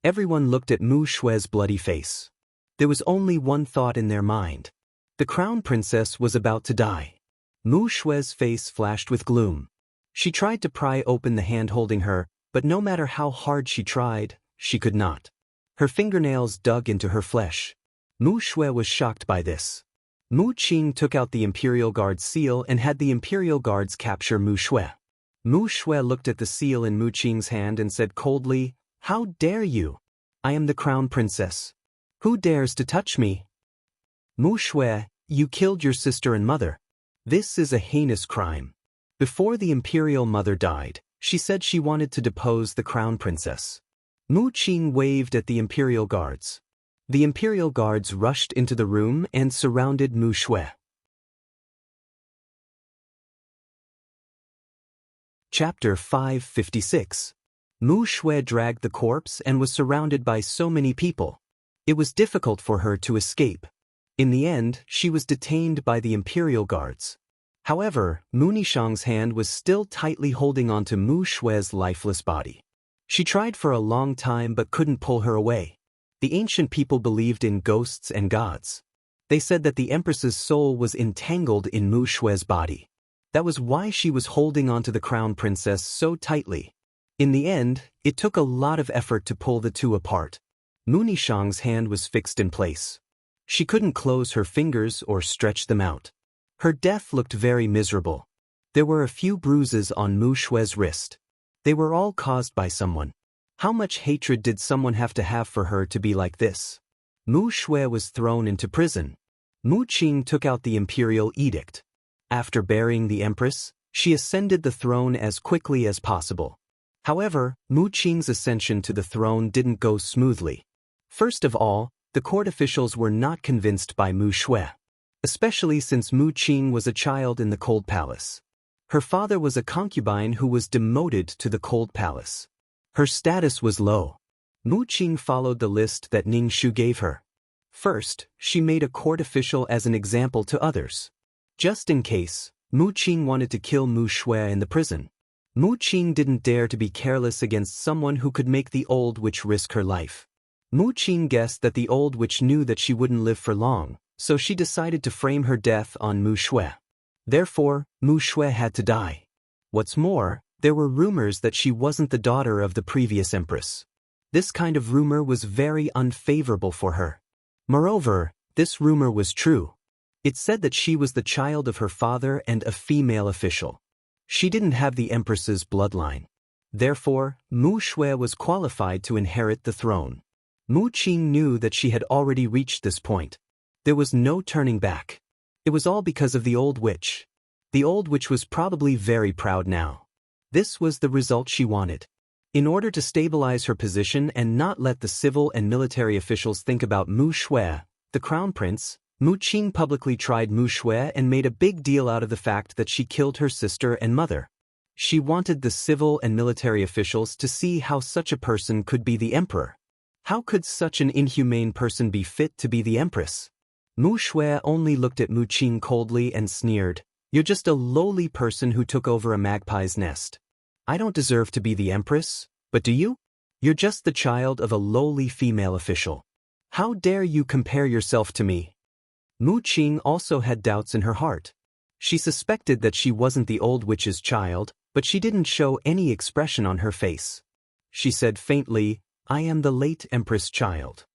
Everyone looked at Mu Xue's bloody face. There was only one thought in their mind. The crown princess was about to die. Mu Xue's face flashed with gloom. She tried to pry open the hand holding her, but no matter how hard she tried, she could not. Her fingernails dug into her flesh. Mu Xue was shocked by this. Mu Qing took out the Imperial Guard's seal and had the Imperial Guards capture Mu Xue. Mu Xue looked at the seal in Mu Qing's hand and said coldly, "How dare you? I am the crown princess. Who dares to touch me?" "Mu Xue, you killed your sister and mother. This is a heinous crime." Before the Imperial mother died, she said she wanted to depose the crown princess. Mu Qing waved at the Imperial Guards. The Imperial Guards rushed into the room and surrounded Mu Xue. Chapter 556. Mu Xue dragged the corpse and was surrounded by so many people. It was difficult for her to escape. In the end, she was detained by the Imperial Guards. However, Mu Nishang's hand was still tightly holding onto Mu Xue's lifeless body. She tried for a long time but couldn't pull her away. The ancient people believed in ghosts and gods. They said that the Empress's soul was entangled in Mu Xue's body. That was why she was holding onto the crown princess so tightly. In the end, it took a lot of effort to pull the two apart. Mu Nishang's hand was fixed in place. She couldn't close her fingers or stretch them out. Her death looked very miserable. There were a few bruises on Mu Xue's wrist. They were all caused by someone. How much hatred did someone have to have for her to be like this? Mu Xue was thrown into prison. Mu Qing took out the imperial edict. After burying the empress, she ascended the throne as quickly as possible. However, Mu Qing's ascension to the throne didn't go smoothly. First of all, the court officials were not convinced by Mu Xue, especially since Mu Qing was a child in the Cold Palace. Her father was a concubine who was demoted to the Cold Palace. Her status was low. Mu Qing followed the list that Ning Shu gave her. First, she made a court official as an example to others. Just in case, Mu Qing wanted to kill Mu Xue in the prison. Mu Qing didn't dare to be careless against someone who could make the old witch risk her life. Mu Qing guessed that the old witch knew that she wouldn't live for long, so she decided to frame her death on Mu Xue. Therefore, Mu Xue had to die. What's more, there were rumors that she wasn't the daughter of the previous empress. This kind of rumor was very unfavorable for her. Moreover, this rumor was true. It said that she was the child of her father and a female official. She didn't have the empress's bloodline. Therefore, Mu Xue was qualified to inherit the throne. Mu Qing knew that she had already reached this point. There was no turning back. It was all because of the old witch. The old witch was probably very proud now. This was the result she wanted. In order to stabilize her position and not let the civil and military officials think about Mu Shui, the crown prince, Mu Qing publicly tried Mu Shui and made a big deal out of the fact that she killed her sister and mother. She wanted the civil and military officials to see how such a person could be the emperor. How could such an inhumane person be fit to be the empress? Mu Shui only looked at Mu Qing coldly and sneered, "You're just a lowly person who took over a magpie's nest. I don't deserve to be the empress, but do you? You're just the child of a lowly female official. How dare you compare yourself to me?" Mu Qing also had doubts in her heart. She suspected that she wasn't the old witch's child, but she didn't show any expression on her face. She said faintly, "I am the late empress' child."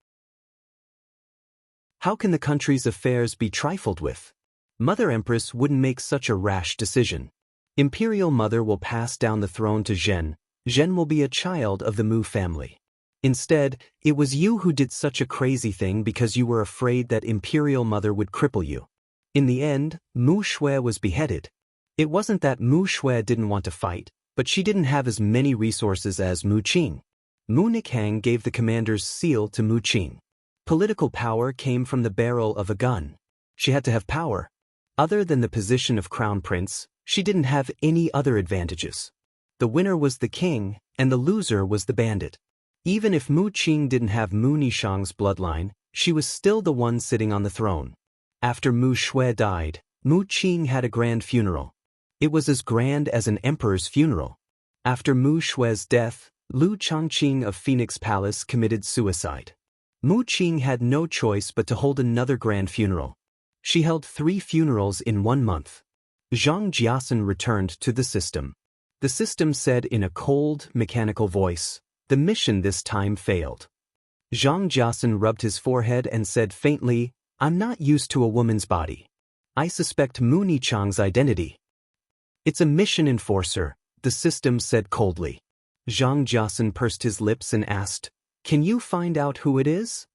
How can the country's affairs be trifled with? Mother Empress wouldn't make such a rash decision. Imperial Mother will pass down the throne to Zhen. Zhen will be a child of the Mu family. Instead, it was you who did such a crazy thing because you were afraid that Imperial Mother would cripple you. In the end, Mu Shui was beheaded. It wasn't that Mu Shui didn't want to fight, but she didn't have as many resources as Mu Qing. Mu Nikhang gave the commander's seal to Mu Qing. Political power came from the barrel of a gun. She had to have power. Other than the position of crown prince, she didn't have any other advantages. The winner was the king, and the loser was the bandit. Even if Mu Qing didn't have Mu Nishang's bloodline, she was still the one sitting on the throne. After Mu Shui died, Mu Qing had a grand funeral. It was as grand as an emperor's funeral. After Mu Shui's death, Lu Chongqing of Phoenix Palace committed suicide. Mu Qing had no choice but to hold another grand funeral. She held 3 funerals in 1 month. Zhang Jiasun returned to the system. The system said in a cold, mechanical voice, "The mission this time failed." Zhang Jiasun rubbed his forehead and said faintly, "I'm not used to a woman's body. I suspect Mu Nichang's identity." "It's a mission enforcer," the system said coldly. Zhang Jiasun pursed his lips and asked, "Can you find out who it is?"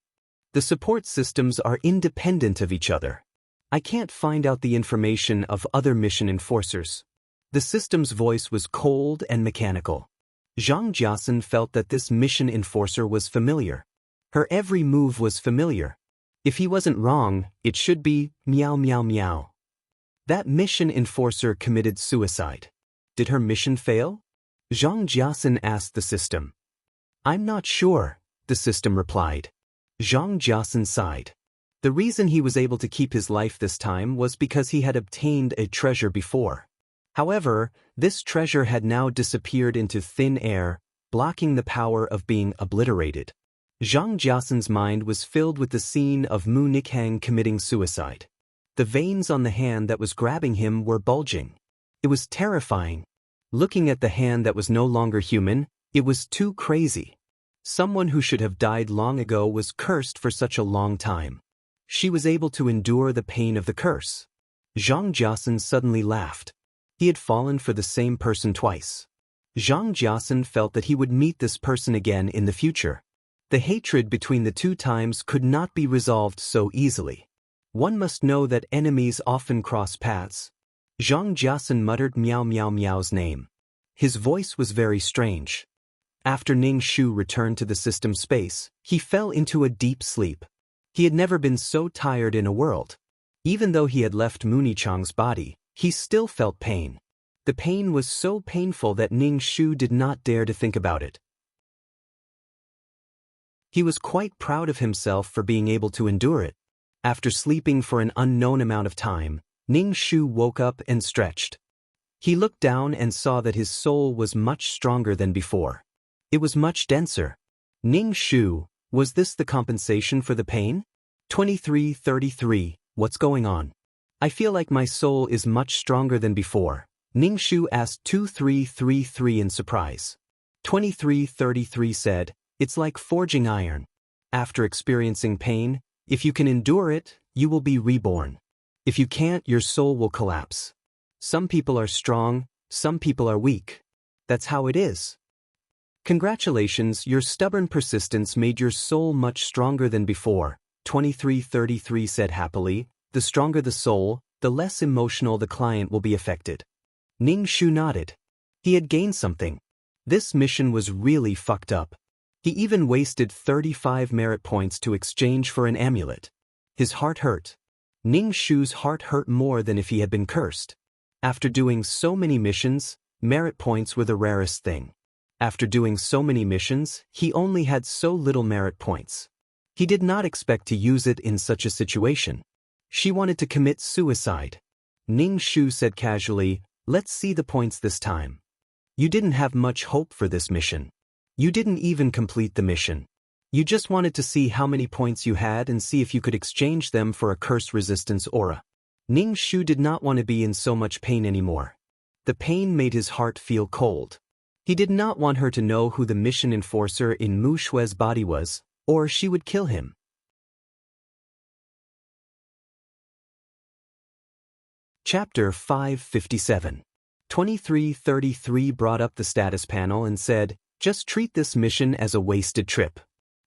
"The support systems are independent of each other. I can't find out the information of other mission enforcers." The system's voice was cold and mechanical. Zhang Jiasun felt that this mission enforcer was familiar. Her every move was familiar. If he wasn't wrong, it should be meow meow meow. That mission enforcer committed suicide. Did her mission fail? Zhang Jiasun asked the system. "I'm not sure," the system replied. Zhang Jiasun sighed. The reason he was able to keep his life this time was because he had obtained a treasure before. However, this treasure had now disappeared into thin air, blocking the power of being obliterated. Zhang Jiasun's mind was filled with the scene of Mu Nikhang committing suicide. The veins on the hand that was grabbing him were bulging. It was terrifying. Looking at the hand that was no longer human, it was too crazy. Someone who should have died long ago was cursed for such a long time. She was able to endure the pain of the curse. Zhang Jiasun suddenly laughed. He had fallen for the same person twice. Zhang Jiasun felt that he would meet this person again in the future. The hatred between the 2 times could not be resolved so easily. One must know that enemies often cross paths. Zhang Jiasun muttered meow meow meow's name. His voice was very strange. After Ning Shu returned to the system space, he fell into a deep sleep. He had never been so tired in a world. Even though he had left Mu Nichang's body, he still felt pain. The pain was so painful that Ning Shu did not dare to think about it. He was quite proud of himself for being able to endure it. After sleeping for an unknown amount of time, Ning Shu woke up and stretched. He looked down and saw that his soul was much stronger than before. It was much denser. Ning Shu, was this the compensation for the pain? 2333, what's going on? I feel like my soul is much stronger than before. Ning Shu asked 2333 in surprise. 2333 said, "It's like forging iron. After experiencing pain, if you can endure it, you will be reborn. If you can't, your soul will collapse. Some people are strong, some people are weak. That's how it is. Congratulations, your stubborn persistence made your soul much stronger than before," 2333 said happily. "The stronger the soul, the less emotional the client will be affected." Ning Shu nodded. He had gained something. This mission was really fucked up. He even wasted 35 merit points to exchange for an amulet. His heart hurt. Ning Shu's heart hurt more than if he had been cursed. After doing so many missions, merit points were the rarest thing. After doing so many missions, he only had so little merit points. He did not expect to use it in such a situation. She wanted to commit suicide. Ning Shu said casually, "Let's see the points this time. You didn't have much hope for this mission. You didn't even complete the mission. You just wanted to see how many points you had and see if you could exchange them for a curse resistance aura." Ning Shu did not want to be in so much pain anymore. The pain made his heart feel cold. He did not want her to know who the mission enforcer in Mu Shue's body was, or she would kill him. Chapter 557. 2333 brought up the status panel and said, "Just treat this mission as a wasted trip."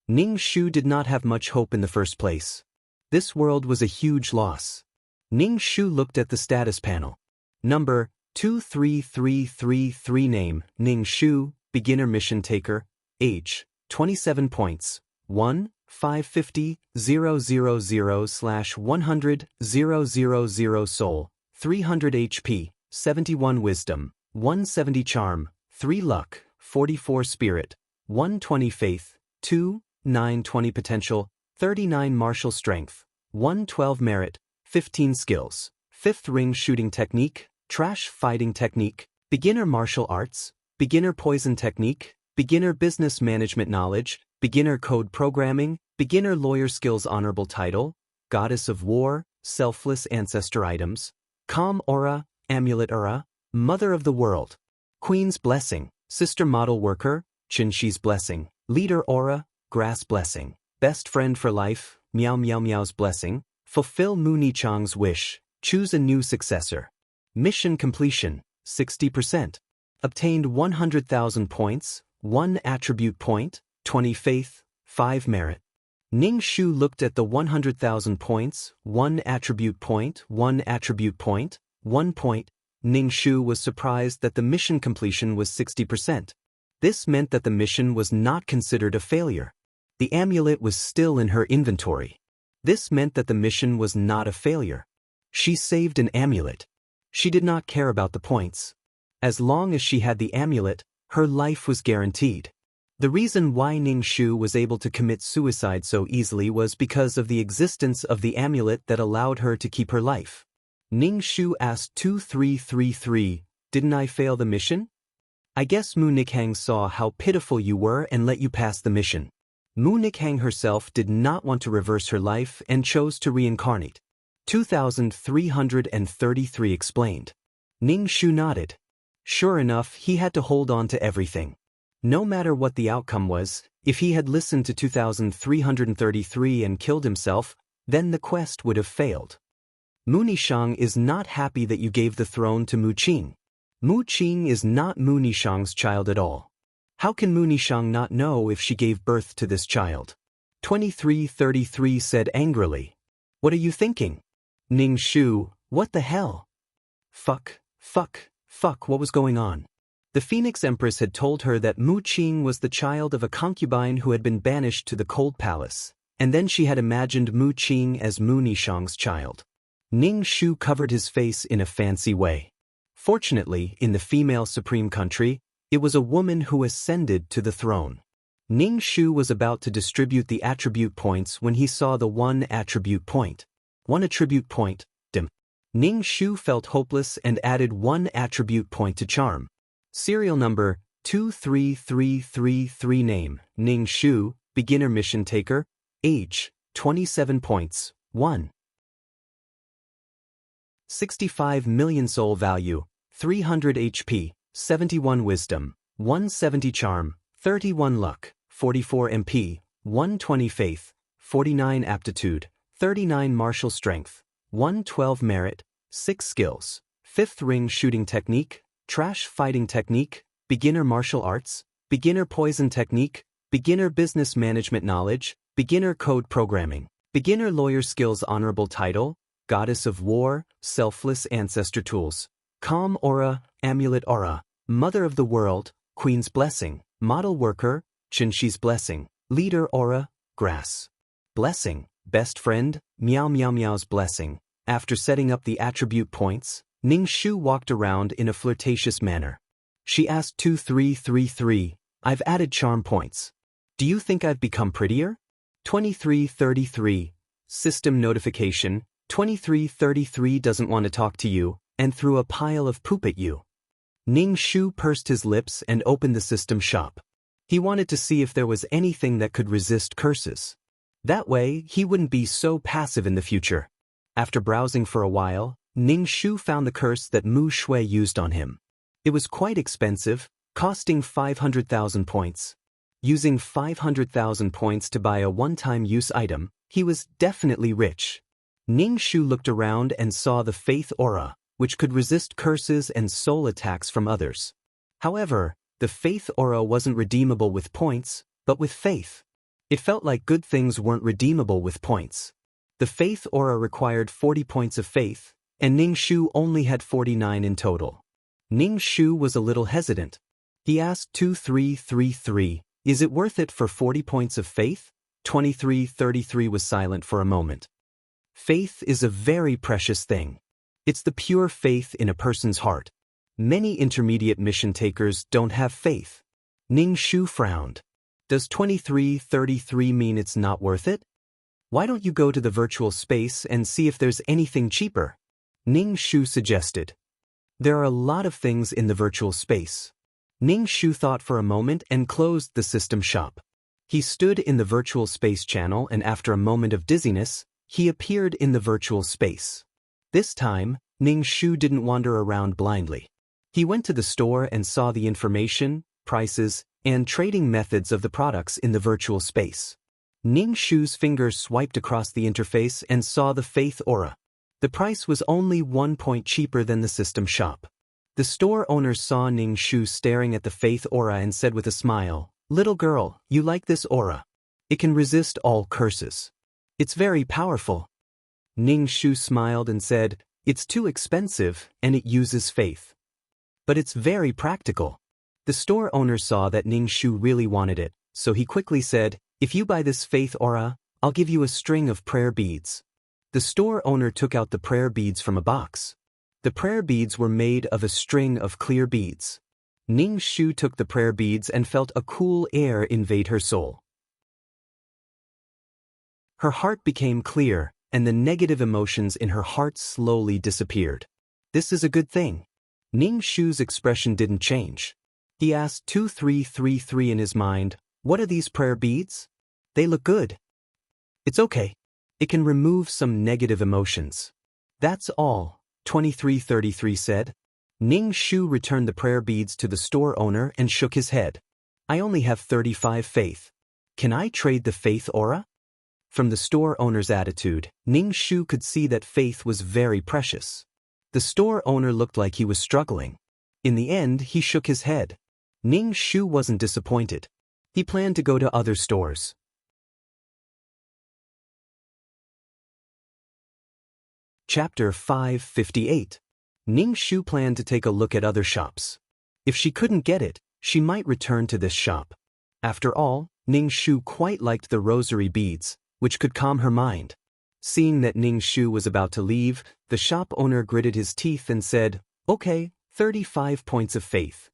Ning Shu did not have much hope in the first place. This world was a huge loss. Ning Shu looked at the status panel. Number 23333 name, Ning Shu, beginner mission taker, age, 27 points, 1, 550, 000/100, 000 soul, 300 HP, 71 wisdom, 170 charm, 3 luck, 44 spirit, 120 faith, 2, 920 potential, 39 martial strength, 112 merit, 15 skills, 5th ring shooting technique, trash fighting technique, beginner martial arts, beginner poison technique, beginner business management knowledge, beginner code programming, beginner lawyer skills honorable title, goddess of war, selfless ancestor items, calm aura, amulet aura, mother of the world, queen's blessing, sister model worker, Qinshi's blessing, leader aura, grass blessing, best friend for life, Miao Miao Miao's blessing, fulfill Mu Nichang's wish, choose a new successor. Mission completion, 60%. Obtained 100,000 points, 1 attribute point, 20 faith, 5 merit. Ning Shu looked at the 100,000 points, 1 attribute point, 1 attribute point, 1 point. Ning Shu was surprised that the mission completion was 60%. This meant that the mission was not considered a failure. The amulet was still in her inventory. This meant that the mission was not a failure. She saved an amulet. She did not care about the points. As long as she had the amulet, her life was guaranteed. The reason why Ning Shu was able to commit suicide so easily was because of the existence of the amulet that allowed her to keep her life. Ning Shu asked 2333, "Didn't I fail the mission? I guess Mu Nikhang saw how pitiful you were and let you pass the mission." Mu Nikhang herself did not want to reverse her life and chose to reincarnate. 2333 explained. Ning Shu nodded. Sure enough, he had to hold on to everything. No matter what the outcome was, if he had listened to 2333 and killed himself, then the quest would have failed. Mu Nishang is not happy that you gave the throne to Mu Qing. Mu Qing is not Mu Nishang's child at all. How can Mu Nishang not know if she gave birth to this child? 2333 said angrily. What are you thinking? Ning Shu, what the hell? Fuck, what was going on? The Phoenix Empress had told her that Mu Qing was the child of a concubine who had been banished to the Cold Palace, and then she had imagined Mu Qing as Mu Nishang's child. Ning Shu covered his face in a fancy way. Fortunately, in the female supreme country, it was a woman who ascended to the throne. Ning Shu was about to distribute the attribute points when he saw the 1 attribute point. 1 attribute point, dim. Ning Shu felt hopeless and added 1 attribute point to charm. Serial number 23333 name, Ning Shu, beginner mission taker, age, 27 points, 1. 65 million soul value, 300 HP, 71 wisdom, 170 charm, 31 luck, 44 MP, 120 faith, 49 aptitude, 39 martial strength, 112 merit, 6 skills, 5th ring shooting technique, trash fighting technique, beginner martial arts, beginner poison technique, beginner business management knowledge, beginner code programming, beginner lawyer skills honorable title, goddess of war, selfless ancestor tools, calm aura, amulet aura, mother of the world, Queen's blessing, model worker, Qinshi's blessing, leader aura, grass. Blessing, best friend, Meow Meow Meow's blessing. After setting up the attribute points, Ning Shu walked around in a flirtatious manner. She asked 2333, I've added charm points. Do you think I've become prettier? 2333, system notification, 2333 doesn't want to talk to you, and threw a pile of poop at you. Ning Shu pursed his lips and opened the system shop. He wanted to see if there was anything that could resist curses. That way, he wouldn't be so passive in the future. After browsing for a while, Ning Shu found the curse that Mu Shui used on him. It was quite expensive, costing 500,000 points. Using 500,000 points to buy a one-time use item, he was definitely rich. Ning Shu looked around and saw the Faith Aura, which could resist curses and soul attacks from others. However, the Faith Aura wasn't redeemable with points, but with faith. It felt like good things weren't redeemable with points. The Faith Aura required 40 points of faith, and Ning Shu only had 49 in total. Ning Shu was a little hesitant. He asked 2333, is it worth it for 40 points of faith? 2333 was silent for a moment. Faith is a very precious thing. It's the pure faith in a person's heart. Many intermediate mission takers don't have faith. Ning Shu frowned. Does 2333 mean it's not worth it? Why don't you go to the virtual space and see if there's anything cheaper? Ning Shu suggested. There are a lot of things in the virtual space. Ning Shu thought for a moment and closed the system shop. He stood in the virtual space channel and after a moment of dizziness, he appeared in the virtual space. This time, Ning Shu didn't wander around blindly. He went to the store and saw the information, prices, and trading methods of the products in the virtual space. Ning Shu's finger swiped across the interface and saw the Faith Aura. The price was only 1 point cheaper than the system shop. The store owner saw Ning Shu staring at the Faith Aura and said with a smile, "Little girl, you like this aura? It can resist all curses. It's very powerful." Ning Shu smiled and said, "It's too expensive and it uses faith. But it's very practical." The store owner saw that Ning Shu really wanted it, so he quickly said, "If you buy this Faith Aura, I'll give you a string of prayer beads." The store owner took out the prayer beads from a box. The prayer beads were made of a string of clear beads. Ning Shu took the prayer beads and felt a cool air invade her soul. Her heart became clear, and the negative emotions in her heart slowly disappeared. This is a good thing. Ning Shu's expression didn't change. He asked 2333 in his mind, "What are these prayer beads? They look good." "It's okay. It can remove some negative emotions." "That's all," 2333 said. Ning Shu returned the prayer beads to the store owner and shook his head. "I only have 35 faith. Can I trade the Faith Aura?" From the store owner's attitude, Ning Shu could see that faith was very precious. The store owner looked like he was struggling. In the end, he shook his head. Ning Shu wasn't disappointed. He planned to go to other stores. Chapter 558. Ning Shu planned to take a look at other shops. If she couldn't get it, she might return to this shop. After all, Ning Shu quite liked the rosary beads, which could calm her mind. Seeing that Ning Shu was about to leave, the shop owner gritted his teeth and said, "Okay, 35 points of faith.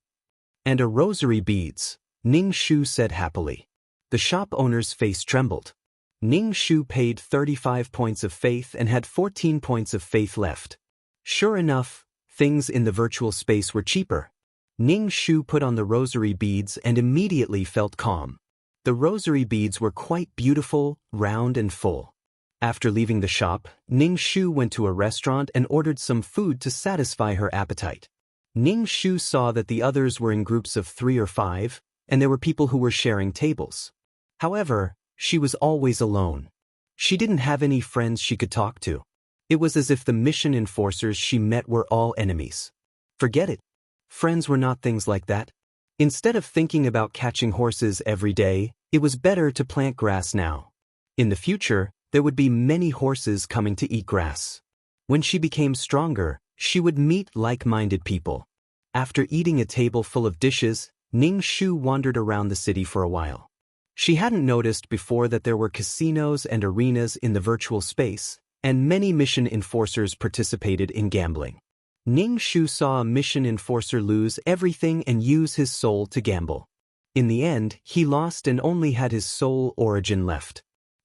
And a rosary beads," Ning Shu said happily. The shop owner's face trembled. Ning Shu paid 35 points of faith and had 14 points of faith left. Sure enough, things in the virtual space were cheaper. Ning Shu put on the rosary beads and immediately felt calm. The rosary beads were quite beautiful, round and full. After leaving the shop, Ning Shu went to a restaurant and ordered some food to satisfy her appetite. Ning Shu saw that the others were in groups of 3 or 5, and there were people who were sharing tables. However, she was always alone. She didn't have any friends she could talk to. It was as if the mission enforcers she met were all enemies. Forget it. Friends were not things like that. Instead of thinking about catching horses every day, it was better to plant grass now. In the future, there would be many horses coming to eat grass. When she became stronger, she would meet like-minded people. After eating a table full of dishes, Ning Shu wandered around the city for a while. She hadn't noticed before that there were casinos and arenas in the virtual space, and many mission enforcers participated in gambling. Ning Shu saw a mission enforcer lose everything and use his soul to gamble. In the end, he lost and only had his soul origin left.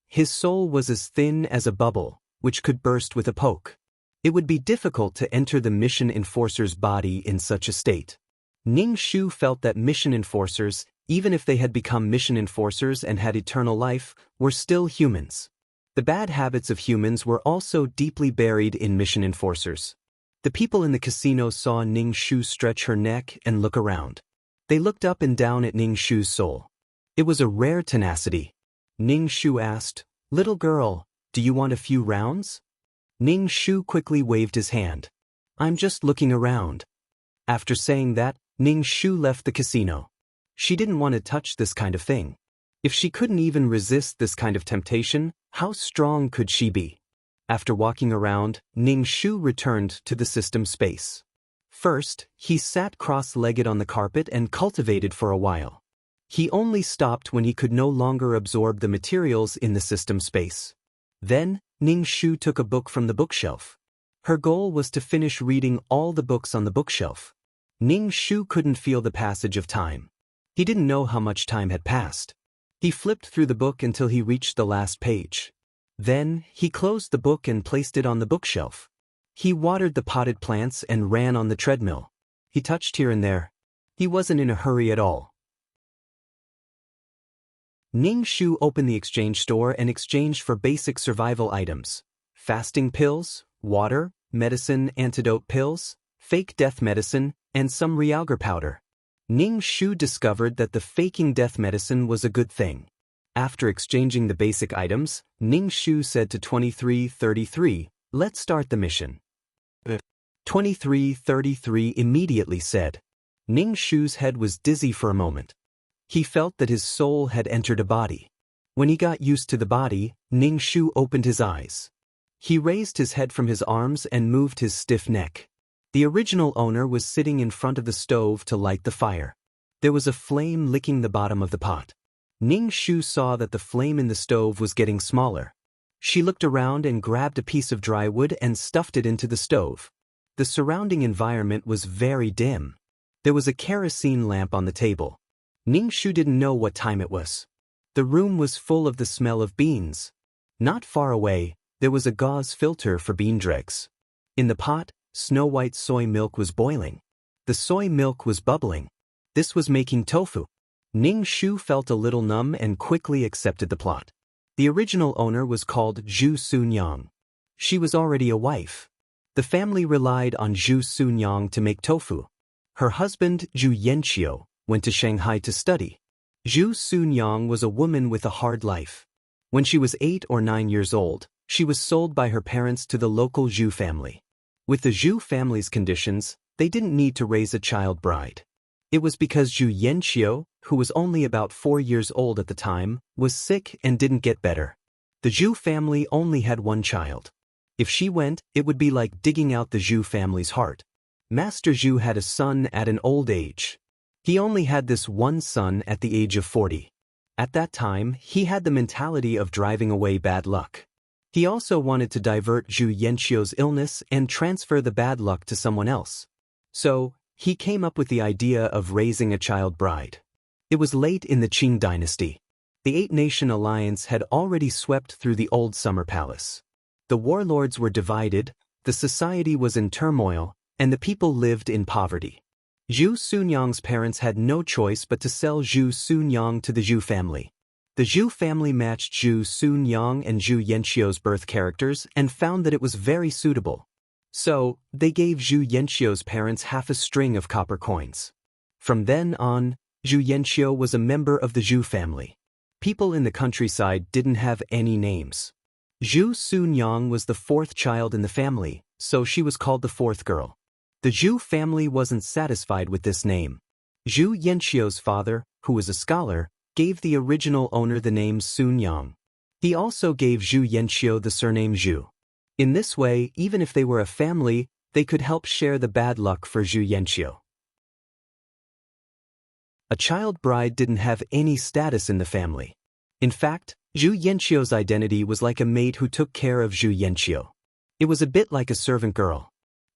His soul was as thin as a bubble, which could burst with a poke. It would be difficult to enter the mission enforcer's body in such a state. Ning Shu felt that mission enforcers, even if they had become mission enforcers and had eternal life, were still humans. The bad habits of humans were also deeply buried in mission enforcers. The people in the casino saw Ning Shu stretch her neck and look around. They looked up and down at Ning Shu's soul. It was a rare tenacity. Ning Shu asked, "Little girl, do you want a few rounds?" Ning Shu quickly waved his hand. "I'm just looking around." After saying that, Ning Shu left the casino. She didn't want to touch this kind of thing. If she couldn't even resist this kind of temptation, how strong could she be? After walking around, Ning Shu returned to the system space. First, he sat cross-legged on the carpet and cultivated for a while. He only stopped when he could no longer absorb the materials in the system space. Then, Ning Shu took a book from the bookshelf. Her goal was to finish reading all the books on the bookshelf. Ning Shu couldn't feel the passage of time. He didn't know how much time had passed. He flipped through the book until he reached the last page. Then, he closed the book and placed it on the bookshelf. He watered the potted plants and ran on the treadmill. He touched here and there. He wasn't in a hurry at all. Ning Shu opened the exchange store and exchanged for basic survival items: fasting pills, water, medicine, antidote pills, fake death medicine, and some Realgar powder. Ning Shu discovered that the faking death medicine was a good thing. After exchanging the basic items, Ning Shu said to 2333, "Let's start the mission." 2333 immediately said. Ning Shu's head was dizzy for a moment. He felt that his soul had entered a body. When he got used to the body, Ning Shu opened his eyes. He raised his head from his arms and moved his stiff neck. The original owner was sitting in front of the stove to light the fire. There was a flame licking the bottom of the pot. Ning Shu saw that the flame in the stove was getting smaller. She looked around and grabbed a piece of dry wood and stuffed it into the stove. The surrounding environment was very dim. There was a kerosene lamp on the table. Ning Shu didn't know what time it was. The room was full of the smell of beans. Not far away, there was a gauze filter for bean dregs. In the pot, snow-white soy milk was boiling. The soy milk was bubbling. This was making tofu. Ning Shu felt a little numb and quickly accepted the plot. The original owner was called Zhu Sunyang. She was already a wife. The family relied on Zhu Sunyang to make tofu. Her husband, Zhu Yanqiu, went to Shanghai to study. Zhu Sunyang was a woman with a hard life. When she was 8 or 9 years old, she was sold by her parents to the local Zhu family. With the Zhu family's conditions, they didn't need to raise a child bride. It was because Zhu Yanqiu, who was only about 4 years old at the time, was sick and didn't get better. The Zhu family only had one child. If she went, it would be like digging out the Zhu family's heart. Master Zhu had a son at an old age. He only had this one son at the age of 40. At that time, he had the mentality of driving away bad luck. He also wanted to divert Zhu Yanqiu's illness and transfer the bad luck to someone else. So, he came up with the idea of raising a child bride. It was late in the Qing dynasty. The Eight-Nation Alliance had already swept through the old summer palace. The warlords were divided, the society was in turmoil, and the people lived in poverty. Zhu Sunyang's parents had no choice but to sell Zhu Sunyang to the Zhu family. The Zhu family matched Zhu Sunyang and Zhu Yanqiu's birth characters and found that it was very suitable. So, they gave Zhu Yanqiu's parents half a string of copper coins. From then on, Zhu Yanqiu was a member of the Zhu family. People in the countryside didn't have any names. Zhu Sunyang was the 4th child in the family, so she was called the 4th girl. The Zhu family wasn't satisfied with this name. Zhu Yanqiu's father, who was a scholar, gave the original owner the name Sunyang. He also gave Zhu Yanqiu the surname Zhu. In this way, even if they were a family, they could help share the bad luck for Zhu Yanqiu. A child bride didn't have any status in the family. In fact, Zhu Yanqiu's identity was like a maid who took care of Zhu Yanqiu. It was a bit like a servant girl.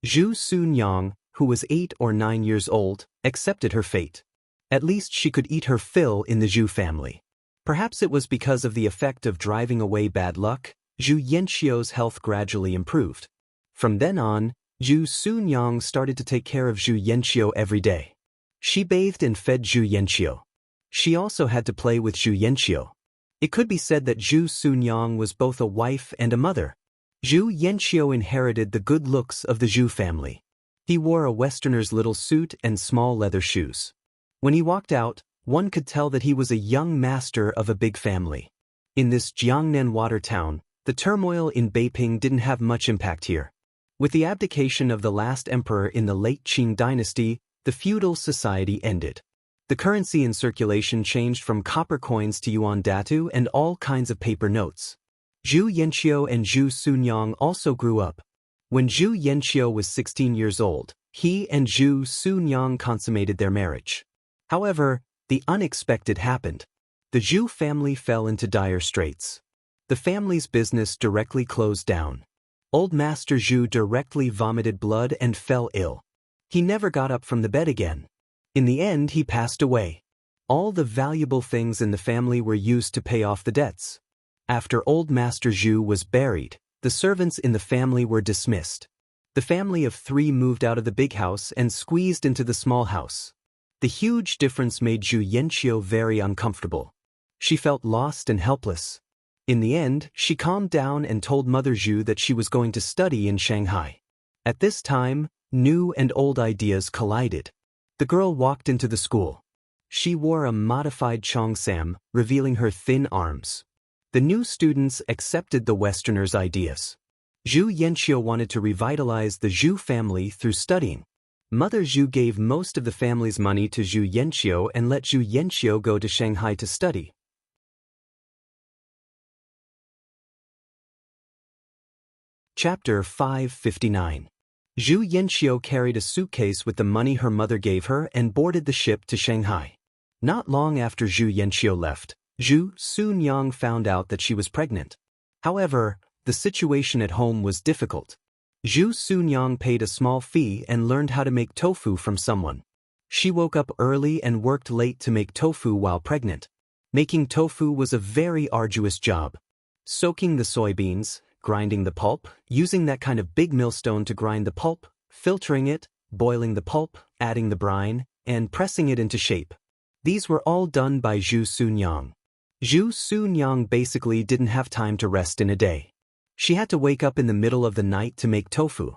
Zhu Sunyang, who was 8 or 9 years old, accepted her fate. At least she could eat her fill in the Zhu family. Perhaps it was because of the effect of driving away bad luck, Zhu Yanqiu's health gradually improved. From then on, Zhu Sunyang started to take care of Zhu Yanqiu every day. She bathed and fed Zhu Yanqiu. She also had to play with Zhu Yanqiu. It could be said that Zhu Sunyang was both a wife and a mother. Zhu Yanqiu inherited the good looks of the Zhu family. He wore a Westerner's little suit and small leather shoes. When he walked out, one could tell that he was a young master of a big family. In this Jiangnan water town, the turmoil in Beiping didn't have much impact here. With the abdication of the last emperor in the late Qing dynasty, the feudal society ended. The currency in circulation changed from copper coins to yuan datu and all kinds of paper notes. Zhu Yanqiu and Zhu Sunyang also grew up. When Zhu Yanqiu was 16 years old, he and Zhu Sunyang consummated their marriage. However, the unexpected happened. The Zhu family fell into dire straits. The family's business directly closed down. Old Master Zhu directly vomited blood and fell ill. He never got up from the bed again. In the end, he passed away. All the valuable things in the family were used to pay off the debts. After Old Master Zhu was buried, the servants in the family were dismissed. The family of 3 moved out of the big house and squeezed into the small house. The huge difference made Zhu Yanqiu very uncomfortable. She felt lost and helpless. In the end, she calmed down and told Mother Zhu that she was going to study in Shanghai. At this time, new and old ideas collided. The girl walked into the school. She wore a modified cheongsam, revealing her thin arms. The new students accepted the Westerners' ideas. Zhu Yanqiu wanted to revitalize the Zhu family through studying. Mother Zhu gave most of the family's money to Zhu Yanqiu and let Zhu Yanqiu go to Shanghai to study. Chapter 559. Zhu Yanqiu carried a suitcase with the money her mother gave her and boarded the ship to Shanghai. Not long after Zhu Yanqiu left, Zhu Sunyang found out that she was pregnant. However, the situation at home was difficult. Zhu Sunyang paid a small fee and learned how to make tofu from someone. She woke up early and worked late to make tofu while pregnant. Making tofu was a very arduous job. Soaking the soybeans, grinding the pulp, using that kind of big millstone to grind the pulp, filtering it, boiling the pulp, adding the brine, and pressing it into shape. These were all done by Zhu Sunyang. Zhu Sunyang basically didn't have time to rest in a day. She had to wake up in the middle of the night to make tofu.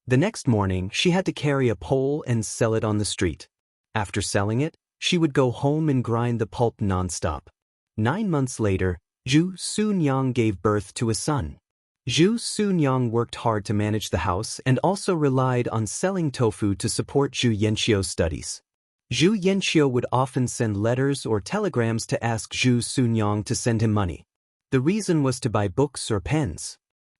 The next morning, she had to carry a pole and sell it on the street. After selling it, she would go home and grind the pulp non-stop. 9 months later, Zhu Sunyang gave birth to a son. Zhu Sunyang worked hard to manage the house and also relied on selling tofu to support Zhu Yanqiu's studies. Zhu Yanqiu would often send letters or telegrams to ask Zhu Sunyang to send him money. The reason was to buy books or pens.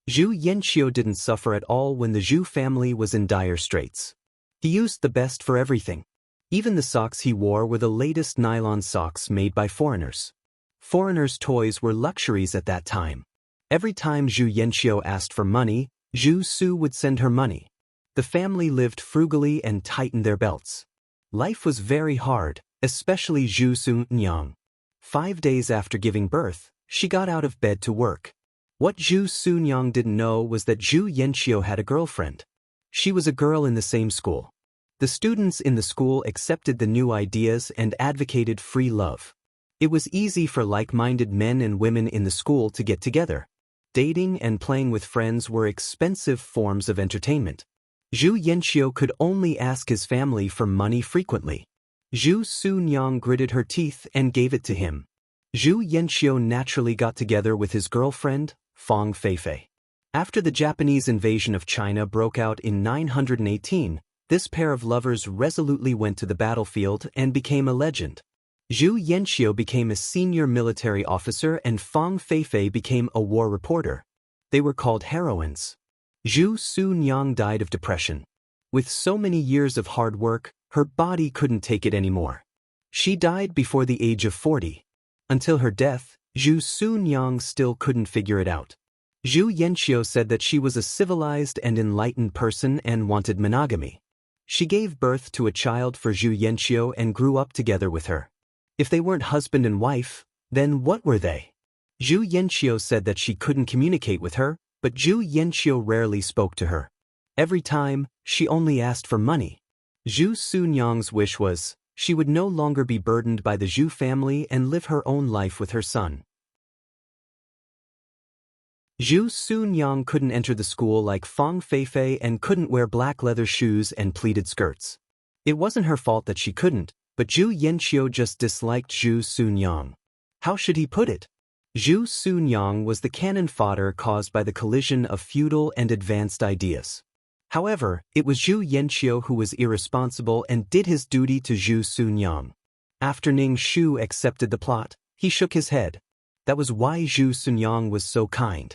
Zhu Yanqiu didn't suffer at all when the Zhu family was in dire straits. He used the best for everything. Even the socks he wore were the latest nylon socks made by foreigners. Foreigners' toys were luxuries at that time. Every time Zhu Yanqiu asked for money, Zhu Su would send her money. The family lived frugally and tightened their belts. Life was very hard, especially Zhu Sunyang. 5 days after giving birth, she got out of bed to work. What Zhu Sunyang didn't know was that Zhu Yanqiu had a girlfriend. She was a girl in the same school. The students in the school accepted the new ideas and advocated free love. It was easy for like-minded men and women in the school to get together. Dating and playing with friends were expensive forms of entertainment. Zhu Yanqiu could only ask his family for money frequently. Zhu Sunyang gritted her teeth and gave it to him. Zhu Yanqiu naturally got together with his girlfriend, Fang Feifei. After the Japanese invasion of China broke out in 918, this pair of lovers resolutely went to the battlefield and became a legend. Zhu Yanqiu became a senior military officer and Fang Feifei became a war reporter. They were called heroines. Zhu Sunyang died of depression. With so many years of hard work, her body couldn't take it anymore. She died before the age of 40. Until her death, Zhu Sunyang still couldn't figure it out. Zhu Yanqiu said that she was a civilized and enlightened person and wanted monogamy. She gave birth to a child for Zhu Yanqiu and grew up together with her. If they weren't husband and wife, then what were they? Zhu Yanqiu said that she couldn't communicate with her, but Zhu Yanqiu rarely spoke to her. Every time, she only asked for money. Zhu Sunyang's wish was, she would no longer be burdened by the Zhu family and live her own life with her son. Zhu Sunyang couldn't enter the school like Fang Feifei and couldn't wear black leather shoes and pleated skirts. It wasn't her fault that she couldn't, but Zhu Yanqiu just disliked Zhu Sunyang. How should he put it? Zhu Sunyang was the cannon fodder caused by the collision of feudal and advanced ideas. However, it was Zhu Yanqiu who was irresponsible and did his duty to Zhu Sunyang. After Ning Shu accepted the plot, he shook his head. That was why Zhu Sunyang was so kind.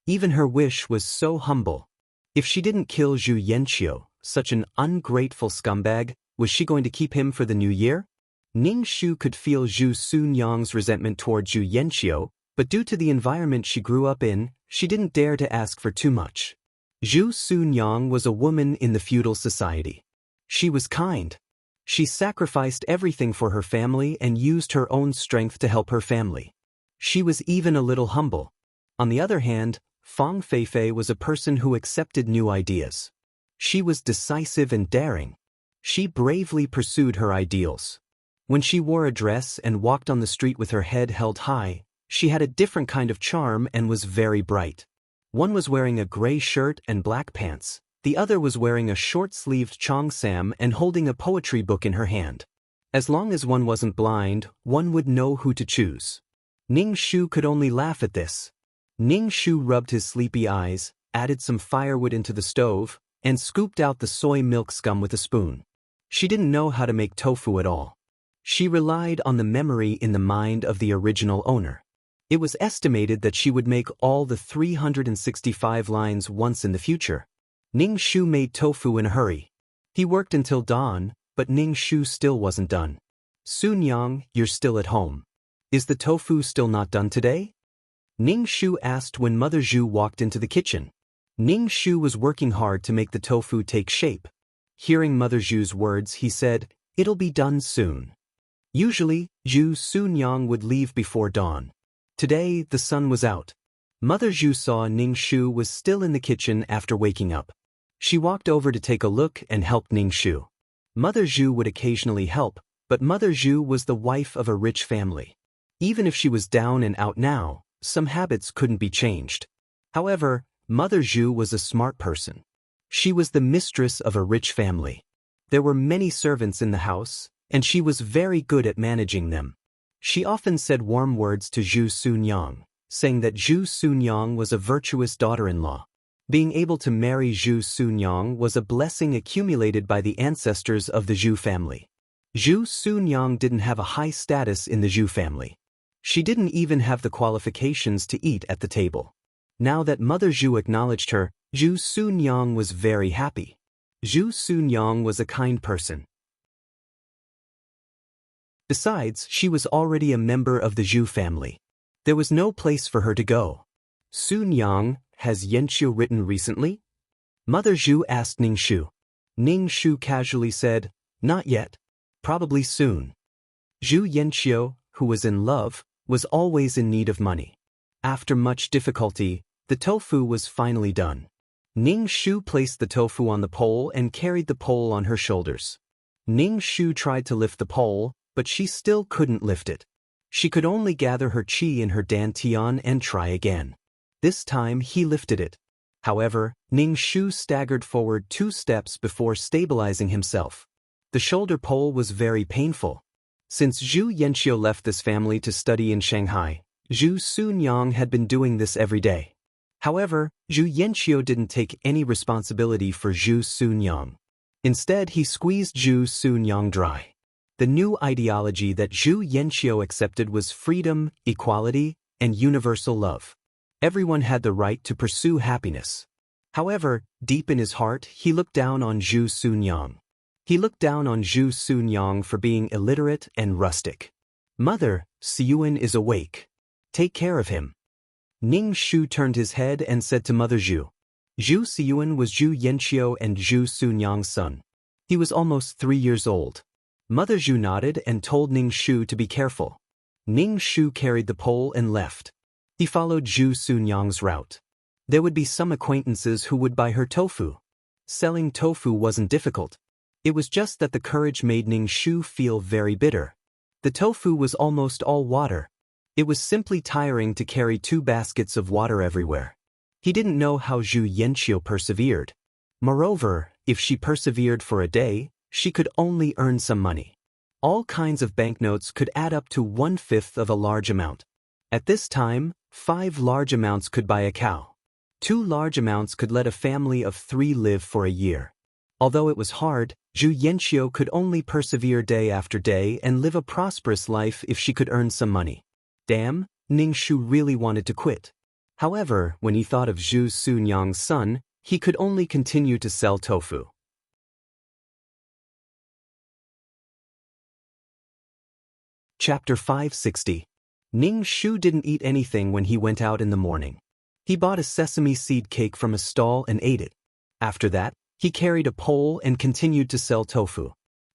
Even her wish was so humble. If she didn't kill Zhu Yanqiu, such an ungrateful scumbag, was she going to keep him for the new year? Ning Shu could feel Zhu Sunyang's resentment toward Zhu Yanqiu, but due to the environment she grew up in, she didn't dare to ask for too much. Zhu Sunyang was a woman in the feudal society. She was kind. She sacrificed everything for her family and used her own strength to help her family. She was even a little humble. On the other hand, Fang Feifei was a person who accepted new ideas. She was decisive and daring. She bravely pursued her ideals. When she wore a dress and walked on the street with her head held high, she had a different kind of charm and was very bright. One was wearing a gray shirt and black pants. The other was wearing a short-sleeved cheongsam and holding a poetry book in her hand. As long as one wasn't blind, one would know who to choose. Ning Shu could only laugh at this. Ning Shu rubbed his sleepy eyes, added some firewood into the stove, and scooped out the soy milk scum with a spoon. She didn't know how to make tofu at all. She relied on the memory in the mind of the original owner. It was estimated that she would make all the 365 lines once in the future. Ning Shu made tofu in a hurry. He worked until dawn, but Ning Shu still wasn't done. Sunyang, you're still at home. Is the tofu still not done today? Ning Shu asked when Mother Zhu walked into the kitchen. Ning Shu was working hard to make the tofu take shape. Hearing Mother Zhu's words, he said, "It'll be done soon." Usually, Zhu Sunyang would leave before dawn. Today, the sun was out. Mother Zhu saw Ning Shu was still in the kitchen after waking up. She walked over to take a look and helped Ning Shu. Mother Zhu would occasionally help, but Mother Zhu was the wife of a rich family. Even if she was down and out now, some habits couldn't be changed. However, Mother Zhu was a smart person. She was the mistress of a rich family. There were many servants in the house, and she was very good at managing them. She often said warm words to Zhu Sunyang, saying that Zhu Sunyang was a virtuous daughter-in-law. Being able to marry Zhu Sunyang was a blessing accumulated by the ancestors of the Zhu family. Zhu Sunyang didn't have a high status in the Zhu family. She didn't even have the qualifications to eat at the table. Now that Mother Zhu acknowledged her, Zhu Sunyang was very happy. Zhu Sunyang was a kind person. Besides, she was already a member of the Zhu family. There was no place for her to go. "Sunyang, has Yanqiu written recently?" Mother Zhu asked Ning Shu. Ning Shu casually said, "Not yet. Probably soon." Zhu Yanqiu, who was in love, was always in need of money. After much difficulty, the tofu was finally done. Ning Shu placed the tofu on the pole and carried the pole on her shoulders. Ning Shu tried to lift the pole, but she still couldn't lift it. She could only gather her qi in her dantian and try again. This time he lifted it. However, Ning Shu staggered forward 2 steps before stabilizing himself. The shoulder pole was very painful. Since Zhu Yanqiu left this family to study in Shanghai, Zhu Sunyang had been doing this every day. However, Zhu Yanqiu didn't take any responsibility for Zhu Sunyang. Instead, he squeezed Zhu Sunyang dry. The new ideology that Zhu Yanqiu accepted was freedom, equality, and universal love. Everyone had the right to pursue happiness. However, deep in his heart, he looked down on Zhu Sunyang. He looked down on Zhu Sunyang for being illiterate and rustic. Mother, Siyuan is awake. Take care of him. Ning Shu turned his head and said to Mother Zhu. Zhu Siyuan was Zhu Yanqiu and Zhu Sunyang's son. He was almost 3 years old. Mother Zhu nodded and told Ning Shu to be careful. Ning Shu carried the pole and left. He followed Zhu Sunyang's route. There would be some acquaintances who would buy her tofu. Selling tofu wasn't difficult. It was just that the courage made Ning Shu feel very bitter. The tofu was almost all water. It was simply tiring to carry 2 baskets of water everywhere. He didn't know how Zhu Yanqiu persevered. Moreover, if she persevered for a day, she could only earn some money. All kinds of banknotes could add up to 1/5 of a large amount. At this time, 5 large amounts could buy a cow. 2 large amounts could let a family of 3 live for a year. Although it was hard, Zhu Yanqiu could only persevere day after day and live a prosperous life if she could earn some money. Damn, Ning Shu really wanted to quit. However, when he thought of Zhu Sunyang's son, he could only continue to sell tofu. Chapter 560. Ning Shu didn't eat anything when he went out in the morning. He bought a sesame seed cake from a stall and ate it. After that, he carried a pole and continued to sell tofu.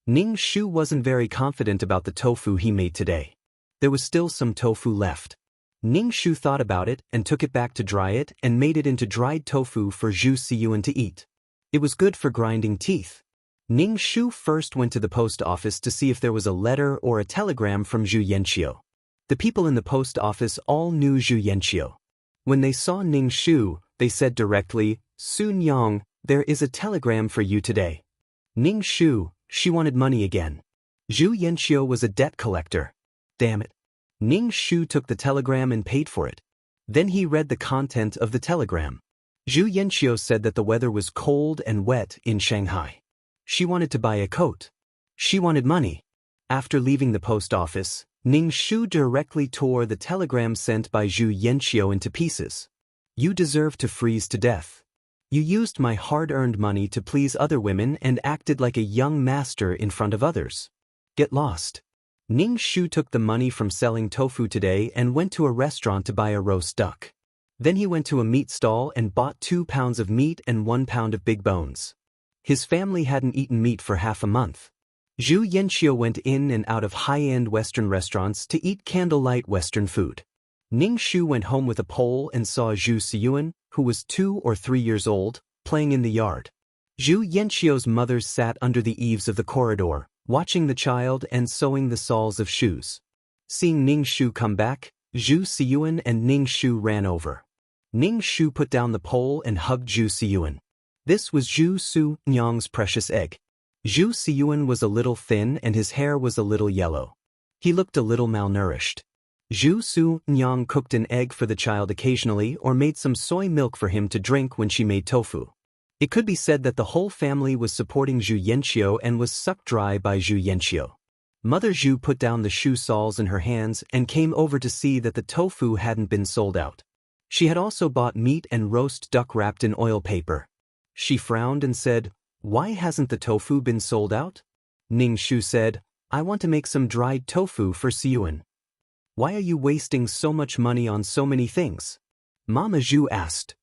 Ning Shu wasn't very confident about the tofu he made today. There was still some tofu left. Ning Shu thought about it and took it back to dry it and made it into dried tofu for Zhu Siyuan to eat. It was good for grinding teeth. Ning Shu first went to the post office to see if there was a letter or a telegram from Zhu Yanqiu. The people in the post office all knew Zhu Yanqiu. When they saw Ning Shu, they said directly, "Sunyang, there is a telegram for you today." Ning Shu, she wanted money again. Zhu Yanqiu was a debt collector. Damn it. Ning Shu took the telegram and paid for it. Then he read the content of the telegram. Zhu Yanqiu said that the weather was cold and wet in Shanghai. She wanted to buy a coat. She wanted money. After leaving the post office, Ning Shu directly tore the telegram sent by Zhu Yanqiu into pieces. You deserve to freeze to death. You used my hard-earned money to please other women and acted like a young master in front of others. Get lost. Ning Shu took the money from selling tofu today and went to a restaurant to buy a roast duck. Then he went to a meat stall and bought 2 pounds of meat and 1 pound of big bones. His family hadn't eaten meat for half a month. Zhu Yanqiu went in and out of high-end Western restaurants to eat candlelight Western food. Ning Shu went home with a pole and saw Zhu Siyuan, who was 2 or 3 years old, playing in the yard. Zhu Yanqiu's mother sat under the eaves of the corridor, watching the child and sewing the soles of shoes. Seeing Ning Shu come back, Zhu Siyuan and Ning Shu ran over. Ning Shu put down the pole and hugged Zhu Siyuan. This was Zhu Sunyang's precious egg. Zhu Siyuan was a little thin and his hair was a little yellow. He looked a little malnourished. Zhu Sunyang cooked an egg for the child occasionally or made some soy milk for him to drink when she made tofu. It could be said that the whole family was supporting Zhu Yanqiu and was sucked dry by Zhu Yanqiu. Mother Zhu put down the shoe soles in her hands and came over to see that the tofu hadn't been sold out. She had also bought meat and roast duck wrapped in oil paper. She frowned and said, "Why hasn't the tofu been sold out?" Ning Shu said, "I want to make some dried tofu for Siyuan." "Why are you wasting so much money on so many things?" Mama Zhu asked.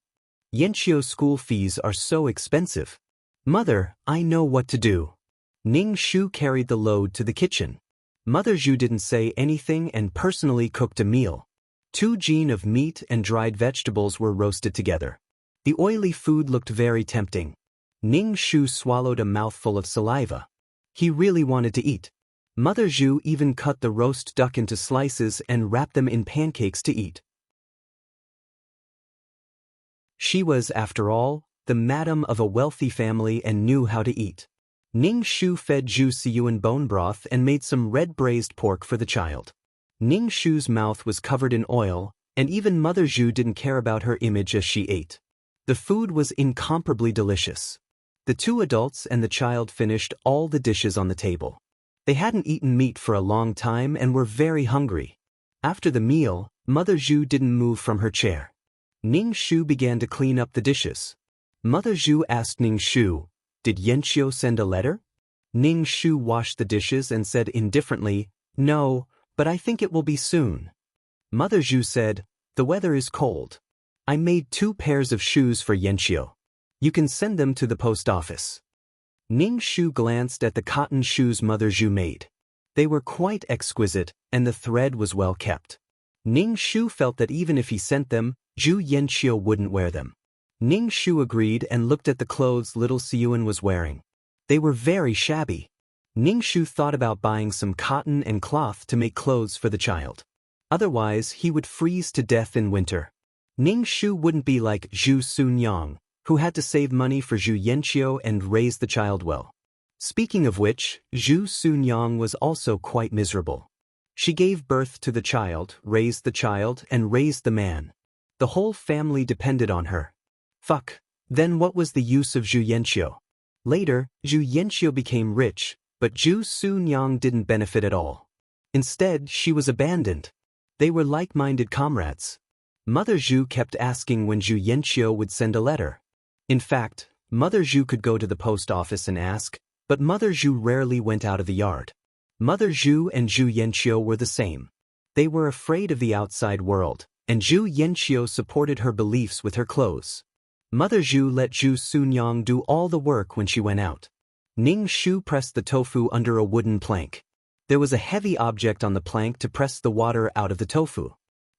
"Yanqiu's school fees are so expensive." "Mother, I know what to do." Ning Shu carried the load to the kitchen. Mother Zhu didn't say anything and personally cooked a meal. 2 jin of meat and dried vegetables were roasted together. The oily food looked very tempting. Ning Shu swallowed a mouthful of saliva. He really wanted to eat. Mother Zhu even cut the roast duck into slices and wrapped them in pancakes to eat. She was, after all, the madam of a wealthy family and knew how to eat. Ning Shu fed Zhu Siyuan bone broth and made some red braised pork for the child. Ning Shu's mouth was covered in oil, and even Mother Zhu didn't care about her image as she ate. The food was incomparably delicious. The 2 adults and the child finished all the dishes on the table. They hadn't eaten meat for a long time and were very hungry. After the meal, Mother Zhu didn't move from her chair. Ning Shu began to clean up the dishes. Mother Zhu asked Ning Shu, "Did Yanqiu send a letter?" Ning Shu washed the dishes and said indifferently, "No, but I think it will be soon." Mother Zhu said, "The weather is cold. I made 2 pairs of shoes for Yanqiu. You can send them to the post office." Ning Shu glanced at the cotton shoes Mother Zhu made. They were quite exquisite, and the thread was well kept. Ning Shu felt that even if he sent them, Zhu Yanqiu wouldn't wear them. Ning Shu agreed and looked at the clothes little Siyuan was wearing. They were very shabby. Ning Shu thought about buying some cotton and cloth to make clothes for the child. Otherwise, he would freeze to death in winter. Ning Shu wouldn't be like Zhu Sunyang, who had to save money for Zhu Yanqiu and raise the child well. Speaking of which, Zhu Sunyang was also quite miserable. She gave birth to the child, raised the child, and raised the man. The whole family depended on her. Fuck. Then what was the use of Zhu Yanqiu? Later, Zhu Yanqiu became rich, but Zhu Sunyang didn't benefit at all. Instead, she was abandoned. They were like-minded comrades. Mother Zhu kept asking when Zhu Yanqiu would send a letter. In fact, Mother Zhu could go to the post office and ask, but Mother Zhu rarely went out of the yard. Mother Zhu and Zhu Yanqiu were the same. They were afraid of the outside world, and Zhu Yanqiu supported her beliefs with her clothes. Mother Zhu let Zhu Sunyang do all the work when she went out. Ning Shu pressed the tofu under a wooden plank. There was a heavy object on the plank to press the water out of the tofu.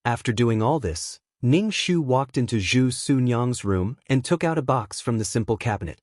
After doing all this, Ning Shu walked into Zhu Sunyang's room and took out a box from the simple cabinet.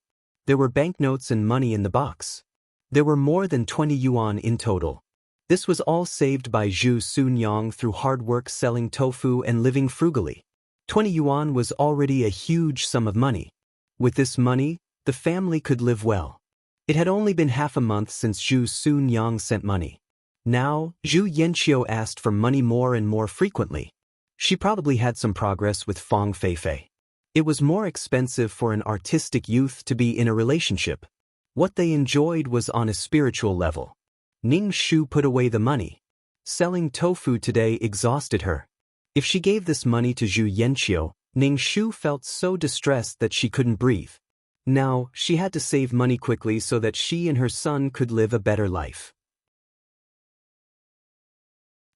There were banknotes and money in the box. There were more than 20 yuan in total. This was all saved by Zhu Sunyang through hard work selling tofu and living frugally. 20 yuan was already a huge sum of money. With this money, the family could live well. It had only been half a month since Zhu Sunyang sent money. Now, Zhu Yanqiu asked for money more and more frequently. She probably had some progress with Fang Feifei. It was more expensive for an artistic youth to be in a relationship. What they enjoyed was on a spiritual level. Ning Shu put away the money. Selling tofu today exhausted her. If she gave this money to Zhu Yanqiu, Ning Shu felt so distressed that she couldn't breathe. Now, she had to save money quickly so that she and her son could live a better life.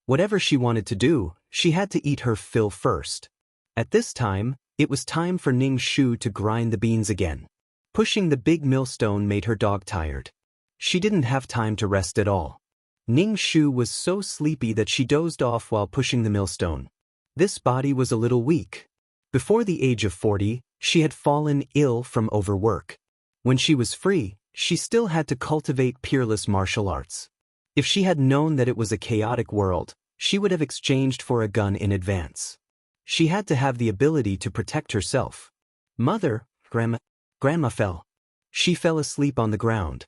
Whatever she wanted to do, she had to eat her fill first. At this time, it was time for Ning Shu to grind the beans again. Pushing the big millstone made her dog tired. She didn't have time to rest at all. Ning Shu was so sleepy that she dozed off while pushing the millstone. This body was a little weak. Before the age of 40, she had fallen ill from overwork. When she was free, she still had to cultivate peerless martial arts. If she had known that it was a chaotic world, she would have exchanged for a gun in advance. She had to have the ability to protect herself. Mother, Grandma fell. She fell asleep on the ground.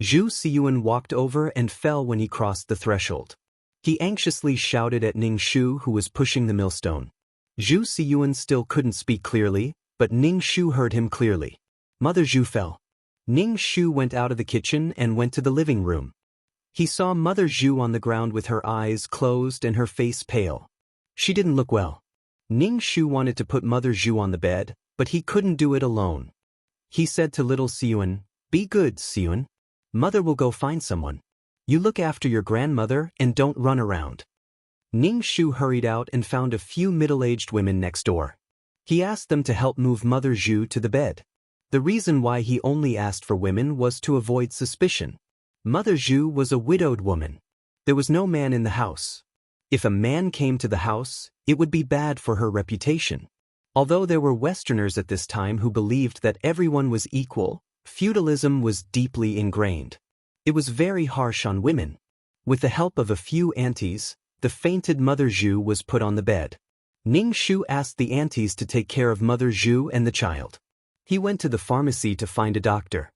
Zhu Siyuan walked over and fell when he crossed the threshold. He anxiously shouted at Ning Shu, who was pushing the millstone. Zhu Siyuan still couldn't speak clearly, but Ning Shu heard him clearly. Mother Zhu fell. Ning Shu went out of the kitchen and went to the living room. He saw Mother Zhu on the ground with her eyes closed and her face pale. She didn't look well. Ning Shu wanted to put Mother Zhu on the bed, but he couldn't do it alone. He said to little Siyuan, "Be good, Siyuan. Mother will go find someone. You look after your grandmother and don't run around." Ning Shu hurried out and found a few middle-aged women next door. He asked them to help move Mother Zhu to the bed. The reason why he only asked for women was to avoid suspicion. Mother Zhu was a widowed woman. There was no man in the house. If a man came to the house, it would be bad for her reputation. Although there were Westerners at this time who believed that everyone was equal, feudalism was deeply ingrained. It was very harsh on women. With the help of a few aunties, the fainted Mother Zhu was put on the bed. Ning Shu asked the aunties to take care of Mother Zhu and the child. He went to the pharmacy to find a doctor.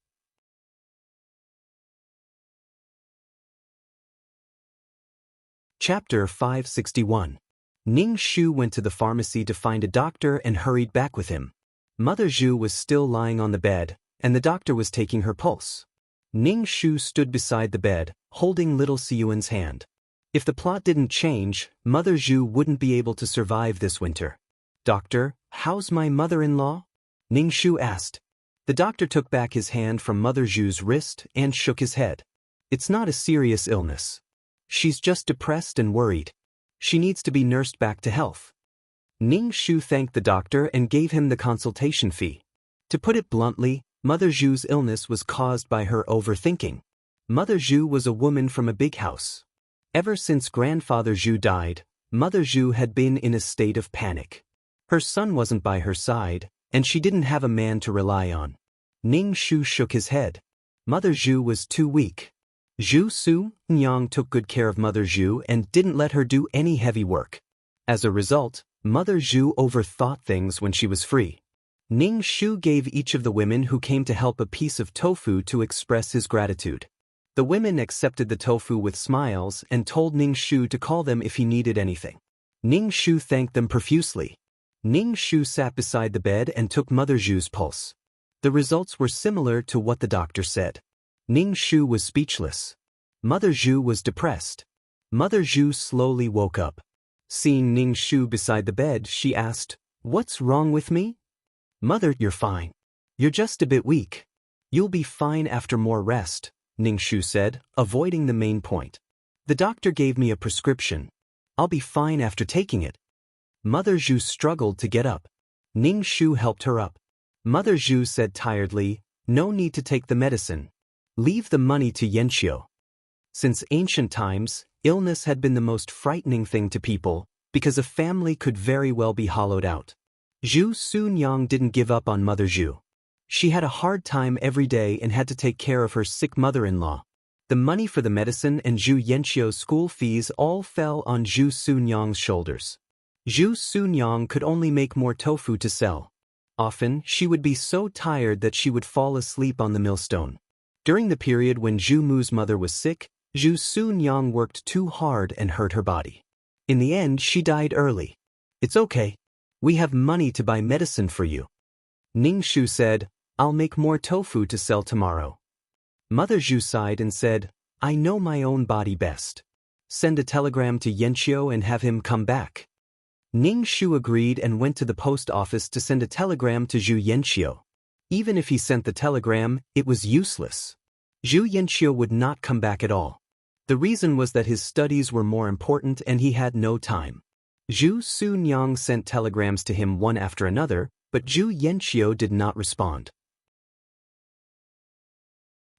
Chapter 561. Ning Shu went to the pharmacy to find a doctor and hurried back with him. Mother Zhu was still lying on the bed, and the doctor was taking her pulse. Ning Shu stood beside the bed, holding little Siyuan's hand. If the plot didn't change, Mother Zhu wouldn't be able to survive this winter. "Doctor, how's my mother-in-law?" Ning Shu asked. The doctor took back his hand from Mother Zhu's wrist and shook his head. It's not a serious illness. She's just depressed and worried. She needs to be nursed back to health. Ning Shu thanked the doctor and gave him the consultation fee. To put it bluntly, Mother Zhu's illness was caused by her overthinking. Mother Zhu was a woman from a big house. Ever since Grandfather Zhu died, Mother Zhu had been in a state of panic. Her son wasn't by her side, and she didn't have a man to rely on. Ning Shu shook his head. Mother Zhu was too weak. Zhu Su Nyang took good care of Mother Zhu and didn't let her do any heavy work. As a result, Mother Zhu overthought things when she was free. Ning Shu gave each of the women who came to help a piece of tofu to express his gratitude. The women accepted the tofu with smiles and told Ning Shu to call them if he needed anything. Ning Shu thanked them profusely. Ning Shu sat beside the bed and took Mother Zhu's pulse. The results were similar to what the doctor said. Ning Shu was speechless. Mother Zhu was depressed. Mother Zhu slowly woke up. Seeing Ning Shu beside the bed, she asked, "What's wrong with me?" "Mother, you're fine. You're just a bit weak. You'll be fine after more rest," Ning Shu said, avoiding the main point. "The doctor gave me a prescription. I'll be fine after taking it." Mother Zhu struggled to get up. Ning Shu helped her up. Mother Zhu said tiredly, "No need to take the medicine. Leave the money to Yanxiu." Since ancient times, illness had been the most frightening thing to people, because a family could very well be hollowed out. Zhu Sunyang didn't give up on Mother Zhu. She had a hard time every day and had to take care of her sick mother-in-law. The money for the medicine and Zhu Yanxiu's school fees all fell on Zhu Sunyang's shoulders. Zhu Sunyang could only make more tofu to sell. Often, she would be so tired that she would fall asleep on the millstone. During the period when Zhu Mu's mother was sick, Zhu Sunyang worked too hard and hurt her body. In the end, she died early. "It's okay. We have money to buy medicine for you." Ning Shu said, "I'll make more tofu to sell tomorrow." Mother Zhu sighed and said, "I know my own body best. Send a telegram to Yanxiu and have him come back." Ning Shu agreed and went to the post office to send a telegram to Zhu Yanxiu. Even if he sent the telegram, it was useless. Zhu Yanxiu would not come back at all. The reason was that his studies were more important and he had no time. Zhu Sunyang sent telegrams to him one after another, but Zhu Yanxiu did not respond.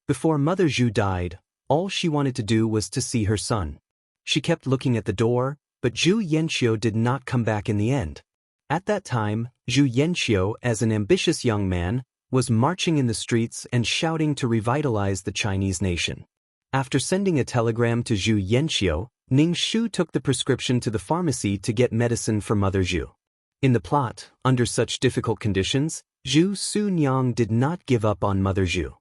Before Mother Zhu died, all she wanted to do was to see her son. She kept looking at the door, but Zhu Yanxiu did not come back in the end. At that time, Zhu Yanxiu, as an ambitious young man, was marching in the streets and shouting to revitalize the Chinese nation. After sending a telegram to Zhu Yanxiu, Ning Shu took the prescription to the pharmacy to get medicine for Mother Zhu. In the plot, under such difficult conditions, Zhu Sunyang did not give up on Mother Zhu.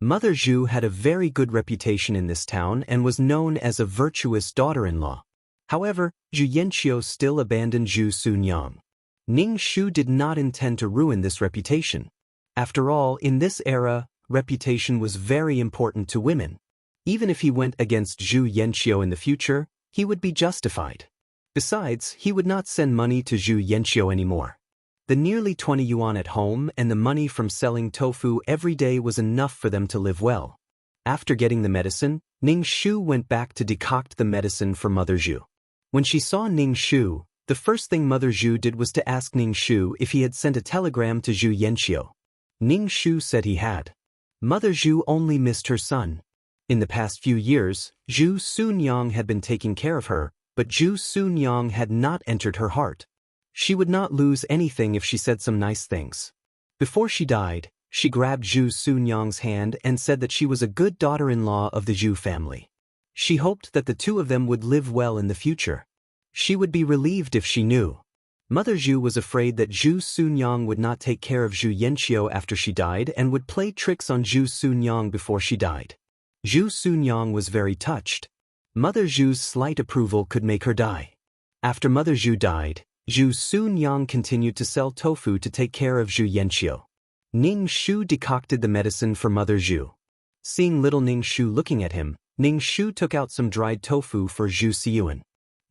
Mother Zhu had a very good reputation in this town and was known as a virtuous daughter-in-law. However, Zhu Yanxiu still abandoned Zhu Sunyang. Ning Shu did not intend to ruin this reputation. After all, in this era, reputation was very important to women. Even if he went against Zhu Yanxiu in the future, he would be justified. Besides, he would not send money to Zhu Yanxiu anymore. The nearly 20 yuan at home and the money from selling tofu every day was enough for them to live well. After getting the medicine, Ning Shu went back to decoct the medicine for Mother Zhu. When she saw Ning Shu, the first thing Mother Zhu did was to ask Ning Shu if he had sent a telegram to Zhu Yanxiu. Ning Shu said he had. Mother Zhu only missed her son. In the past few years, Zhu Sunyang had been taking care of her, but Zhu Sunyang had not entered her heart. She would not lose anything if she said some nice things. Before she died, she grabbed Zhu Sunyang's hand and said that she was a good daughter-in-law of the Zhu family. She hoped that the two of them would live well in the future. She would be relieved if she knew. Mother Zhu was afraid that Zhu Sunyang would not take care of Zhu Yanxiu after she died and would play tricks on Zhu Sunyang before she died. Zhu Sunyang was very touched. Mother Zhu's slight approval could make her die. After Mother Zhu died, Zhu Sunyang continued to sell tofu to take care of Zhu Yanxiu. Ning Shu decocted the medicine for Mother Zhu. Seeing little Ning Shu looking at him, Ning Shu took out some dried tofu for Zhu Siyuan.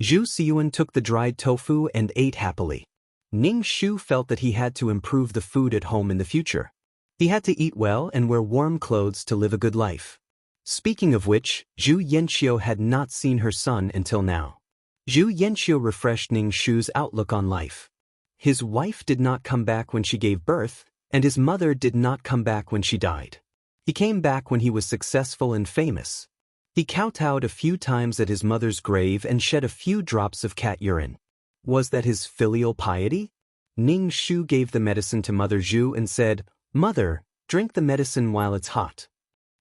Zhu Siyuan took the dried tofu and ate happily. Ning Shu felt that he had to improve the food at home in the future. He had to eat well and wear warm clothes to live a good life. Speaking of which, Zhu Yanqiu had not seen her son until now. Zhu Yanqiu refreshed Ning Shu's outlook on life. His wife did not come back when she gave birth, and his mother did not come back when she died. He came back when he was successful and famous. He kowtowed a few times at his mother's grave and shed a few drops of cat urine. Was that his filial piety? Ning Shu gave the medicine to Mother Zhu and said, "Mother, drink the medicine while it's hot."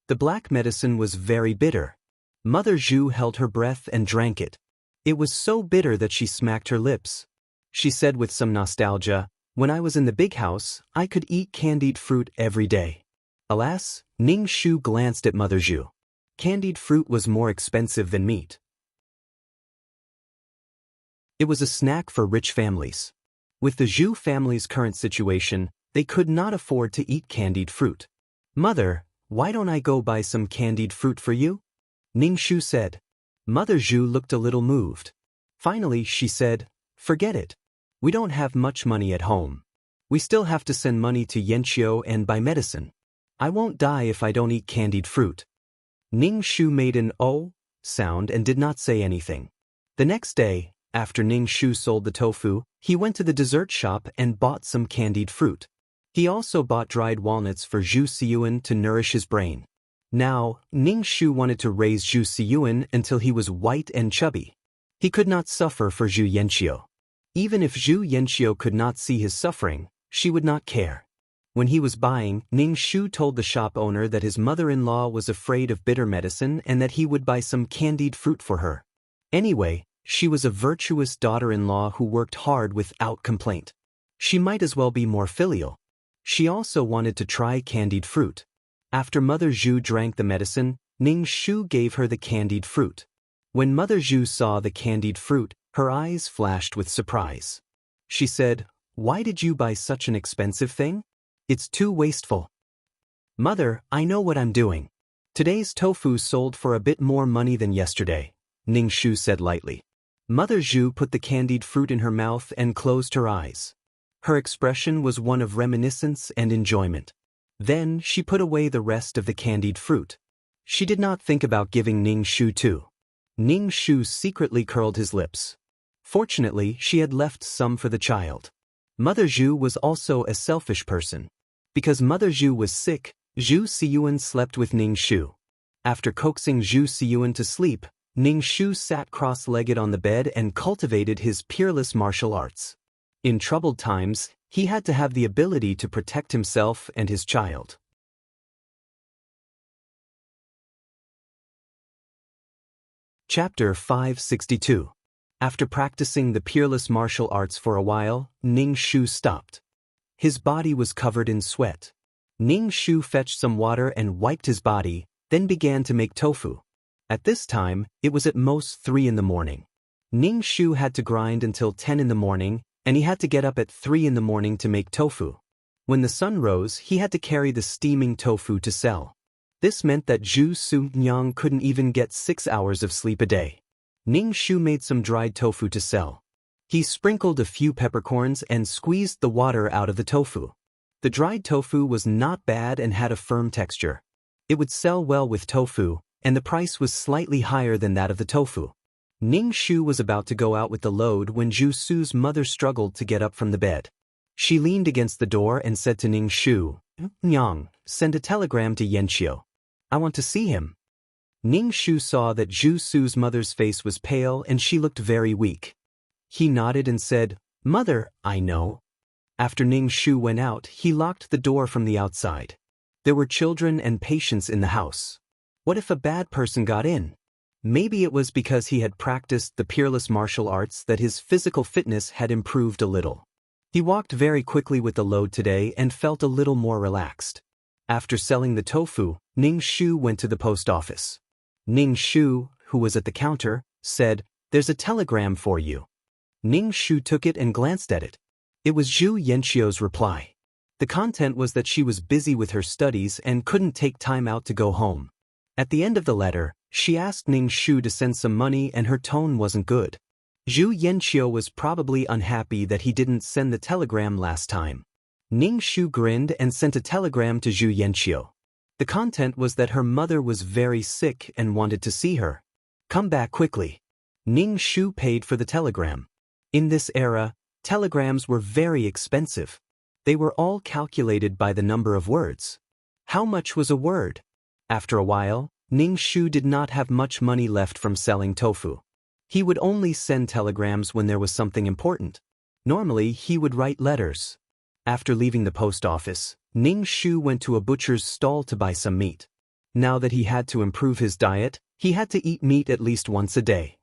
The black medicine was very bitter. Mother Zhu held her breath and drank it. It was so bitter that she smacked her lips. She said with some nostalgia, "When I was in the big house, I could eat candied fruit every day." Alas, Ning Shu glanced at Mother Zhu. Candied fruit was more expensive than meat. It was a snack for rich families. With the Zhu family's current situation, they could not afford to eat candied fruit. "Mother, why don't I go buy some candied fruit for you?" Ning Shu said. Mother Zhu looked a little moved. Finally, she said, "Forget it. We don't have much money at home. We still have to send money to Yanqiu and buy medicine. I won't die if I don't eat candied fruit." Ning Shu made an "oh" sound and did not say anything. The next day, after Ning Shu sold the tofu, he went to the dessert shop and bought some candied fruit. He also bought dried walnuts for Zhu Xiyuan to nourish his brain. Now, Ning Shu wanted to raise Zhu Xiyuan until he was white and chubby. He could not suffer for Zhu Yanqiu. Even if Zhu Yanqiu could not see his suffering, she would not care. When he was buying, Ning Shu told the shop owner that his mother-in-law was afraid of bitter medicine and that he would buy some candied fruit for her. Anyway, she was a virtuous daughter-in-law who worked hard without complaint. She might as well be more filial. She also wanted to try candied fruit. After Mother Zhu drank the medicine, Ning Shu gave her the candied fruit. When Mother Zhu saw the candied fruit, her eyes flashed with surprise. She said, "Why did you buy such an expensive thing? It's too wasteful." "Mother, I know what I'm doing. Today's tofu sold for a bit more money than yesterday," Ning Shu said lightly. Mother Zhu put the candied fruit in her mouth and closed her eyes. Her expression was one of reminiscence and enjoyment. Then she put away the rest of the candied fruit. She did not think about giving Ning Shu too. Ning Shu secretly curled his lips. Fortunately, she had left some for the child. Mother Zhu was also a selfish person. Because Mother Zhu was sick, Zhu Xiyuan slept with Ning Shu. After coaxing Zhu Xiyuan to sleep, Ning Shu sat cross-legged on the bed and cultivated his peerless martial arts. In troubled times, he had to have the ability to protect himself and his child. Chapter 562. After practicing the peerless martial arts for a while, Ning Shu stopped. His body was covered in sweat. Ning Shu fetched some water and wiped his body, then began to make tofu. At this time, it was at most 3 in the morning. Ning Shu had to grind until 10 in the morning, and he had to get up at 3 in the morning to make tofu. When the sun rose, he had to carry the steaming tofu to sell. This meant that Zhu Su-nyang couldn't even get 6 hours of sleep a day. Ning Shu made some dried tofu to sell. He sprinkled a few peppercorns and squeezed the water out of the tofu. The dried tofu was not bad and had a firm texture. It would sell well with tofu, and the price was slightly higher than that of the tofu. Ning Shu was about to go out with the load when Zhu Su's mother struggled to get up from the bed. She leaned against the door and said to Ning Shu, "Nyang, send a telegram to Yanqiu. I want to see him." Ning Shu saw that Zhu Su's mother's face was pale and she looked very weak. He nodded and said, "Mother, I know." After Ning Shu went out, he locked the door from the outside. There were children and patients in the house. What if a bad person got in? Maybe it was because he had practiced the peerless martial arts that his physical fitness had improved a little. He walked very quickly with the load today and felt a little more relaxed. After selling the tofu, Ning Shu went to the post office. Ning Shu, who was at the counter, said, "There's a telegram for you." Ning Shu took it and glanced at it. It was Zhu Yanqiu's reply. The content was that she was busy with her studies and couldn't take time out to go home. At the end of the letter, she asked Ning Shu to send some money and her tone wasn't good. Zhu Yanqiu was probably unhappy that he didn't send the telegram last time. Ning Shu grinned and sent a telegram to Zhu Yanqiu. The content was that her mother was very sick and wanted to see her. Come back quickly. Ning Shu paid for the telegram. In this era, telegrams were very expensive. They were all calculated by the number of words. How much was a word? After a while, Ning Shu did not have much money left from selling tofu. He would only send telegrams when there was something important. Normally, he would write letters. After leaving the post office, Ning Shu went to a butcher's stall to buy some meat. Now that he had to improve his diet, he had to eat meat at least once a day.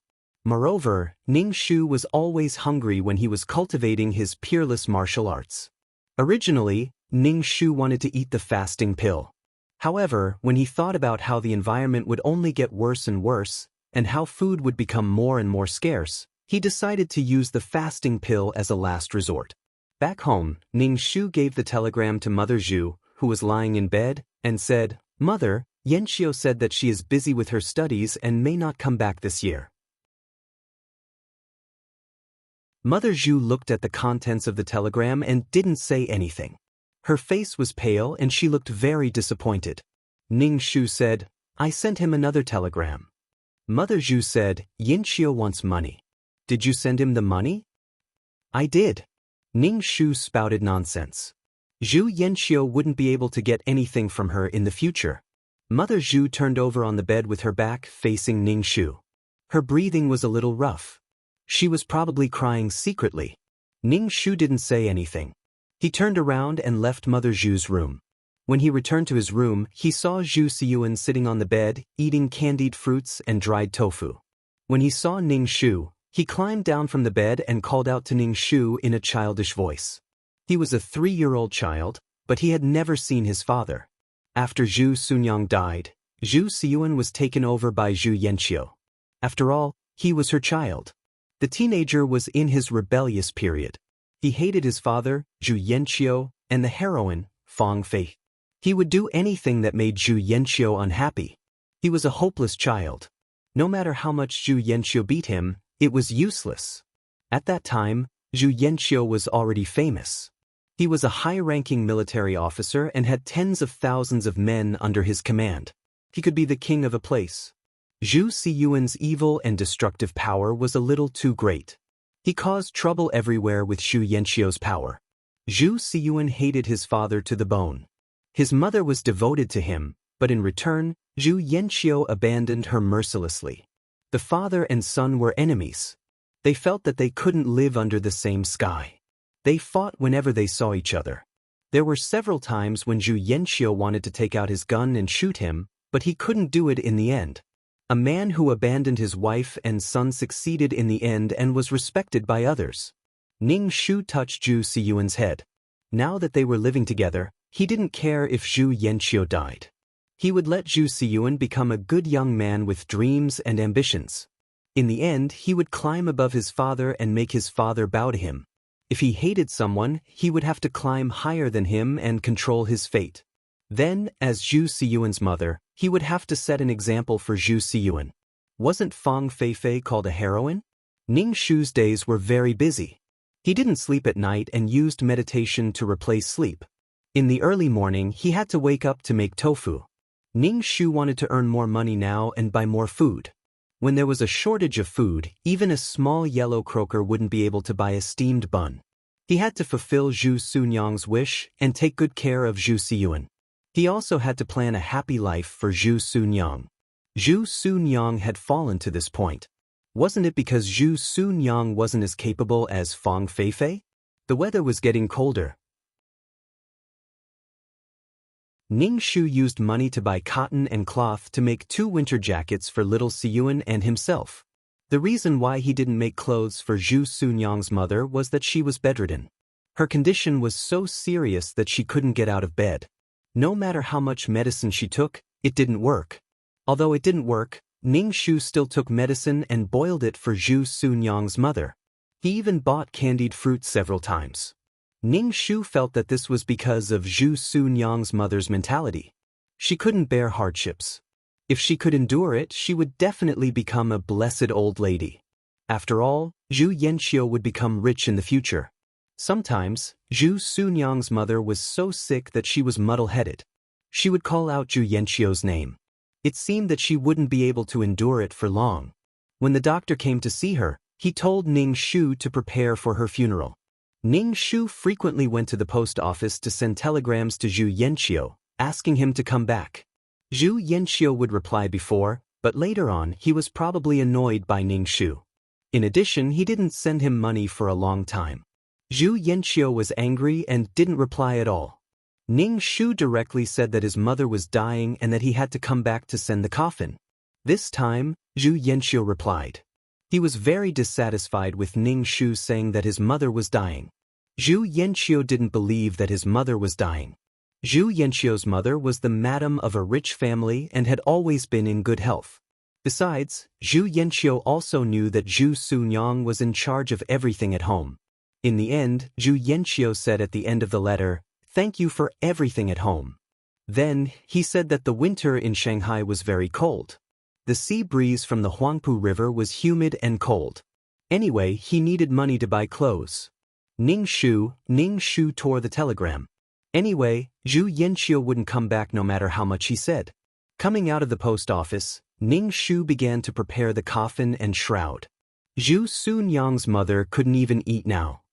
Moreover, Ning Shu was always hungry when he was cultivating his peerless martial arts. Originally, Ning Shu wanted to eat the fasting pill. However, when he thought about how the environment would only get worse and worse, and how food would become more and more scarce, he decided to use the fasting pill as a last resort. Back home, Ning Shu gave the telegram to Mother Zhu, who was lying in bed, and said, "Mother, Yanqiu said that she is busy with her studies and may not come back this year." Mother Zhu looked at the contents of the telegram and didn't say anything. Her face was pale and she looked very disappointed. Ning Shu said, "I sent him another telegram." Mother Zhu said, "Yanqiu wants money. Did you send him the money?" "I did." Ning Shu spouted nonsense. Zhu Yanqiu wouldn't be able to get anything from her in the future. Mother Zhu turned over on the bed with her back facing Ning Shu. Her breathing was a little rough. She was probably crying secretly. Ning Shu didn't say anything. He turned around and left Mother Zhu's room. When he returned to his room, he saw Zhu Siyuan sitting on the bed, eating candied fruits and dried tofu. When he saw Ning Shu, he climbed down from the bed and called out to Ning Shu in a childish voice. He was a 3-year-old child, but he had never seen his father. After Zhu Sunyang died, Zhu Siyuan was taken over by Zhu Yanqiu. After all, he was her child. The teenager was in his rebellious period. He hated his father, Zhu Yanqiu, and the heroine, Fang Fei. He would do anything that made Zhu Yanqiu unhappy. He was a hopeless child. No matter how much Zhu Yanqiu beat him, it was useless. At that time, Zhu Yanqiu was already famous. He was a high-ranking military officer and had tens of thousands of men under his command. He could be the king of a place. Zhu Siyuan's evil and destructive power was a little too great. He caused trouble everywhere with Zhu Yanqiu's power. Zhu Siyuan hated his father to the bone. His mother was devoted to him, but in return, Zhu Yanqiu abandoned her mercilessly. The father and son were enemies. They felt that they couldn't live under the same sky. They fought whenever they saw each other. There were several times when Zhu Yanqiu wanted to take out his gun and shoot him, but he couldn't do it in the end. A man who abandoned his wife and son succeeded in the end and was respected by others. Ning Shu touched Zhu Siyuan's head. Now that they were living together, he didn't care if Zhu Yanqiu died. He would let Zhu Siyuan become a good young man with dreams and ambitions. In the end, he would climb above his father and make his father bow to him. If he hated someone, he would have to climb higher than him and control his fate. Then, as Zhu Siyuan's mother, he would have to set an example for Zhu Siyuan. Wasn't Fang Feifei called a heroine? Ning Shu's days were very busy. He didn't sleep at night and used meditation to replace sleep. In the early morning, he had to wake up to make tofu. Ning Shu wanted to earn more money now and buy more food. When there was a shortage of food, even a small yellow croaker wouldn't be able to buy a steamed bun. He had to fulfill Zhu Sunyang's wish and take good care of Zhu Siyuan. He also had to plan a happy life for Zhu Sunyang. Zhu Sunyang had fallen to this point. Wasn't it because Zhu Sunyang wasn't as capable as Fang Feifei? The weather was getting colder. Ning Shu used money to buy cotton and cloth to make 2 winter jackets for little Siyuan and himself. The reason why he didn't make clothes for Zhu Sunyang's mother was that she was bedridden. Her condition was so serious that she couldn't get out of bed. No matter how much medicine she took, it didn't work. Although it didn't work, Ning Shu still took medicine and boiled it for Zhu Sunyang's mother. He even bought candied fruit several times. Ning Shu felt that this was because of Zhu Sunyang's mother's mentality. She couldn't bear hardships. If she could endure it, she would definitely become a blessed old lady. After all, Zhu Yanqiu would become rich in the future. Sometimes, Zhu Sunyang's mother was so sick that she was muddle-headed. She would call out Zhu Yanqiu's name. It seemed that she wouldn't be able to endure it for long. When the doctor came to see her, he told Ning Shu to prepare for her funeral. Ning Shu frequently went to the post office to send telegrams to Zhu Yanqiu, asking him to come back. Zhu Yanqiu would reply before, but later on he was probably annoyed by Ning Shu. In addition, he didn't send him money for a long time. Zhu Yanqiu was angry and didn't reply at all. Ning Shu directly said that his mother was dying and that he had to come back to send the coffin. This time, Zhu Yanqiu replied. He was very dissatisfied with Ning Shu saying that his mother was dying. Zhu Yanqiu didn't believe that his mother was dying. Zhu Yanqiu's mother was the madam of a rich family and had always been in good health. Besides, Zhu Yanqiu also knew that Zhu Sunyang was in charge of everything at home. In the end, Zhu Yanqiu said at the end of the letter, "Thank you for everything at home." Then, he said that the winter in Shanghai was very cold. The sea breeze from the Huangpu River was humid and cold. Anyway, he needed money to buy clothes. Ning Shu tore the telegram. Anyway, Zhu Yanqiu wouldn't come back no matter how much he said. Coming out of the post office, Ning Shu began to prepare the coffin and shroud. Zhu Sunyang's mother couldn't even eat now.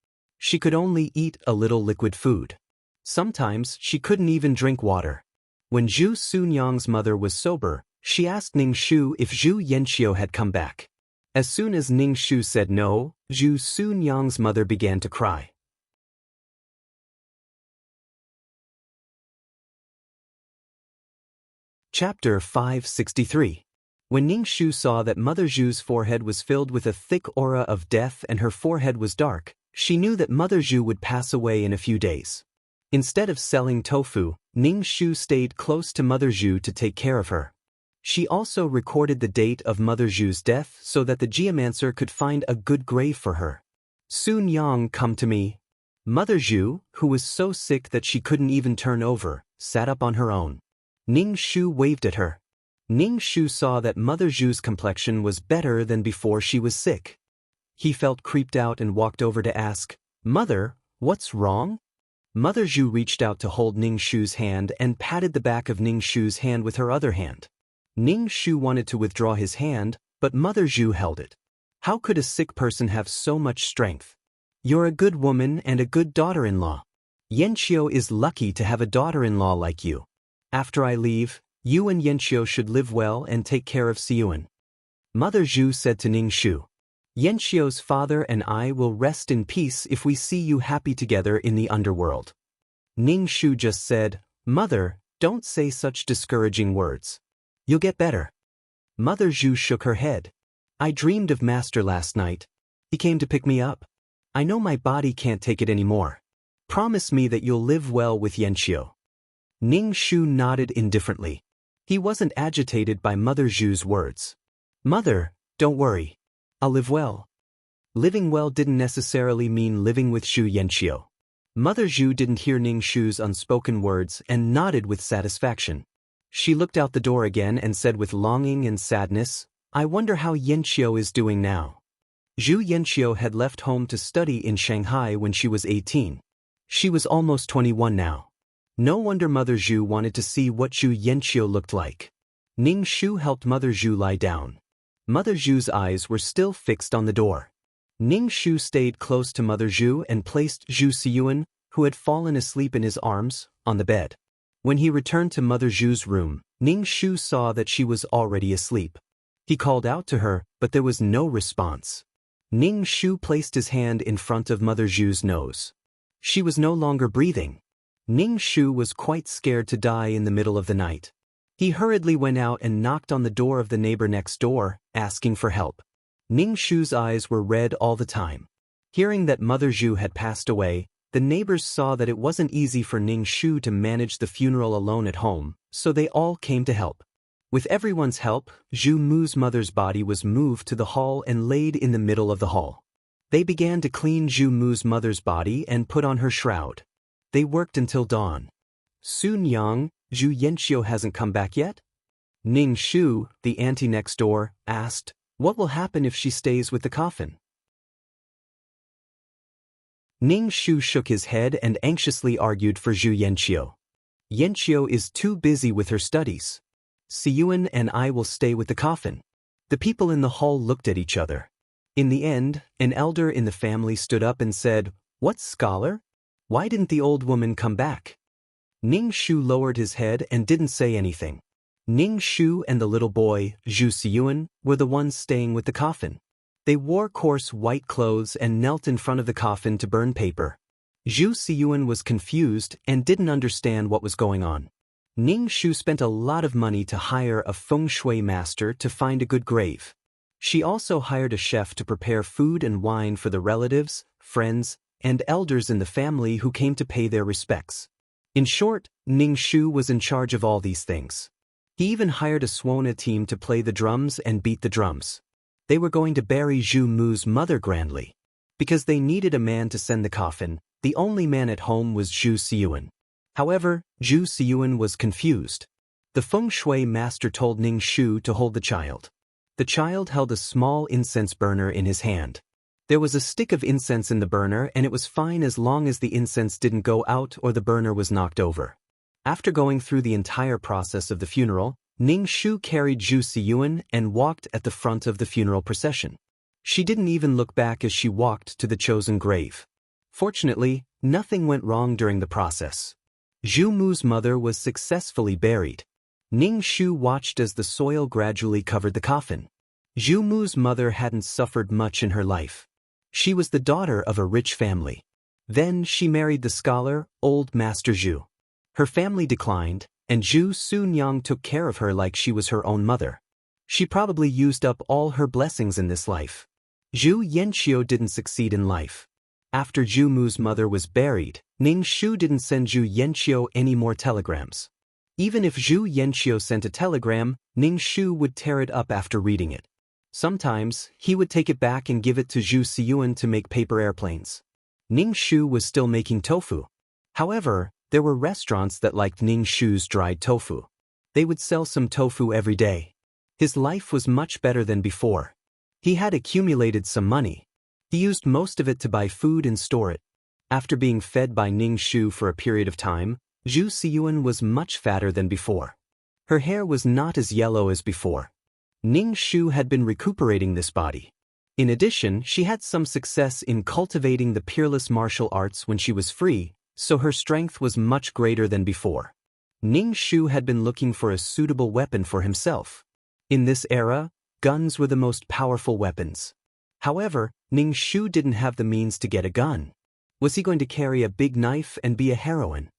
She could only eat a little liquid food. Sometimes she couldn't even drink water. When Zhu Sunyang's mother was sober, she asked Ning Shu if Zhu Yanqiu had come back. As soon as Ning Shu said no, Zhu Sunyang's mother began to cry. Chapter 563. When Ning Shu saw that Mother Zhu's forehead was filled with a thick aura of death and her forehead was dark, she knew that Mother Zhu would pass away in a few days. Instead of selling tofu, Ning Shu stayed close to Mother Zhu to take care of her. She also recorded the date of Mother Zhu's death so that the geomancer could find a good grave for her. "Sun Yang, come to me." Mother Zhu, who was so sick that she couldn't even turn over, sat up on her own. Ning Shu waved at her. Ning Shu saw that Mother Zhu's complexion was better than before she was sick. He felt creeped out and walked over to ask, "Mother, what's wrong?" Mother Zhu reached out to hold Ning Shu's hand and patted the back of Ning Shu's hand with her other hand. Ning Shu wanted to withdraw his hand, but Mother Zhu held it. How could a sick person have so much strength? "You're a good woman and a good daughter-in-law. Yanqiu is lucky to have a daughter-in-law like you. After I leave, you and Yanqiu should live well and take care of Siyuan." Mother Zhu said to Ning Shu, "Yanqiu's father and I will rest in peace if we see you happy together in the underworld." Ning Shu just said, "Mother, don't say such discouraging words. You'll get better." Mother Zhu shook her head. "I dreamed of Master last night. He came to pick me up. I know my body can't take it anymore. Promise me that you'll live well with Yanqiu." Ning Shu nodded indifferently. He wasn't agitated by Mother Zhu's words. "Mother, don't worry. I'll live well." Living well didn't necessarily mean living with Zhu Yanqiu. Mother Zhu didn't hear Ning Shu's unspoken words and nodded with satisfaction. She looked out the door again and said with longing and sadness, "I wonder how Yanqiu is doing now." Zhu Yanqiu had left home to study in Shanghai when she was 18. She was almost 21 now. No wonder Mother Zhu wanted to see what Zhu Yanqiu looked like. Ning Shu helped Mother Zhu lie down. Mother Zhu's eyes were still fixed on the door. Ning Shu stayed close to Mother Zhu and placed Zhu Siyuan, who had fallen asleep in his arms, on the bed. When he returned to Mother Zhu's room, Ning Shu saw that she was already asleep. He called out to her, but there was no response. Ning Shu placed his hand in front of Mother Zhu's nose. She was no longer breathing. Ning Shu was quite scared to die in the middle of the night. He hurriedly went out and knocked on the door of the neighbor next door, asking for help. Ning Shu's eyes were red all the time. Hearing that Mother Zhu had passed away, the neighbors saw that it wasn't easy for Ning Shu to manage the funeral alone at home, so they all came to help. With everyone's help, Zhu Mu's mother's body was moved to the hall and laid in the middle of the hall. They began to clean Zhu Mu's mother's body and put on her shroud. They worked until dawn. "Sun Yang, Zhu Yanqiu hasn't come back yet?" Ning Shu, the auntie next door, asked, "What will happen if she stays with the coffin?" Ning Shu shook his head and anxiously argued for Zhu Yanqiu. Yanqiu is too busy with her studies. Siyuan and I will stay with the coffin. The people in the hall looked at each other. In the end, an elder in the family stood up and said, "What scholar? Why didn't the old woman come back?" Ning Shu lowered his head and didn't say anything. Ning Shu and the little boy, Zhu Siyuan, were the ones staying with the coffin. They wore coarse white clothes and knelt in front of the coffin to burn paper. Zhu Siyuan was confused and didn't understand what was going on. Ning Shu spent a lot of money to hire a feng shui master to find a good grave. She also hired a chef to prepare food and wine for the relatives, friends, and elders in the family who came to pay their respects. In short, Ning Shu was in charge of all these things. He even hired a Swana team to play the drums and beat the drums. They were going to bury Zhu Mu's mother grandly. Because they needed a man to send the coffin, the only man at home was Zhu Siyuan. However, Zhu Siyuan was confused. The feng shui master told Ning Shu to hold the child. The child held a small incense burner in his hand. There was a stick of incense in the burner and it was fine as long as the incense didn't go out or the burner was knocked over. After going through the entire process of the funeral, Ning Shu carried Zhu Siyuan and walked at the front of the funeral procession. She didn't even look back as she walked to the chosen grave. Fortunately, nothing went wrong during the process. Zhu Mu's mother was successfully buried. Ning Shu watched as the soil gradually covered the coffin. Zhu Mu's mother hadn't suffered much in her life. She was the daughter of a rich family. Then she married the scholar, old Master Zhu. Her family declined, and Zhu Sunyang took care of her like she was her own mother. She probably used up all her blessings in this life. Zhu Yanqiu didn't succeed in life. After Zhu Mu's mother was buried, Ning Shu didn't send Zhu Yanqiu any more telegrams. Even if Zhu Yanqiu sent a telegram, Ning Shu would tear it up after reading it. Sometimes, he would take it back and give it to Zhu Siyuan to make paper airplanes. Ning Shu was still making tofu. However, there were restaurants that liked Ning Shu's dried tofu. They would sell some tofu every day. His life was much better than before. He had accumulated some money. He used most of it to buy food and store it. After being fed by Ning Shu for a period of time, Zhu Siyuan was much fatter than before. Her hair was not as yellow as before. Ning Shu had been recuperating this body. In addition, she had some success in cultivating the peerless martial arts when she was free, so her strength was much greater than before. Ning Shu had been looking for a suitable weapon for himself. In this era, guns were the most powerful weapons. However, Ning Shu didn't have the means to get a gun. Was he going to carry a big knife and be a heroine?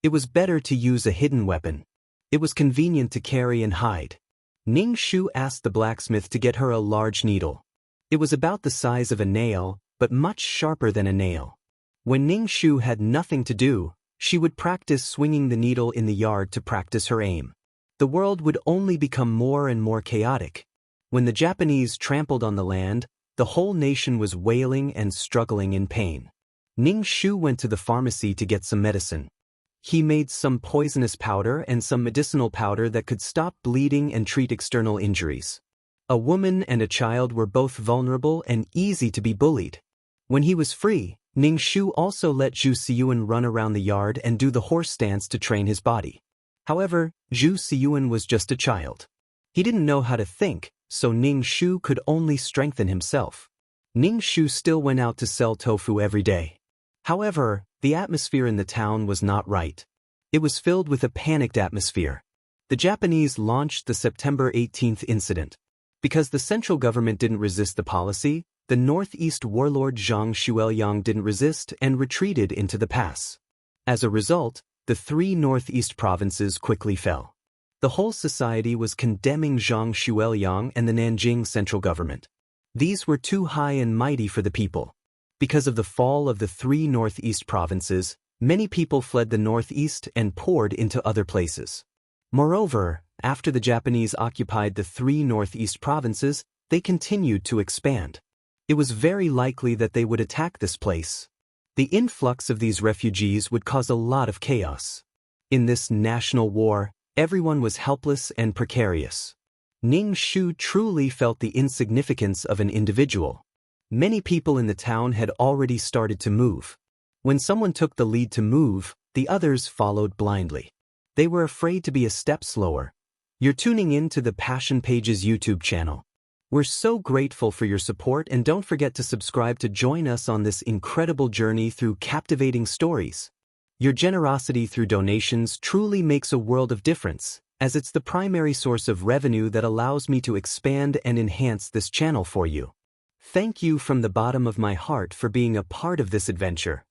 It was better to use a hidden weapon. It was convenient to carry and hide. Ning Shu asked the blacksmith to get her a large needle. It was about the size of a nail, but much sharper than a nail. When Ning Shu had nothing to do, she would practice swinging the needle in the yard to practice her aim. The world would only become more and more chaotic. When the Japanese trampled on the land, the whole nation was wailing and struggling in pain. Ning Shu went to the pharmacy to get some medicine. He made some poisonous powder and some medicinal powder that could stop bleeding and treat external injuries. A woman and a child were both vulnerable and easy to be bullied. When he was free, Ning Shu also let Zhu Siyuan run around the yard and do the horse stance to train his body. However, Zhu Siyuan was just a child. He didn't know how to think, so Ning Shu could only strengthen himself. Ning Shu still went out to sell tofu every day. However, the atmosphere in the town was not right. It was filled with a panicked atmosphere. The Japanese launched the September 18th incident. Because the central government didn't resist the policy, the northeast warlord Zhang Xueliang didn't resist and retreated into the pass. As a result, the 3 northeast provinces quickly fell. The whole society was condemning Zhang Xueliang and the Nanjing central government. These were too high and mighty for the people. Because of the fall of the 3 northeast provinces, many people fled the northeast and poured into other places. Moreover, after the Japanese occupied the 3 northeast provinces, they continued to expand. It was very likely that they would attack this place. The influx of these refugees would cause a lot of chaos. In this national war, everyone was helpless and precarious. Ning Shu truly felt the insignificance of an individual. Many people in the town had already started to move. When someone took the lead to move, the others followed blindly. They were afraid to be a step slower. You're tuning in to the Passion Pages YouTube channel. We're so grateful for your support, and don't forget to subscribe to join us on this incredible journey through captivating stories. Your generosity through donations truly makes a world of difference, as it's the primary source of revenue that allows me to expand and enhance this channel for you. Thank you from the bottom of my heart for being a part of this adventure.